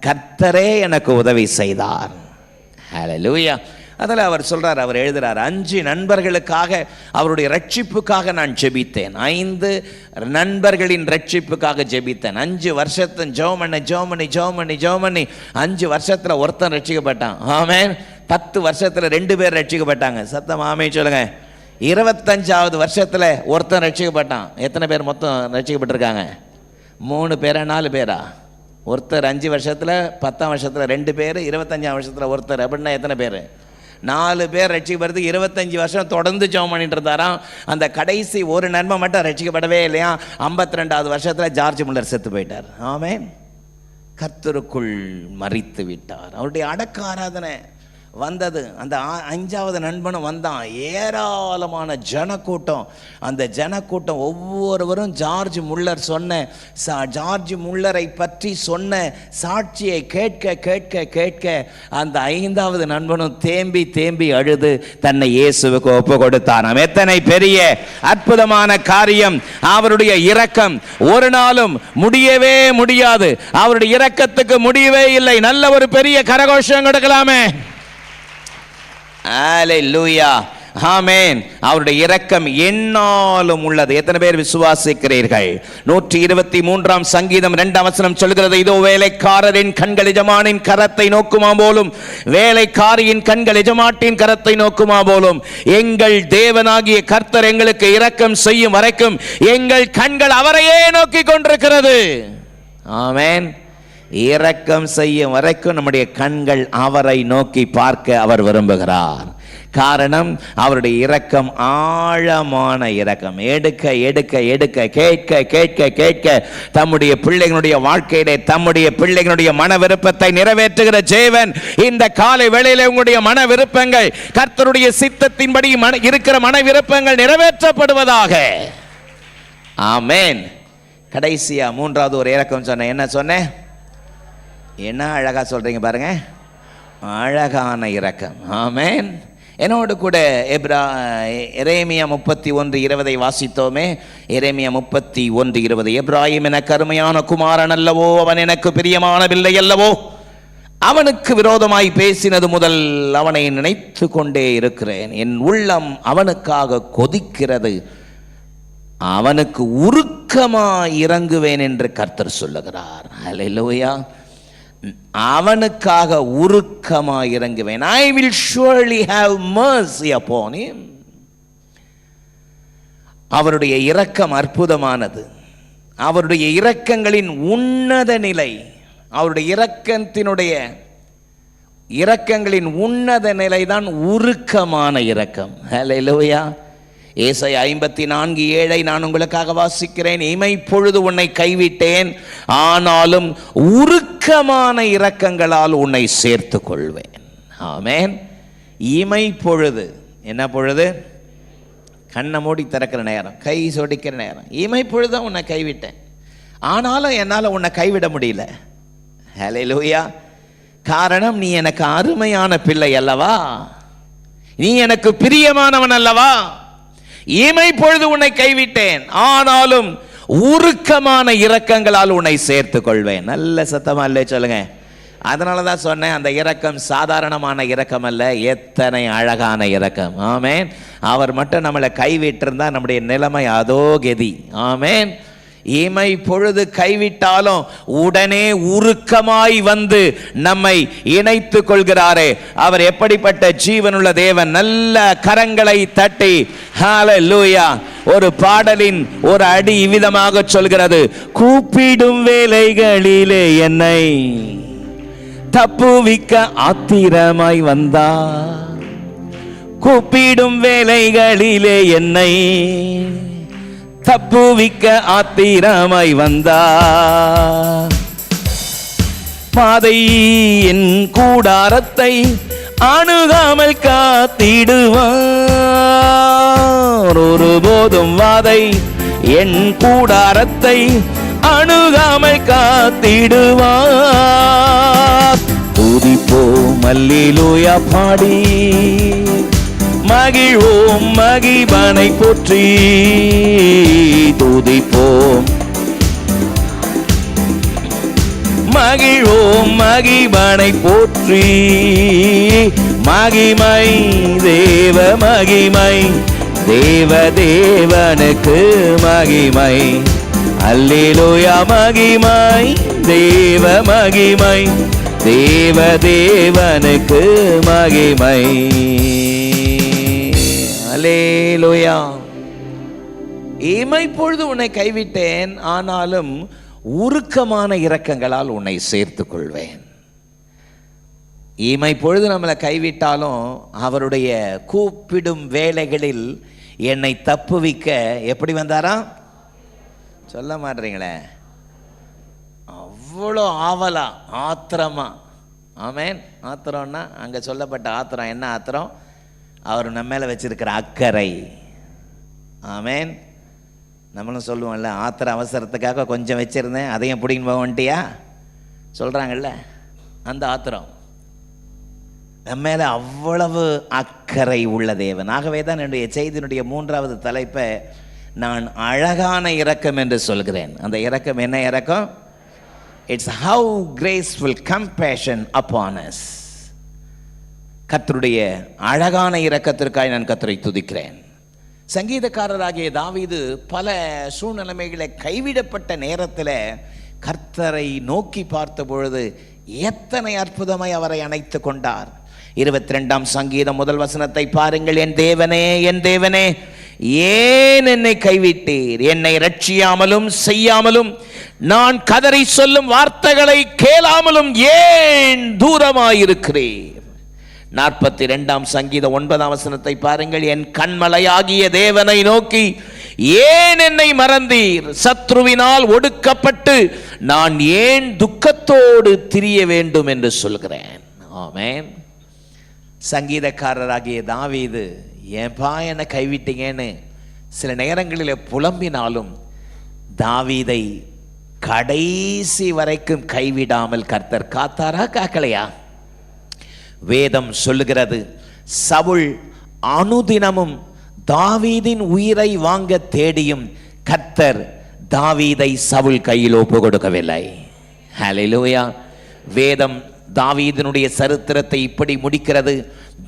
கர்த்தரே எனக்கு உதவி செய்தார். ஹல்லேலூயா. அதில் அவர் சொல்றார், அவர் எழுதுறார், 5 நண்பர்களுக்காக அவருடைய ரட்சிப்புக்காக நான் ஜெபித்தேன். 5 நண்பர்களின் ரட்சிப்புக்காக ஜெபித்தேன். 5 வருஷத்து ஜோமனி 5 வருஷத்துல ஒருத்தன் ரட்சிக்கப்பட்டான். ஆமென். 10 வருஷத்துல 2 பேர் ரட்சிக்கப்பட்டாங்க. சத்தம் ஆமென் சொல்லுங்க. 25வது வருஷத்துல ஒருத்தன் ரட்சிக்கப்பட்டான். எத்தனை பேர் மொத்தம் ரட்சிக்கப்பட்டிருக்காங்க? 3 பேரா 4 பேரா? ஒருத்தர் 5 வருஷத்துல, 10ஆம் வருஷத்துல 2 பேர், 25ஆம் வருஷத்துல ஒருத்தர். அப்படின்னா எத்தனை பேர்? 4 பேர் ரட்சிக்கப்படுறது. 25 வருஷம் தொடர்ந்து ஜெபம் பண்ணிட்டு இருந்தாராம். அந்த கடைசி ஒரு நன்மை மட்டும் ரட்சிக்கப்படவே இல்லையா. 52வது வருஷத்துல ஜார்ஜ் முல்லர் செத்து போயிட்டார். ஆமென். கர்த்தருக்குள் மரித்து விட்டார். அவருடைய அடக்க ஆராதனை வந்தது. அந்த 5வது நண்பனும் வந்தான். ஏராளமான ஜனக்கூட்டம். அந்த ஜனக்கூட்டம் ஒவ்வொருவரும் ஜார்ஜ் முல்லர் ஜார்ஜ் முல்லரை பற்றி சொன்ன சாட்சியை கேட்க கேட்க கேட்க அந்த 5வது நண்பனும் தேம்பி தேம்பி அழுது தன்னை இயேசுவுக்கு ஒப்பு கொடுத்தான். எத்தனை பெரிய அற்புதமான காரியம்! அவருடைய இரக்கம் ஒரு நாளும் முடியவே முடியாது. அவருடைய இரக்கத்துக்கு முடியவே இல்லை. நல்ல ஒரு பெரிய கரகோஷம் கொடுக்கலாமே. அல்லேலூயா. ஆமென். அவருடைய இரக்கம் எந்நாளும் உள்ளது. எத்தனை பேர் விசுவாசிக்கிறீர்கள்? 123 சங்கீதம் 2 வசனம் சொல்கிறது, இதோ வேலைக்காரரின் கண்கள் எஜமானின் கரத்தை நோக்குமா போலும், வேலைக்காரியின் கண்கள் எஜமாட்டின் கரத்தை நோக்குமா போலும். எங்கள் தேவனாகிய கர்த்தர் எங்களுக்கு இரக்கம் செய்யும் வரைக்கும் எங்கள் கண்கள் அவரையே நோக்கி கொண்டிருக்கிறது. ஆமென். இரக்கம் செய்யும் வரைக்கும் நம்முடைய கண்கள் அவரை நோக்கி பார்க்க அவர் விரும்புகிறார். காரணம், அவருடைய இரக்கம் ஆழமான இரக்கம். எடுக்க எடுக்க எடுக்க, கேட்க கேட்க கேட்க, தம்முடைய பிள்ளைகளுடைய வாழ்க்கையிலே தம்முடைய பிள்ளைகளுடைய மன விருப்பத்தை நிறைவேற்றுகிற தேவன். இந்த காலை வேளையிலே உங்களுடைய மன விருப்பங்கள் கர்த்தருடைய சித்தத்தின்படி இருக்கிற மன விருப்பங்கள் நிறைவேற்றப்படுவதாக. ஆமென். கடைசியா மூன்றாவது ஒரு இரக்கம் சொன்னேன். என்ன சொன்னேன்? என்ன அழகா சொல்றீங்க பாருங்க, அழகான இரக்கம். ஆமென். என்னோடு கூட எரேமியா 31:20 வாசித்தோமே. எரேமியா 31:20, எப்ராயிம் எனக்கு அருமையான குமாரன் அல்லவோ, அவன் எனக்கு பிரியமான பிள்ளை அல்லவோ, அவனுக்கு விரோதமாய் பேசினது முதல் அவனை நினைத்து கொண்டே இருக்கிறேன். என் உள்ளம் அவனுக்காக கொதிக்கிறது, அவனுக்கு உருக்கமாய் இறங்குவேன் என்று கர்த்தர் சொல்லுகிறார். அல்லேலூயா. அவனுக்காக உருக்கமாய் இறங்குவேன். I will surely have mercy upon him. அவருடைய இரக்கம் அற்புதமானது. அவருடைய இரக்கங்களின் உன்னத நிலை, அவருடைய இரக்கங்களின் உன்னத நிலைதான் உருக்கமான இரக்கம். ஹல்லேலூயா. ஏசாயா 54:7 நான் உங்களுக்காக வாசிக்கிறேன். இமை பொழுது உன்னை கைவிட்டேன், ஆனாலும் உருக்கமான இரக்கங்களால் உன்னை சேர்த்து கொள்வேன். ஆமென். இமை பொழுது, என்ன பொழுது? கண்ணை மூடி திறக்கிற நேரம், கை சொடிக்கிற நேரம். இமை பொழுது உன்னை கைவிட்டேன், ஆனாலும் என்னால் உன்னை கைவிட முடியல. ஹல்லேலூயா. காரணம், நீ எனக்கு அருமையான பிள்ளை அல்லவா, நீ எனக்கு பிரியமானவன் அல்லவா. இமை பொழுது உன்னை கைவிட்டேன், ஆனாலும் உருக்கமான இரக்கங்களால் உன்னை சேர்த்து கொள்வேன். நல்ல சத்தமா இல்லை சொல்லுங்க. அதனால தான் சொன்னேன், அந்த இரக்கம் சாதாரணமான இரக்கம் அல்ல, எத்தனை அழகான இரக்கம். ஆமென். அவர் மட்டும் நம்மளை கைவிட்டிருந்தா நம்முடைய நிலைமை அதோ கதி. ஆமென். இமை பொழுது கைவிட்டாலும் உடனே உருக்கமாய் வந்து நம்மை இணைத்து கொள்கிறாரே, அவர் எப்படிப்பட்ட ஜீவனுள்ள தேவன். நல்ல கரங்களை தட்டி ஹல்லேலூயா. ஒரு பாடலின் ஒரு அடி இவ்விதமாக சொல்கிறது, கூப்பிடும் வேளைகளிலே என்னை தப்புவிக்க ஆத்திரமாய் வந்தார், கூப்பிடும் வேளைகளிலே என்னை தப்புவிக்க ஆத்திரமாய் வந்தார், பாதை என் கூடாரத்தை அணுகாமல் காத்திடுவார், ஒருபோதும் வாதை என் கூடாரத்தை அணுகாமல் காத்திடுவார். துதிப்போம் அல்லேலூயா பாடி மகிழ்வோம் மகிபனை போற்றி, துதிப்போம் மகிழ்வோம் மகிபனை போற்றி, மகிமை தேவ மகிமை, தேவ தேவனுக்கு மகிமை, அல்லேலூயா மகிமை தேவ மகிமை, தேவ தேவனுக்கு மகிமை. அல்லேலூயா. இமை பொழுது உன்னை கைவிட்டேன், ஆனாலும் உருக்கமான இரக்கங்களால் உன்னை சேர்த்து கொள்வேன். இமை பொழுது நம்மளை கைவிட்டாலும் அவருடைய கூப்பிடும் வேளைகளில் என்னை தப்புவிக்க எப்படி வந்தாரா? சொல்ல மாட்டீங்களே, அவ்வளோ ஆவலா ஆத்திரமா. ஆமென். ஆத்திரம்னா அங்கே சொல்லப்பட்ட ஆத்திரம் என்ன ஆத்திரம்? அவர் நம்ம மேலே வச்சிருக்கிற அக்கறை. ஆமென். நம்மளும் சொல்லுவோம்ல, ஆத்திர அவசரத்துக்காக கொஞ்சம் வச்சிருந்தேன், அதையும் பிடின்னு போக வந்துட்டியா சொல்கிறாங்கல்ல, அந்த ஆத்திரம். நம்ம மேலே அவ்வளவு அக்கறை உள்ள தேவன். ஆகவே தான் என்னுடைய செய்தியினுடைய 3வது தலைப்பை நான் அழகான இரக்கம் என்று சொல்கிறேன். அந்த இரக்கம் என்ன இரக்கம்? It's have graceful compassion upon us. கர்த்தருடைய அழகான இரக்கத்திற்காய் நான் கர்த்தரை துதிக்கிறேன். சங்கீதக்காரராகிய தாவீது பல சூழ்நிலைமைகளை கைவிடப்பட்ட நேரத்தில் கர்த்தரை நோக்கி பார்த்த பொழுது எத்தனை அற்புதமாய் அவரை அணைத்து கொண்டார். 22ஆம் சங்கீதம் முதல் வசனத்தை பாருங்கள். என் தேவனே, என் தேவனே, ஏன் என்னை கைவிட்டீர்? என்னை ரட்சியாமலும் செய்யாமலும் நான் கதறி சொல்லும் வார்த்தைகளை கேளாமலும் ஏன் தூரமாயிருக்கிறீர்? 42ஆம் சங்கீதம் 9ஆம் வசனத்தை பாருங்கள். என் கண்மலையாகிய தேவனை நோக்கி ஏன் என்னை மறந்தீர்? சத்ருவினால் ஒடுக்கப்பட்டு நான் ஏன் துக்கத்தோடு திரிய வேண்டும் என்று சொல்கிறேன். ஆமென். சங்கீதக்காரராகிய தாவீது ஏன்பா என்னை கைவிட்டீங்கன்னு சில நேரங்களில் புலம்பினாலும் தாவீதை கடைசி வரைக்கும் கைவிடாமல் கர்த்தர் காத்தாரா, காக்கலையா? வேதம் சொல்லுகிறது, சவுல் அனுதினமும் தாவீதின் உயிரை வாங்க தேடியும் கர்த்தர் தாவீதை சவுல் கையில் ஒப்பு கொடுக்கவில்லை. ஹல்லேலூயா. வேதம் தாவீதினுடைய சரித்திரத்தை இப்படி முடிக்கிறது.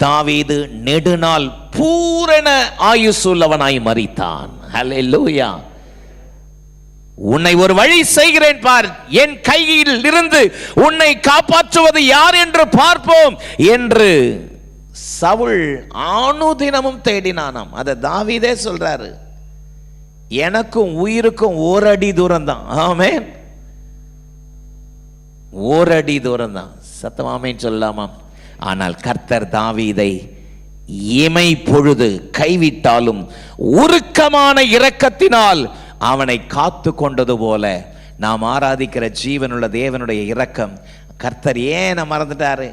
தாவீது நெடுநாள் பூரண ஆயுசுள்ளவனாய் மரித்தான். ஹல்லேலூயா. உன்னை ஒரு வழி செய்கிறேன் பார், என் கையில் இருந்து உன்னை காப்பாற்றுவது யார் என்று பார்ப்போம் என்று சவுல் அனுதினமும் தேடினானாம். அதை தாவீதே சொல்றாரு, எனக்கும் உயிருக்கும் ஓரடி தூரம் தான். ஆமென். ஓரடி தூரம் தான். சத்தமாமேன்னு சொல்லலாமா? ஆனால் கர்த்தர் தாவீதை இமை பொழுது கைவிட்டாலும் உருக்கமான இரக்கத்தினால் அவனை காத்து கொண்டது போல நாம் ஆராதிக்கிற ஜீவனுள்ள தேவனுடைய இரக்கம். கர்த்தர் ஏன மறந்துட்டாரு,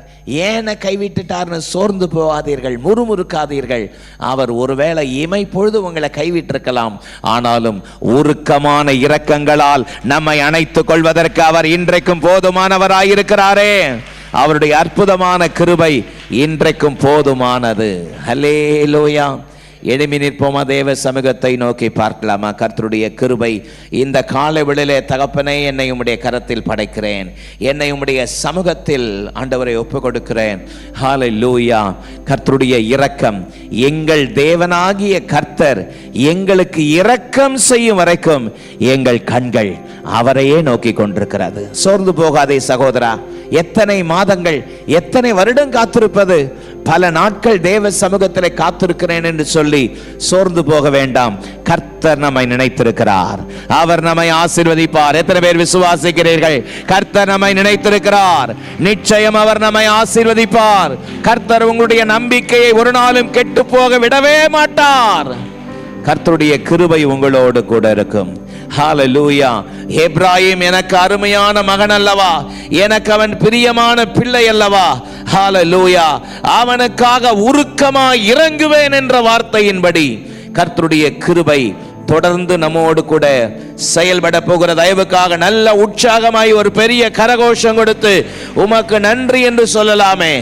ஏன கைவிட்டுட்டார்னு சோர்ந்து போகாதீர்கள், முறுமுறுக்காதீர்கள். அவர் ஒருவேளை இமை பொழுது உங்களை கைவிட்டிருக்கலாம், ஆனாலும் உருக்கமான இரக்கங்களால் நம்மை அணைத்துக் கொள்வதற்கு அவர் இன்றைக்கும் போதுமானவராயிருக்கிறாரே. அவருடைய அற்புதமான கிருபை இன்றைக்கும் போதுமானது. ஹல்லேலூயா. எழுமி நிற்போமா? தேவ சமூகத்தை நோக்கி பார்க்கலாமா? கர்த்தருடைய கிருபை இந்த காலை வேளையிலே, தகப்பனே என்னை உம்முடைய கரத்தில் படைக்கிறேன், என்னை உம்முடைய சமூகத்தில் ஆண்டவரை ஒப்புக் கொடுக்கிறேன். ஹல்லேலூயா. கர்த்தருடைய இரக்கம், எங்கள் தேவனாகிய கர்த்தர் எங்களுக்கு இரக்கம் செய்யும் வரைக்கும் எங்கள் கண்கள் அவரையே நோக்கி கொண்டிருக்கிறது. சோர்ந்து போகாதே சகோதரா. எத்தனை மாதங்கள், எத்தனை வருடம் காத்திருப்பது? பல நாட்கள் தேவ சமூகத்தில் காத்திருக்கிறேன் என்று சொல்லி சோர்ந்து போக வேண்டாம். கர்த்தர் நம்மை நினைத்திருக்கிறார், அவர் நம்மை ஆசீர்வதிப்பார். எத்தனை பேர் விசுவாசிக்கிறீர்கள்? கர்த்தர் நம்மை நினைத்திருக்கிறார், நிச்சயம் அவர் நம்மை ஆசீர்வதிப்பார். கர்த்தர் உங்களுடைய நம்பிக்கையை ஒரு நாளும் கெட்டு போக விடவே மாட்டார். கர்த்தருடைய கிருபை உங்களோடு கூட இருக்கும். ஹல்லேலூயா. எப்ராயிம் எனக்கு அருமையான மகன் அல்லவா, எனக்கு அவன் பிரியமான பிள்ளை அல்லவா. ஹல்லேலூயா. அவனுக்காக உருக்கமாய் இறங்குவேன் என்ற வார்த்தையின்படி கர்த்தருடைய கிருபை தொடர்ந்து நம்மோடு கூட செயல்பட போகிற தயவுக்காக நல்ல உற்சாகமாய் ஒரு பெரிய கரகோஷம் கொடுத்து உமக்கு நன்றி என்று சொல்லலாமே.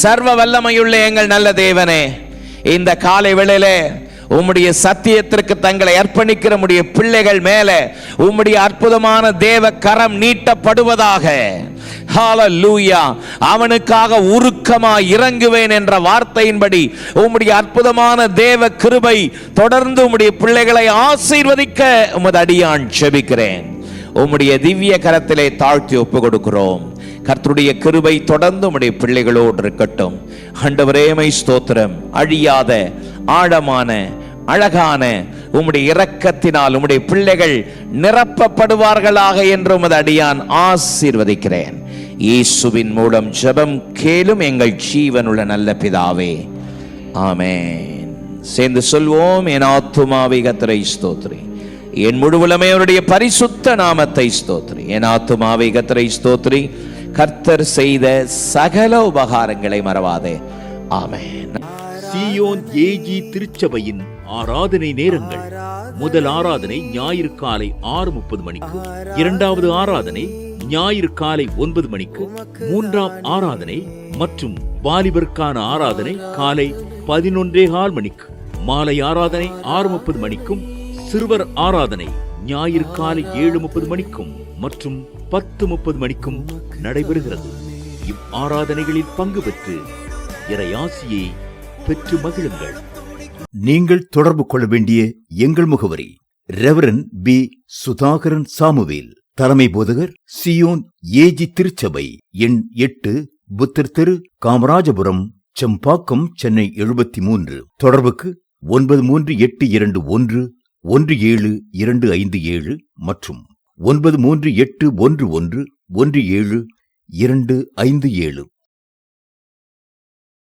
சர்வ வல்லமையுள்ள எங்கள் நல்ல தேவனே, இந்த காலை வேளையிலே உம்முடைய சத்தியத்திற்கு தங்களை அர்ப்பணிக்கிற உம்முடைய பிள்ளைகள் மேலே உம்முடைய அற்புதமான தேவ கரம் நீட்டப்படுவதாக. ஹல்லேலூயா. அவனுக்காக உருக்கமாய் இறங்குவேன் என்ற வார்த்தையின்படி உம்முடைய அற்புதமான தேவ கிருபை தொடர்ந்து உம்முடைய பிள்ளைகளை ஆசீர்வதிக்க உமது அடியான் ஜெபிக்கிறேன். உம்முடைய திவ்ய கரத்திலே தாழ்த்தி ஒப்பு கொடுக்கிறோம். கர்த்தருடைய கிருபை தொடர்ந்து உம்முடைய பிள்ளைகளோடு இருக்கட்டும். ஆண்டவரே மை ஸ்தோத்திரம். அழியாத ஆழமான அழகான உம்முடைய இரக்கத்தினால் உம்முடைய பிள்ளைகள் நிரப்பப்படுவார்களாக என்று உமது அடியான் ஆசீர்வதிக்கிறேன். இயேசுவின் மூலம் ஜெபம் கேளும் எங்கள் ஜீவனுள்ள நல்ல பிதாவே, ஆமென். சேர்ந்து சொல்வோம். என் ஆத்துமாவே கர்த்தரை ஸ்தோத்திரி, என் முழுவலுமே அவருடைய பரிசுத்த நாமத்தை ஸ்தோத்திரி. என் ஆத்துமாவே கர்த்தரை ஸ்தோத்திரி, கர்த்தர் செய்த சகல உபகாரங்களை மறவாதே. ஆமென். சீயோன் ஏஜி திருச்சபையின் ஆராதனை நேரங்கள்: முதல் ஆராதனை ஞாயிறு காலை 6:30 மணிக்கு, இரண்டாவது ஆராதனை ஞாயிறு காலை 9 மணிக்கு, மூன்றாம் ஆராதனை மற்றும் வாலிபருக்கான ஆராதனை காலை 11:15 மணிக்கு, மாலை ஆராதனை 6:30 மணிக்கும், சிறுவர் ஆராதனை ஞாயிறு காலை 7:30 மணிக்கும் மற்றும் 10:30 மணிக்கும் நடைபெறுகிறது. ஆராதனைகளில் பங்கு பெற்று இறையாசியை பெற்று மகிழுங்கள். நீங்கள் தொடர்பு கொள்ள வேண்டிய எங்கள் முகவரி: ரெவரன் பி. சுதாகரன் சாமுவேல், தலைமை போதகர், சியோன் ஏஜி திருச்சபை, எண் 8, புத்தர் தெரு, காமராஜபுரம், செம்பாக்கம், சென்னை 73. தொடர்புக்கு 9382117257 மற்றும் 9381111727.